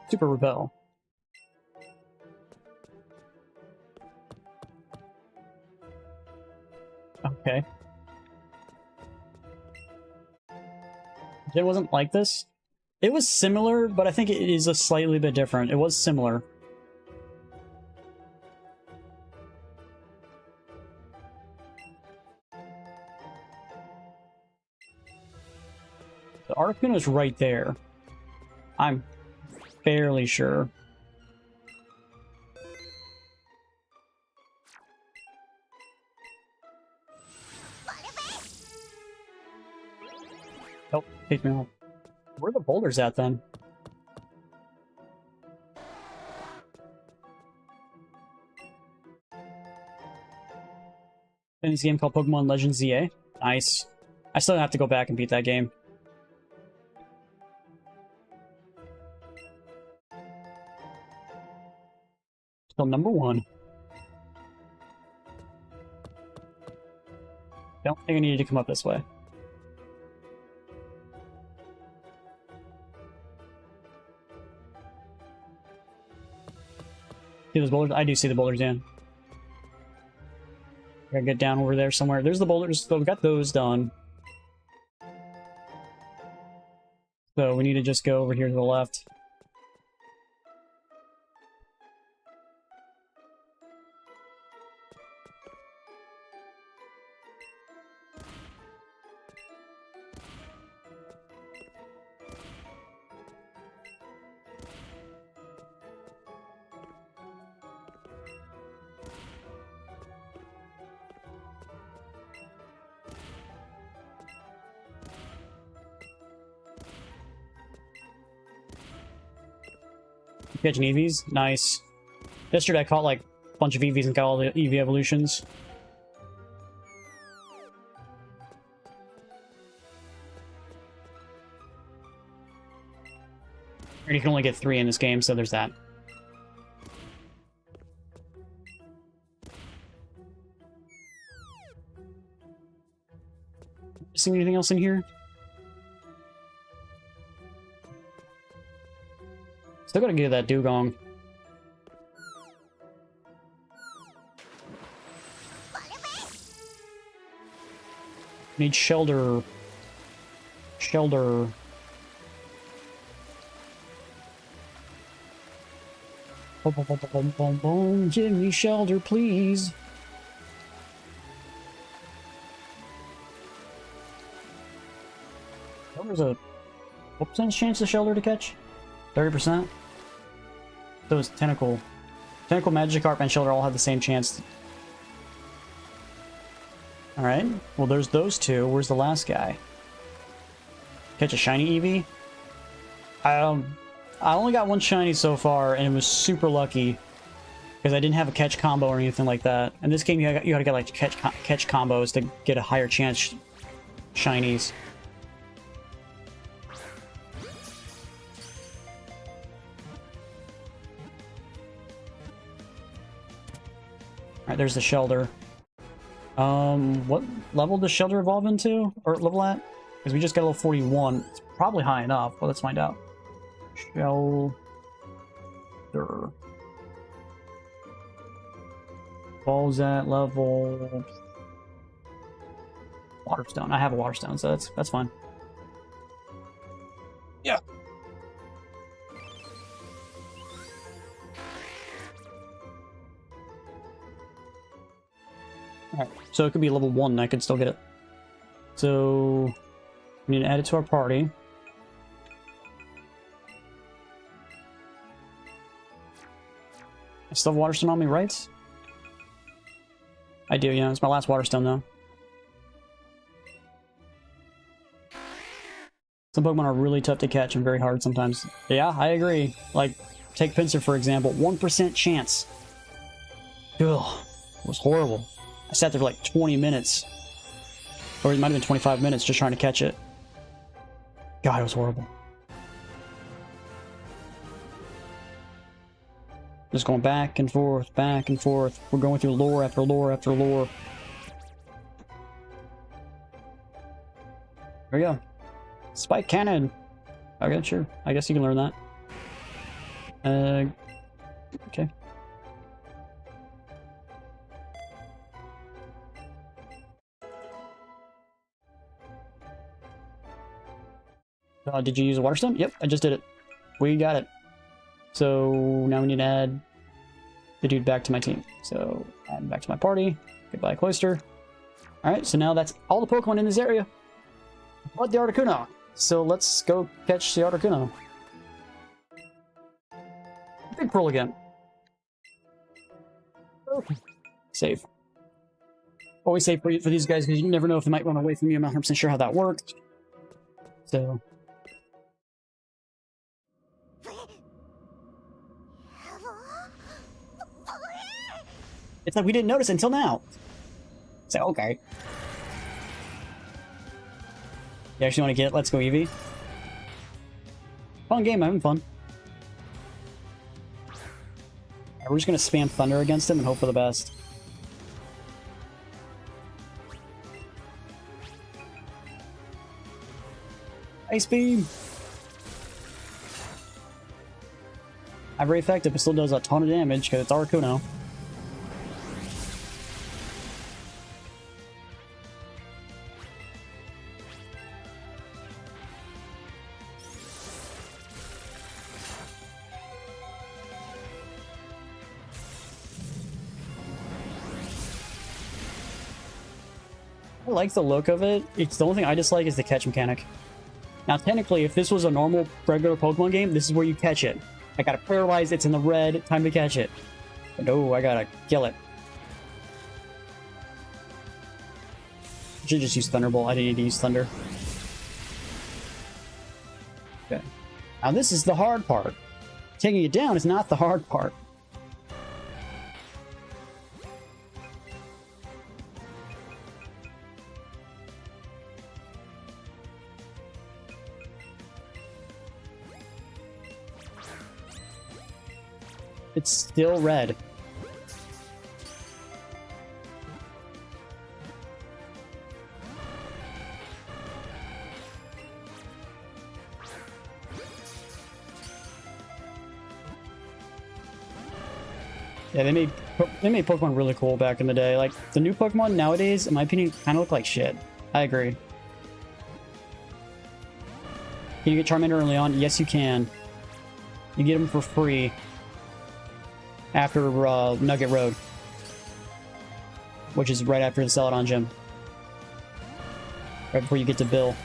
Super Rebel. Okay. It wasn't like this. It was similar, but I think it is a slightly bit different. It was similar. The Articuno is right there. I'm fairly sure. Oh, take me off. Where are the boulders at then? In this game called Pokemon Legends ZA. Nice. I still have to go back and beat that game. Still number 1. Don't think I needed to come up this way. See those boulders? I do see the boulders, yeah. Gotta get down over there somewhere. There's the boulders, so we got those done. So we need to just go over here to the left. Catching Eevees? Nice. Yesterday I caught like a bunch of Eevees and got all the Eevee evolutions. And you can only get 3 in this game, so there's that. See anything else in here? Still gotta get that Dugong. Need shelter. Shelter. Boom, boom, boom, boom, boom, boom. Give me shelter, please. Oh, there's a what percentage chance of shelter to catch? 30%. Those Tentacle Magikarp and Shelter all have the same chance. Alright, well there's those two. Where's the last guy? Catch a shiny Eevee? I only got one shiny so far, and it was super lucky. Because I didn't have a catch combo or anything like that. In this game, you gotta get like catch combos to get a higher chance shinies. Alright, there's the Shelter. What level does Shelter evolve into? Or level at? Because we just got a level 41. It's probably high enough, but let's find out. Shelter. Evolves at level... Waterstone. I have a Waterstone, so that's fine. Yeah. Alright, so it could be level 1 and I could still get it. So, we need to add it to our party. I still have Waterstone on me, right? I do, yeah. It's my last Waterstone, though. Some Pokemon are really tough to catch and very hard sometimes. Yeah, I agree. Like, take Pinsir, for example. 1% chance. Ugh. It was horrible. I sat there for like 20 minutes. Or it might have been 25 minutes just trying to catch it. God, it was horrible. Just going back and forth, back and forth. We're going through lore after lore after lore. There we go. Spike Cannon. Okay, sure. I guess you can learn that. Okay. Did you use a Waterstone? Yep, I just did it. We got it. So now we need to add the dude back to my team. So add him back to my party. Goodbye, Cloister. Alright, so now that's all the Pokemon in this area. But the Articuno. So let's go catch the Articuno. Big Pearl again. Okay. Save. Always save for these guys because you never know if they might run away from you. I'm not 100% sure how that worked. So... It's like we didn't notice until now. So, okay. You actually want to get it? Let's go, Eevee. Fun game, I'm having fun. Right, we're just going to spam Thunder against him and hope for the best. Ice Beam! Not very effective, it still does a ton of damage because it's Articuno. I like the look of it. It's the only thing I dislike is the catch mechanic. Now, technically, if this was a normal, regular Pokemon game, this is where you catch it. I gotta paralyze, it's in the red, time to catch it. But no, I gotta kill it. I should just use Thunderbolt. I didn't need to use Thunder. Okay. Now this is the hard part. Taking it down is not the hard part. It's still red. Yeah, they made Pokemon really cool back in the day. Like, the new Pokemon nowadays, in my opinion, kind of look like shit. I agree. Can you get Charmander early on? Yes, you can. You get them for free after Nugget Road, which is right after the Celadon Gym. Right before you get to Bill.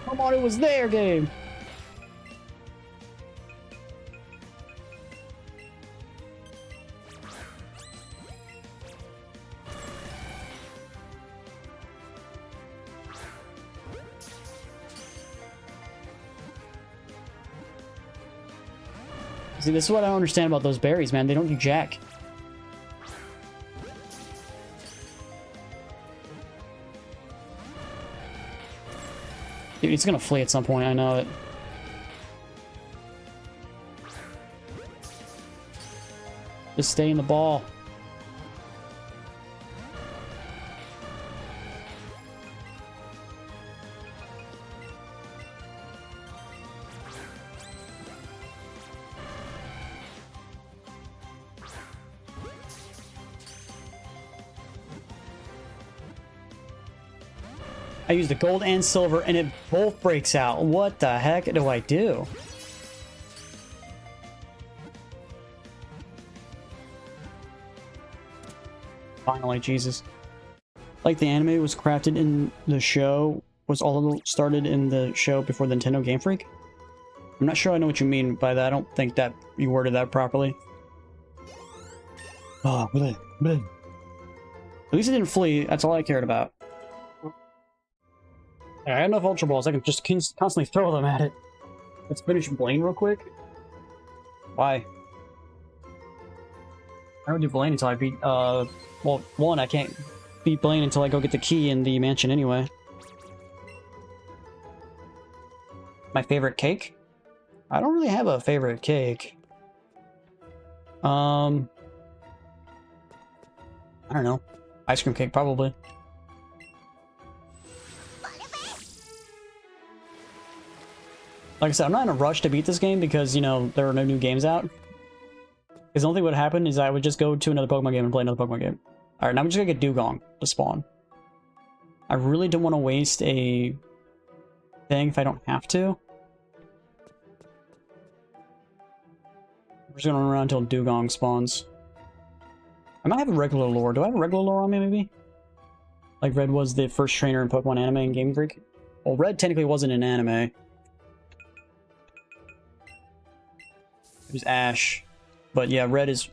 Come on, it was there, game! See, this is what I don't understand about those berries, man. They don't do jack. Dude, it's gonna flee at some point, I know it. Just stay in the ball. I used the gold and silver and it both breaks out. What the heck do I do? Finally, Jesus. Like the anime was crafted in the show, was all started in the show before the Nintendo Game Freak? I'm not sure I know what you mean by that. I don't think that you worded that properly. Oh, bleh, bleh. At least it didn't flee. That's all I cared about. I have enough Ultra Balls. I can just constantly throw them at it. Let's finish Blaine real quick. Why? I don't do Blaine until I beat, well, one, I can't beat Blaine until I go get the key in the mansion anyway. My favorite cake? I don't really have a favorite cake. I don't know. Ice cream cake, probably. Like I said, I'm not in a rush to beat this game because, you know, there are no new games out. Because the only thing that would happen is I would just go to another Pokemon game and play another Pokemon game. Alright, now I'm just gonna get Dugong to spawn. I really don't want to waste a thing if I don't have to. I'm just gonna run around until Dugong spawns. I might have a regular lure. Do I have a regular lure on me, maybe? Like Red was the first trainer in Pokemon anime and Game Freak? Well, Red technically wasn't an anime. It was Ash. But yeah, Red is...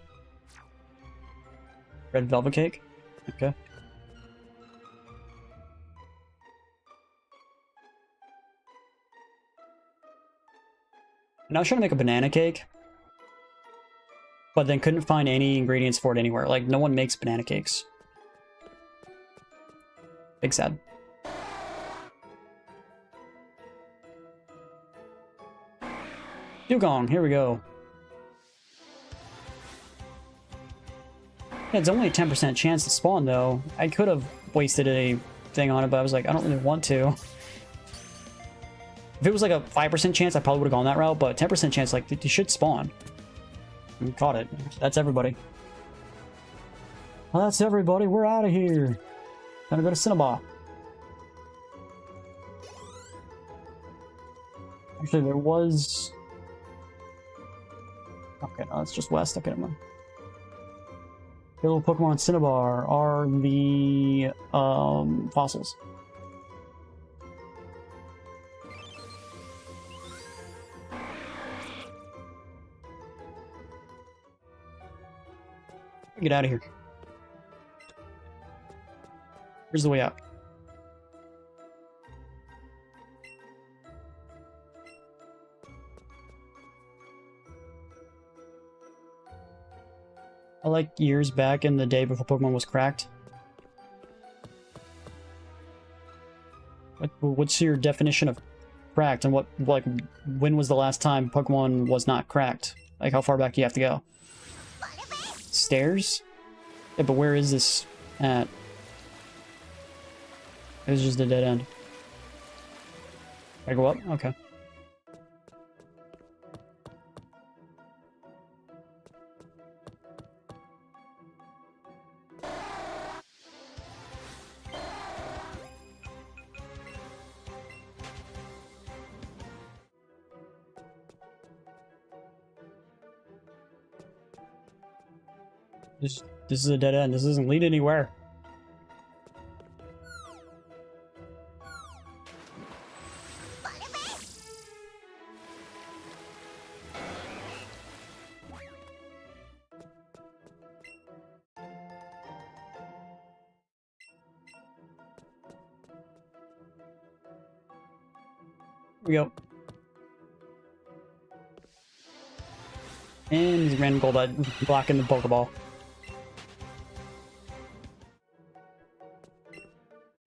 Red Velvet Cake? Okay. And I was trying to make a banana cake. But then couldn't find any ingredients for it anywhere. Like, no one makes banana cakes. Big sad. Dugong, here we go. Yeah, it's only a 10% chance to spawn, though. I could have wasted a thing on it, but I was like, I don't really want to. If it was like a 5% chance, I probably would have gone that route, but 10% chance, like, you should spawn. We caught it. That's everybody. Well, that's everybody. We're out of here. Gonna go to Cinnabar. Actually, there was... Okay, no, that's just west. Okay, never mind. The little Pokemon in Cinnabar are the fossils. Get out of here. Here's the way out. I like years back in the day before Pokemon was cracked. What's your definition of cracked, and what, like, when was the last time Pokemon was not cracked? Like, how far back do you have to go? Stairs? Yeah, but where is this at? It's just a dead end. I go up? Okay. This is a dead end. This doesn't lead anywhere. Here we go. And he's random gold blocking the Pokeball.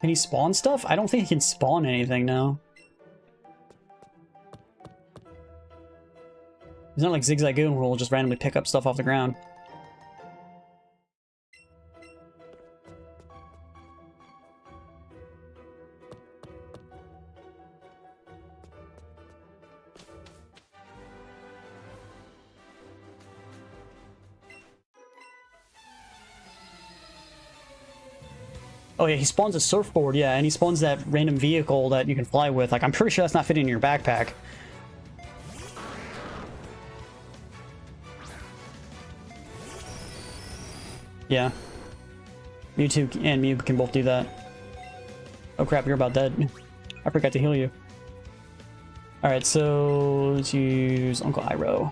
Can he spawn stuff? I don't think he can spawn anything now. He's not like Zigzagoon who will just randomly pick up stuff off the ground. Oh yeah, he spawns a surfboard, yeah, and he spawns that random vehicle that you can fly with. Like, I'm pretty sure that's not fitting in your backpack. Yeah. Mewtwo and Mew can both do that. Oh crap, you're about dead. I forgot to heal you. Alright, so let's use Uncle Iroh.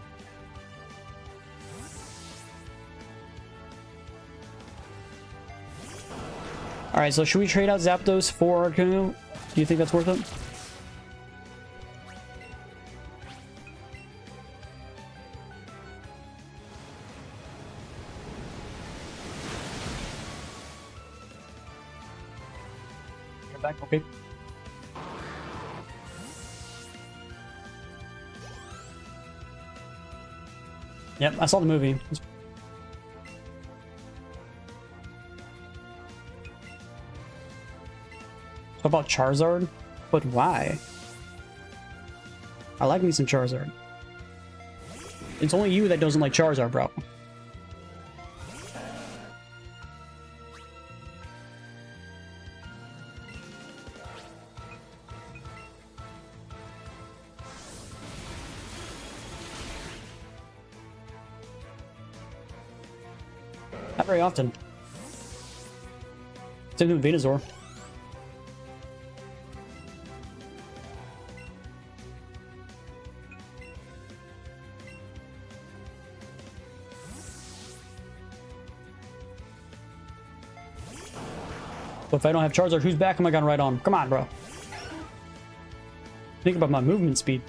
Alright, so should we trade out Zapdos for Articuno? Do you think that's worth it? Get back, okay. Yep, I saw the movie. What about Charizard? But why? I like me some Charizard. It's only you that doesn't like Charizard, bro. Not very often. Same thing with Venusaur. But if I don't have Charizard, whose back am I gonna ride on? Come on, bro. Think about my movement speed.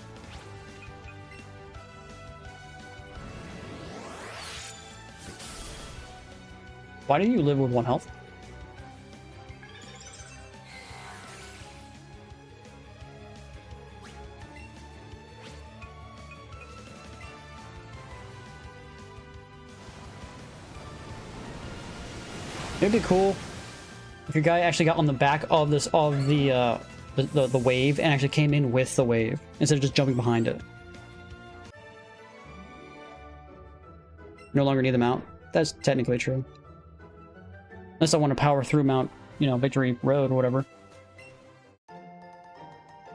Why do you live with 1 health? It'd be cool if your guy actually got on the back of this the wave and actually came in with the wave instead of just jumping behind it. No longer need the mount. That's technically true. Unless I want to power through Mount, you know, Victory Road or whatever.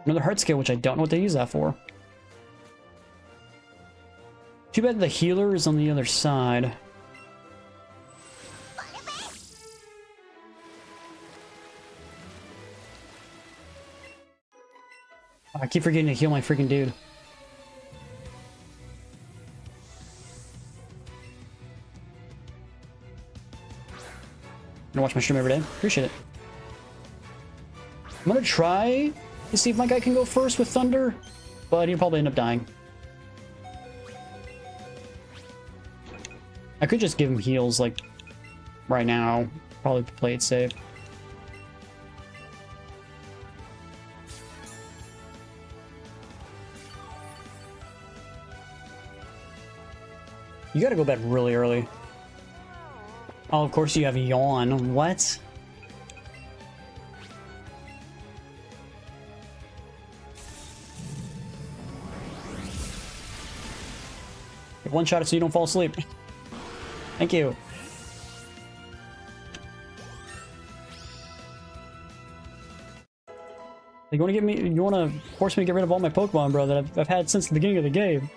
Another heart scale, which I don't know what they use that for. Too bad the healer is on the other side. I keep forgetting to heal my freaking dude. I'm gonna watch my stream every day. Appreciate it. I'm gonna try to see if my guy can go first with Thunder, but he'll probably end up dying. I could just give him heals, like, right now. Probably play it safe. You gotta go bed really early. Oh, of course you have Yawn. What? One shot it so you don't fall asleep. Thank you. You want to get me? You want to force me to get rid of all my Pokemon, bro, that I've had since the beginning of the game?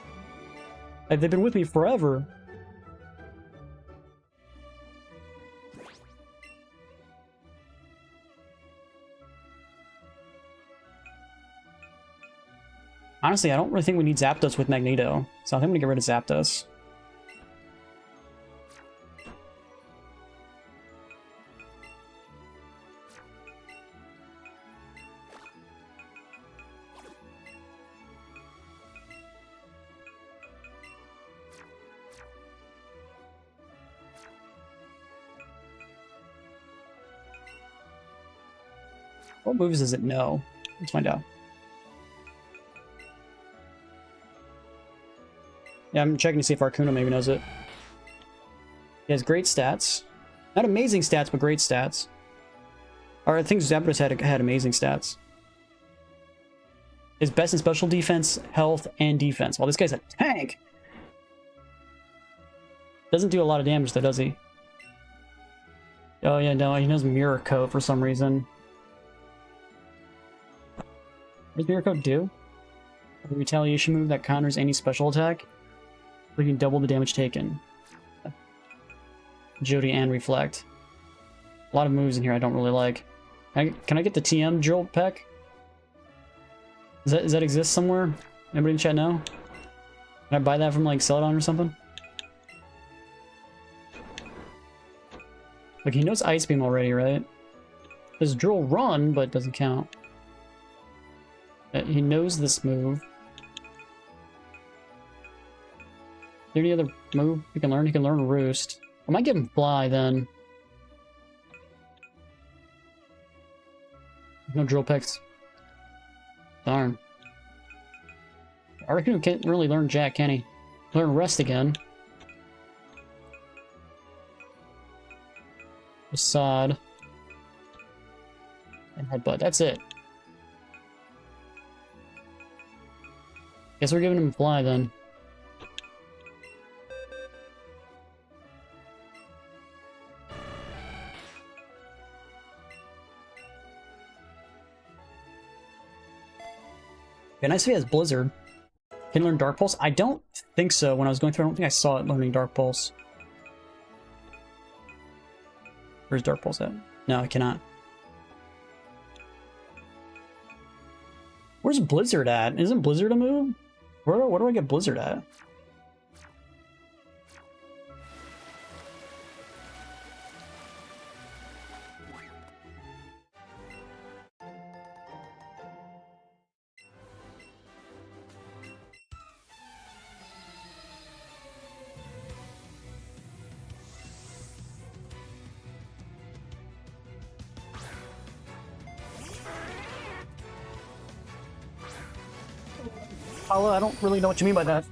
Like, they've been with me forever. Honestly, I don't really think we need Zapdos with Magneto, so I think I'm gonna get rid of Zapdos. What moves does it know? Let's find out. Yeah, I'm checking to see if Articuno maybe knows it. He has great stats. Not amazing stats, but great stats. Or I think Zapdos had amazing stats. His best in special defense, health, and defense. Well, this guy's a tank! Doesn't do a lot of damage though, does he? Oh yeah, no, he knows Mirror Coat for some reason. What does Mirror Coat do? A retaliation move that counters any special attack. We can double the damage taken. Agility and Reflect. A lot of moves in here I don't really like. Can I get the TM Jolt Peck? Does that exist somewhere? Anybody in chat know? Can I buy that from like Celadon or something? Like he knows Ice Beam already, right? There's Drill Run, but it doesn't count. He knows this move. Is there any other move he can learn? He can learn Roost. I might give him Fly then. No Drill Picks. Darn. I reckon he can't really learn Jack, can he? Learn Rest again. Facade. And Headbutt. That's it. Guess we're giving him Fly then. Okay, nice if he has Blizzard. Can he learn Dark Pulse? I don't think so. When I was going through, I don't think I saw it learning Dark Pulse. Where's Dark Pulse at? No, I cannot. Where's Blizzard at? Isn't Blizzard a move? Where do I get Blizzard at? I don't really know what you mean by that.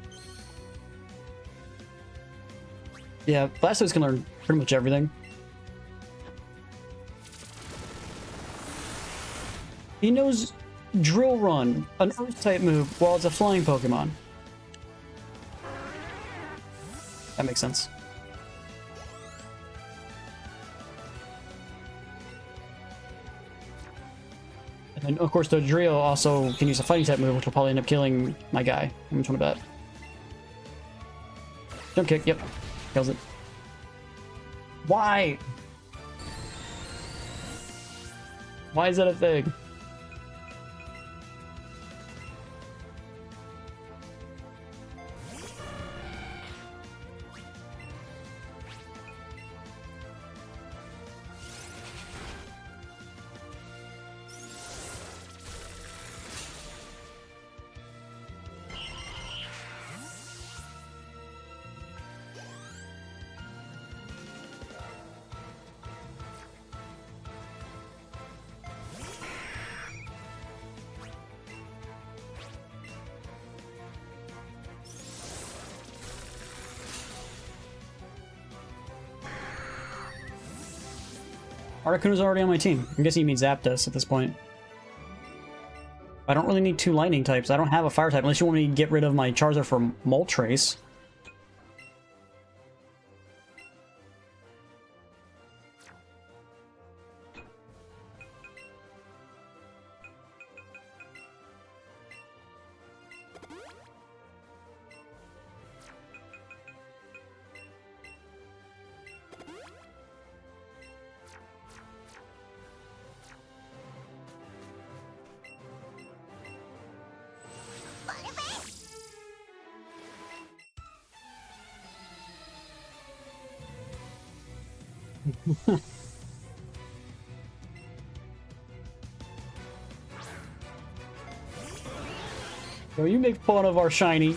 Yeah, Blastoise can learn pretty much everything. He knows Drill Run, an Earth-type move, while it's a flying Pokemon. That makes sense. And of course, Dodrio also can use a fighting type move, which will probably end up killing my guy. How much want to bet? Jump kick, yep. Kills it. Why? Why is that a thing? Articuno's already on my team. I'm guessing he means Zapdos at this point. I don't really need two lightning types. I don't have a fire type unless you want me to get rid of my Charizard for Moltres. So you make fun of our shiny.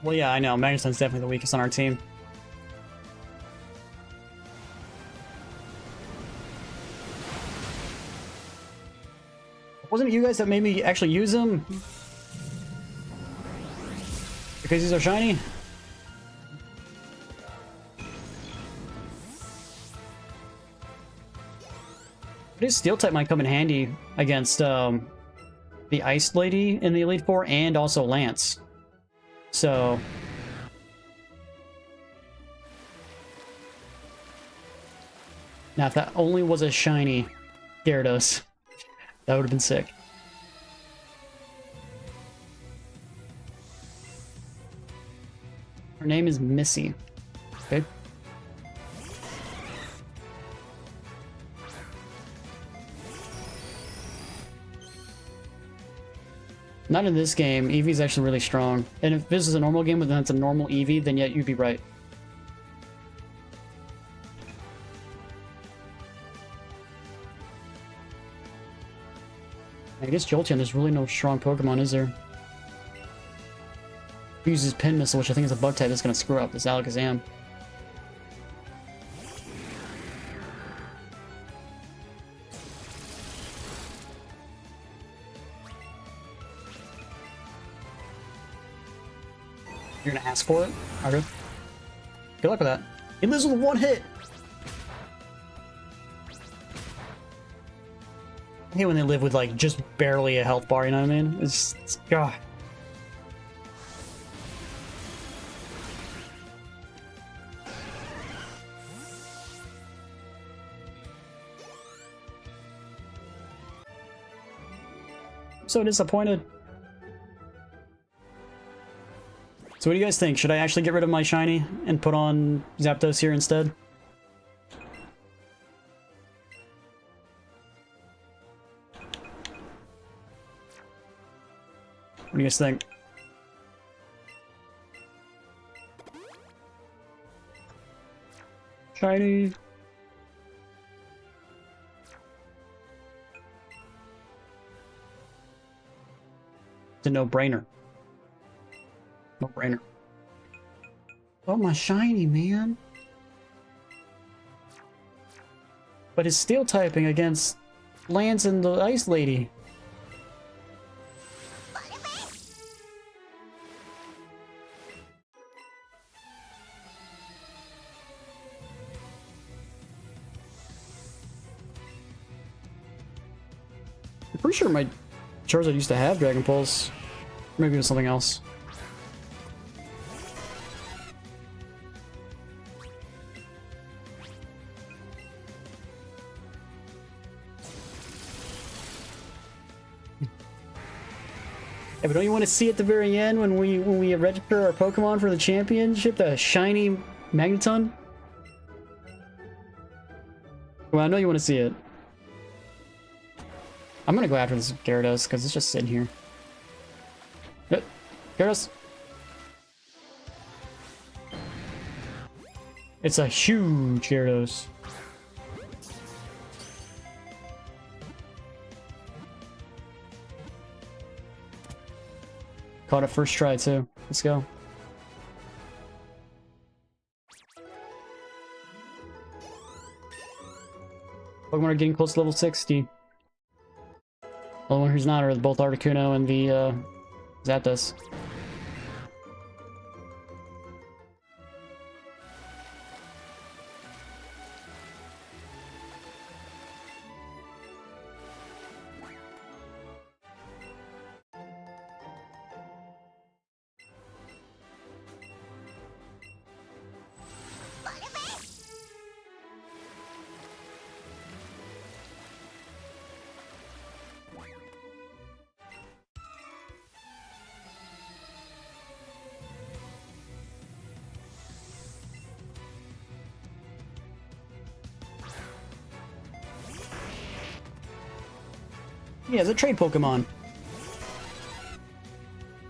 Well, yeah, I know. Magneton's definitely the weakest on our team. Wasn't it you guys that made me actually use him? Because he's so shiny? But his steel type might come in handy against the Ice Lady in the Elite Four and also Lance. So... now, if that only was a shiny Gyarados, that would have been sick. Her name is Missy. Okay. Not in this game. Eevee's actually really strong. And if this is a normal game, then it's a normal Eevee, then yeah, you'd be right. I guess Jolteon, there's really no strong Pokemon, is there? He uses Pin Missile, which I think is a bug type that's going to screw up this Alakazam. You're going to ask for it? Okay. Good luck with that. He lives with one hit! I hate when they live with, like, just barely a health bar, you know what I mean? It's God. I'm so disappointed. So what do you guys think? Should I actually get rid of my shiny and put on Zapdos here instead? What do you guys think? Shiny. It's a no-brainer. No-brainer. Oh, my shiny, man. But his steel typing against Lance and the Ice Lady. I'm pretty sure my Charizard used to have Dragon Pulse. Maybe it was something else. Yeah, but don't you want to see at the very end when we register our Pokemon for the championship, the shiny Magneton? Well, I know you want to see it. I'm gonna go after this Gyarados because it's just sitting here. Gyarados. It's a huge Gyarados. Caught it first try too. Let's go. Pokemon are getting close to level 60. The only one who's not are both Articuno and the Zapdos. Yeah, it's a trade Pokemon.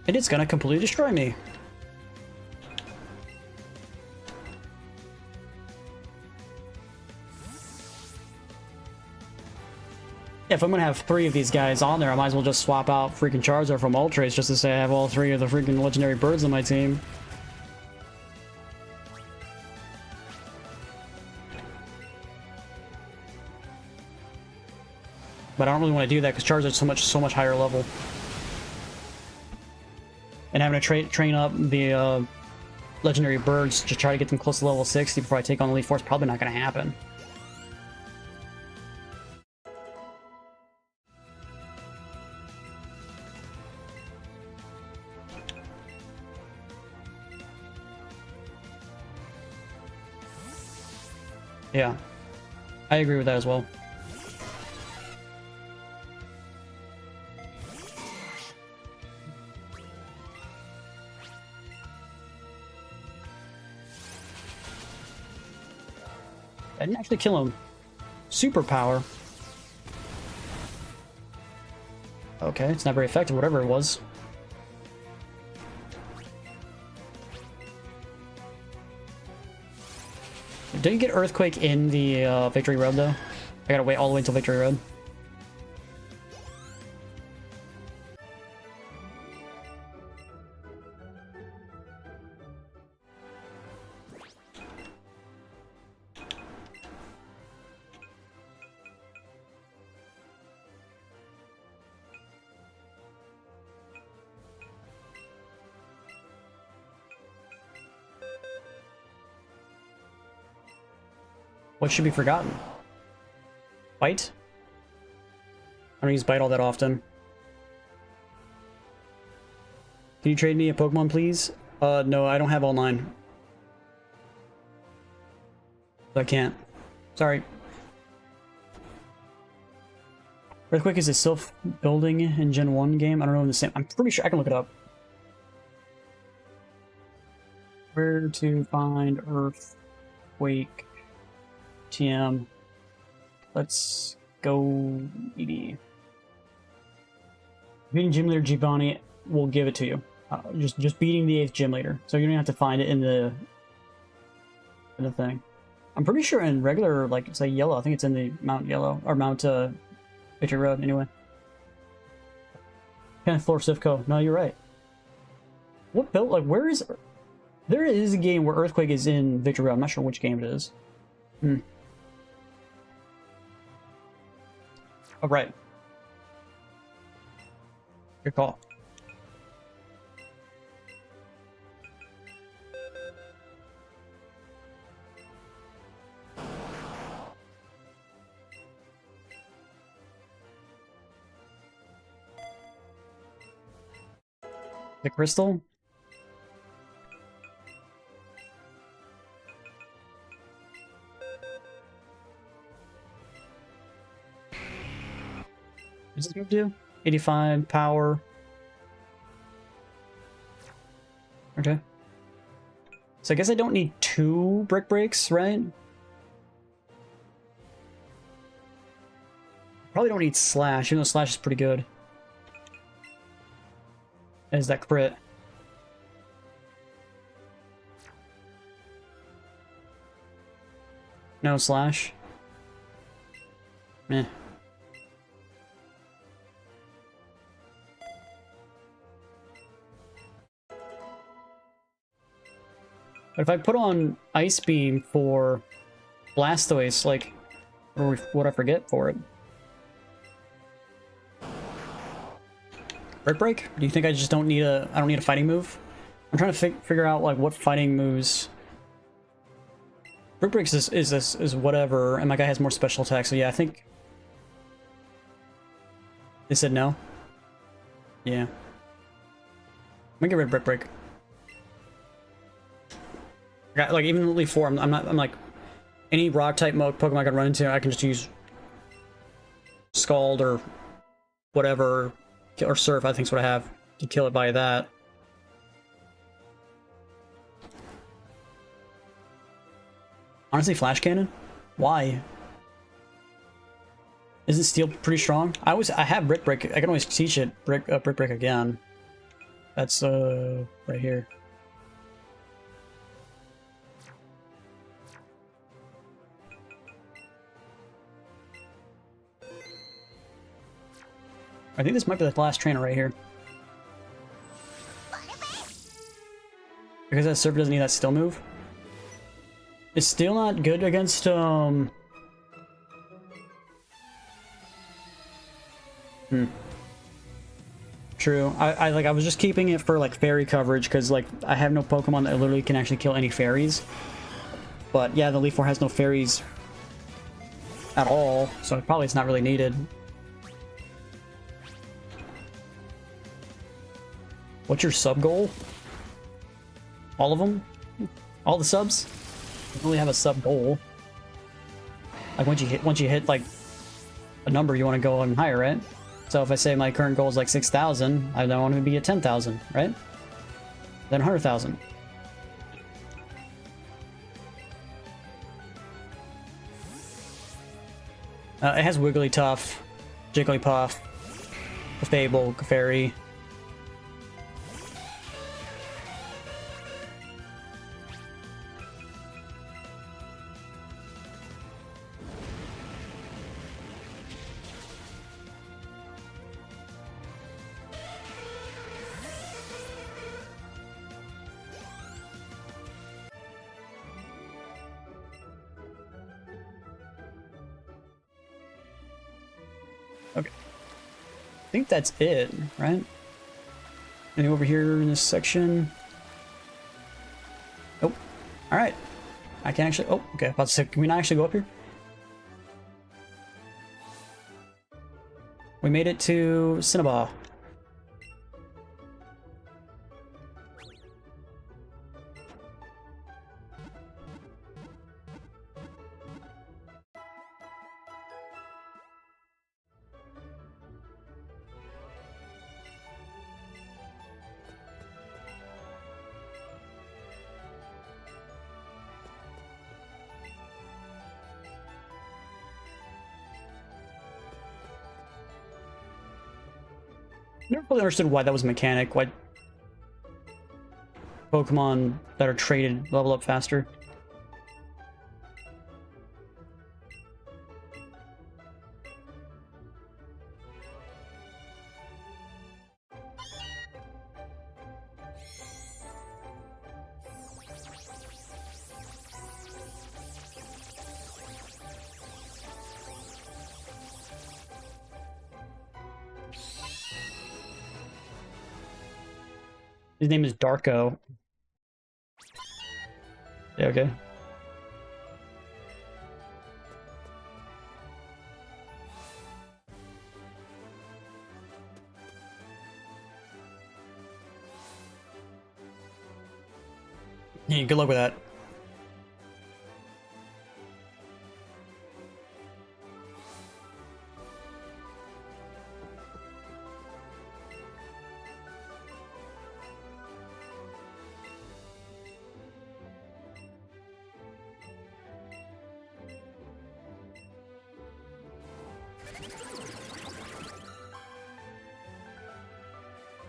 And it's gonna completely destroy me. Yeah, if I'm gonna have 3 of these guys on there, I might as well just swap out freaking Charizard from Ultras just to say I have all 3 of the freaking legendary birds on my team. but I don't really want to do that because Charizard's so much higher level. And having to train up the legendary birds to try to get them close to level 60 before I take on Elite Four is probably not going to happen. Yeah, I agree with that as well. I didn't actually kill him. Superpower. Okay, it's not very effective, whatever it was. Didn't you get Earthquake in the Victory Road, though? I gotta wait all the way until Victory Road. What should be forgotten? Bite? I don't use Bite all that often. Can you trade me a Pokemon, please? No, I don't have all 9. I can't. Sorry. Earthquake is a self-building in Gen 1 game? I don't know in the same... I'm pretty sure I can look it up. Where to find Earthquake... TM. Let's go Eevee. Beating Gym Leader Giovanni will give it to you. Just beating the 8th Gym Leader. So you don't have to find it in the thing. I'm pretty sure in regular, like, say Yellow, I think it's in the Mount Yellow, or Mount Victory Road, anyway. 10th floor Sifco. No, you're right. What built, like, where is... There is a game where Earthquake is in Victory Road. I'm not sure which game it is. Oh, right. Good call. The crystal? What does this move do? 85 power. Okay. So I guess I don't need 2 Brick Breaks, right? Probably don't need Slash, even though Slash is pretty good. As that crit. No Slash. Meh. But if I put on Ice Beam for Blastoise, like, what would I forget for it? Brick Break? Do you think I just don't need a... I don't need a fighting move? I'm trying to figure out, like, what fighting moves... Brick Breaks is whatever, and my guy has more special attacks, so yeah, I think... They said no? Yeah. I'm gonna get rid of Brick Break. Like, even Elite Four, I'm like, any rock type Pokemon I can run into, I can just use Scald or whatever, or Surf, I think is what I have, to kill it by that. Honestly, Flash Cannon? Why? Isn't Steel pretty strong? I have Brick Break, I can always teach it Brick Break again. That's, right here. I think this might be the last trainer right here. Because that Surf doesn't need that Steel move. It's still not good against, True. I was just keeping it for like fairy coverage because like I have no Pokemon that literally can actually kill any fairies. But yeah, the Leaf 4 has no fairies at all, so probably it's not really needed. What's your sub goal? All of them? All the subs? You don't really have a sub goal. Like once you hit like a number, you want to go on higher, right? So if I say my current goal is like 6,000, I then want to be at 10,000, right? Then 100,000. It has Wigglytuff, Jigglypuff, Clefable, Clefairy. Okay. I think that's it, right? Anything over here in this section? Oh, all right. I can actually. Oh, okay. About to say, can we not actually go up here? We made it to Cinnabah. Never really understood why that was a mechanic. Why Pokemon that are traded level up faster. His name is Darko. Yeah, okay. Yeah, good luck with that.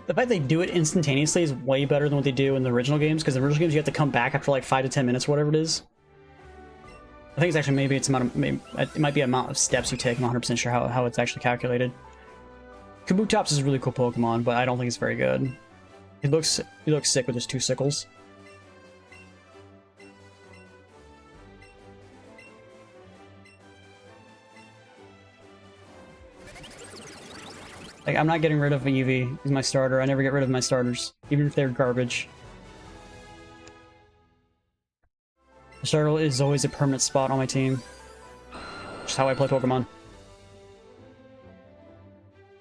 The fact they do it instantaneously is way better than what they do in the original games, because the original games you have to come back after like 5 to 10 minutes, whatever it is. I think it's actually maybe it's amount of, it might be amount of steps you take. I'm not 100% sure how it's actually calculated. Kabutops is a really cool Pokemon, but I don't think it's very good. He looks sick with his 2 sickles. Like, I'm not getting rid of Eevee. He's my starter. I never get rid of my starters, even if they're garbage. The starter is always a permanent spot on my team. Just how I play Pokemon.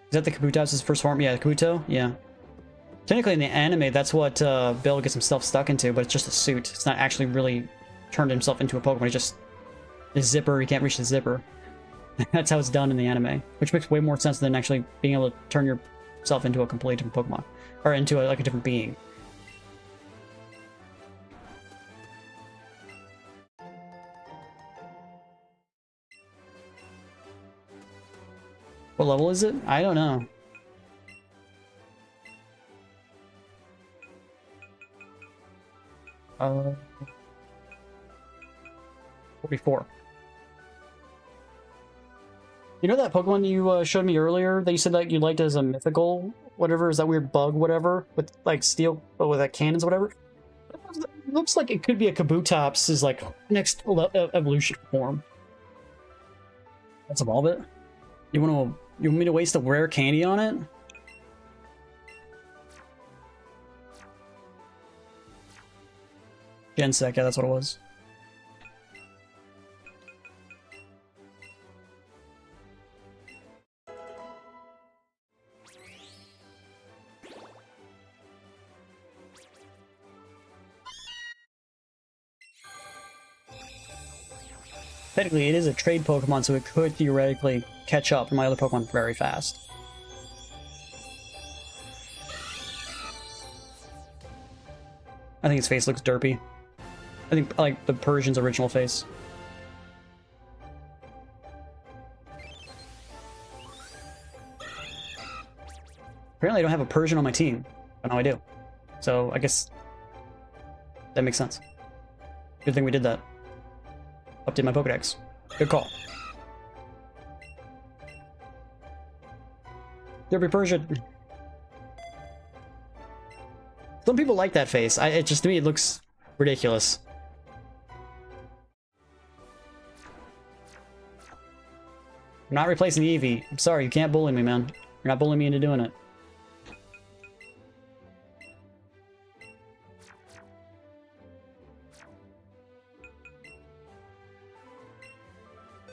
Is that the Kabutops' first form? Yeah, Kabuto? Yeah. Technically in the anime, that's what Bill gets himself stuck into, but it's just a suit. It's not actually really turned himself into a Pokemon. It's just the zipper. He can't reach the zipper. That's how it's done in the anime, which makes way more sense than actually being able to turn yourself into a completely different Pokemon, or into like a different being. What level is it? I don't know. Uh, 44. You know that Pokemon you showed me earlier that you said that you liked as a mythical, whatever, is that weird bug, whatever, with like steel, with like cannons, whatever? It looks like it could be a Kabutops' like next evolution form. Let's evolve it. You want to You want me to waste a rare candy on it? Gensec, yeah, that's what it was. Technically, it is a trade Pokemon, so it could theoretically catch up to my other Pokemon very fast. I think its face looks derpy. I think I like the Persian's original face. Apparently I don't have a Persian on my team, but now I do. So I guess that makes sense. Good thing we did that. Update my Pokedex. Good call. Derpy Persian. Some people like that face. It just, to me, it looks ridiculous. I'm not replacing Eevee. I'm sorry, you can't bully me, man. You're not bullying me into doing it.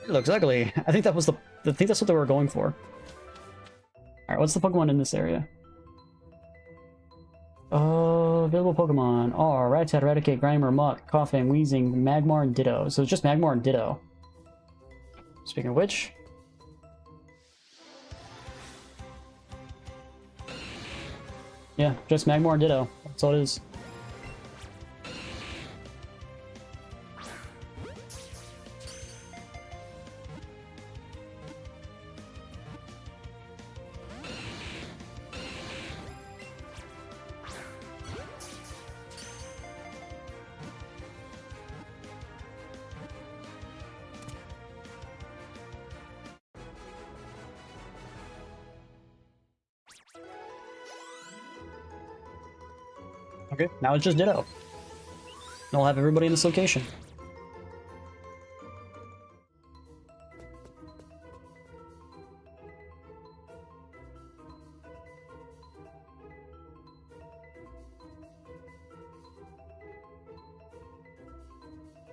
It looks ugly. I think that was I think that's what they were going for. Alright, what's the Pokemon in this area? Available Pokemon are Rattata, Raticate, Grimer, Muck, Coughing, Wheezing, Magmar, and Ditto. So it's just Magmar and Ditto. Speaking of which... yeah, just Magmar and Ditto. That's all it is. Okay, now it's just Ditto. And I'll have everybody in this location.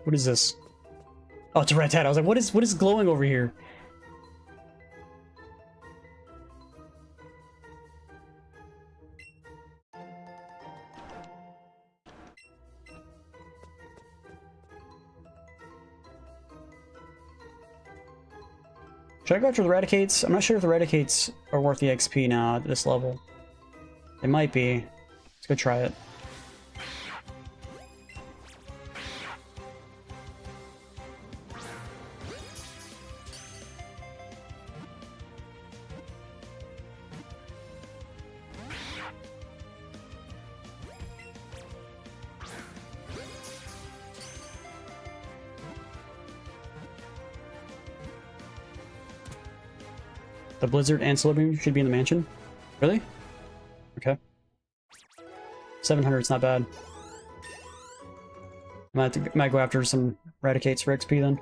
What is this? Oh, it's a Rattata. I was like, what is glowing over here? Should I go after the Raticates? I'm not sure if the Raticates are worth the XP now at this level. They might be. Let's go try it. The Blizzard and Solar Beam should be in the mansion. Really? Okay. 700 is not bad. Might go after some Raticates for XP then.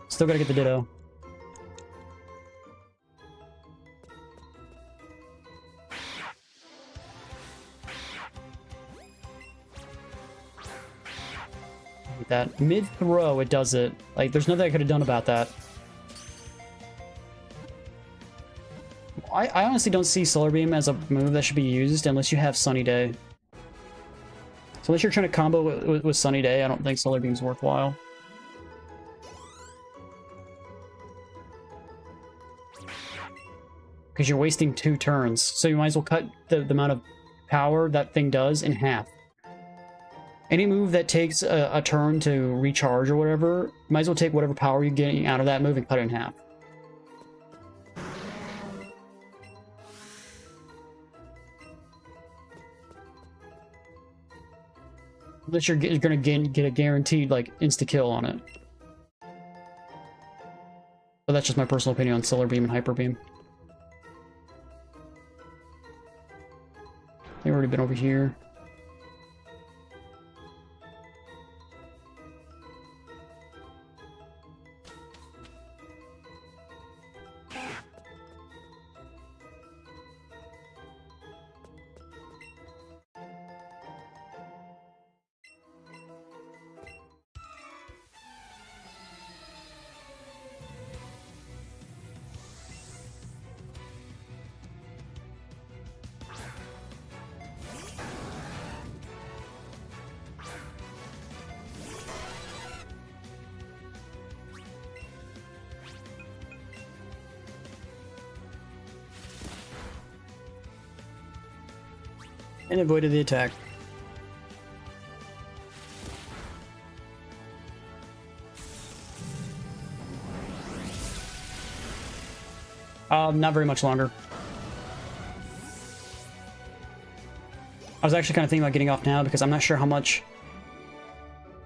Still gotta get the Ditto. Like that mid-throw, it does it. Like, there's nothing I could have done about that. I honestly don't see Solar Beam as a move that should be used unless you have Sunny Day. So unless you're trying to combo with Sunny Day, I don't think Solar Beam's worthwhile. Because you're wasting 2 turns, so you might as well cut the amount of power that thing does in half. Any move that takes a turn to recharge or whatever, you might as well take whatever power you're getting out of that move and cut it in half. Unless you're gonna get a guaranteed, like, insta-kill on it. But that's just my personal opinion on Solar Beam and Hyper Beam. They've already been over here. And avoided the attack. Not very much longer. I was actually kind of thinking about getting off now because I'm not sure how much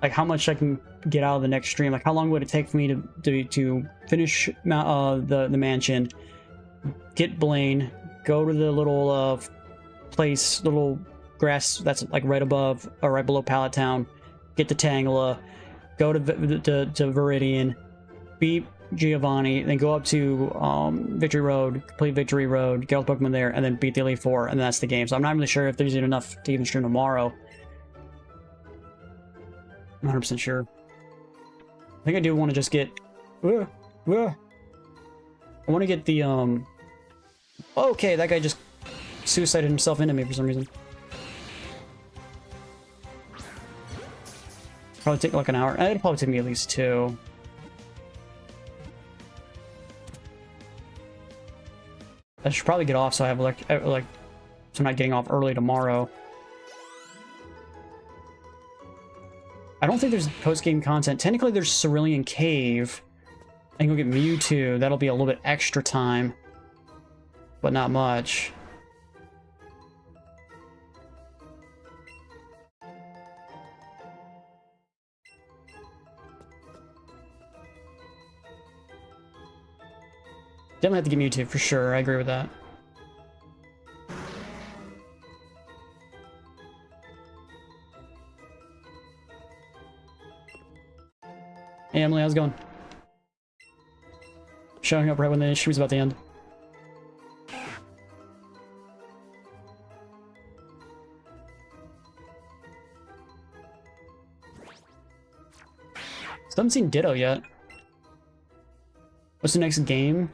I can get out of the next stream. Like, how long would it take for me to finish the mansion, get Blaine, go to the little little grass that's like right above or right below Pallet Town, get to Tangela, go to Viridian, beat Giovanni, then go up to Victory Road, complete Victory Road, get all the Pokemon there, and then beat the Elite Four, and that's the game. So I'm not really sure if there's even enough to even stream tomorrow. I'm 100% sure. I think I do want to just get... I want to get the... Okay, that guy just suicided himself into me for some reason. Probably take like an hour. It'll probably take me at least 2. I should probably get off so I have so I'm not getting off early tomorrow. I don't think there's post-game content. Technically, there's Cerulean Cave. I can go get Mewtwo. That'll be a little bit extra time, but not much. Definitely have to get Mewtwo for sure. I agree with that. Hey Emily, how's it going? Showing up right when the stream's about to end. Still haven't seen Ditto yet. What's the next game?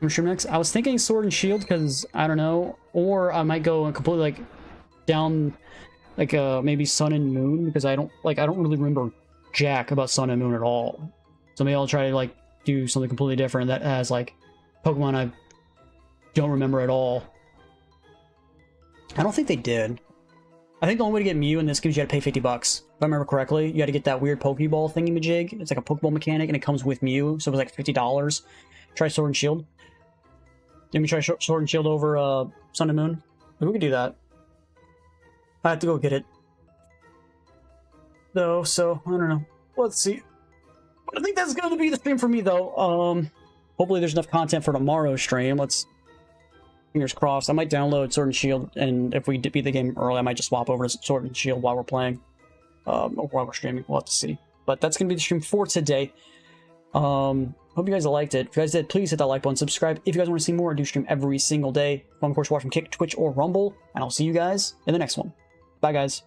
Next? I was thinking Sword and Shield because I don't know, or I might go completely like down like maybe Sun and Moon because I don't really remember jack about Sun and Moon at all. So maybe I'll try to like do something completely different that has like Pokemon I don't remember at all. I don't think they did. I think the only way to get Mew in this game is you had to pay $50. If I remember correctly, you had to get that weird Pokeball thingy-majig. It's like a Pokeball mechanic and it comes with Mew, so it was like $50. Try Sword and Shield. Let me try Sword and Shield over Sun and Moon. Maybe we could do that. I have to go get it. Though, so, I don't know. Let's see. I think that's going to be the stream for me, though. Hopefully there's enough content for tomorrow's stream. Let's... Fingers crossed. I might download Sword and Shield, and if we beat the game early, I might just swap over to Sword and Shield while we're playing. Or while we're streaming. We'll have to see. But that's going to be the stream for today. Hope you guys liked it. If you guys did, please hit that like button, subscribe. If you guys want to see more, I do stream every single day. Of course, watch from Kick, Twitch, or Rumble. And I'll see you guys in the next one. Bye, guys.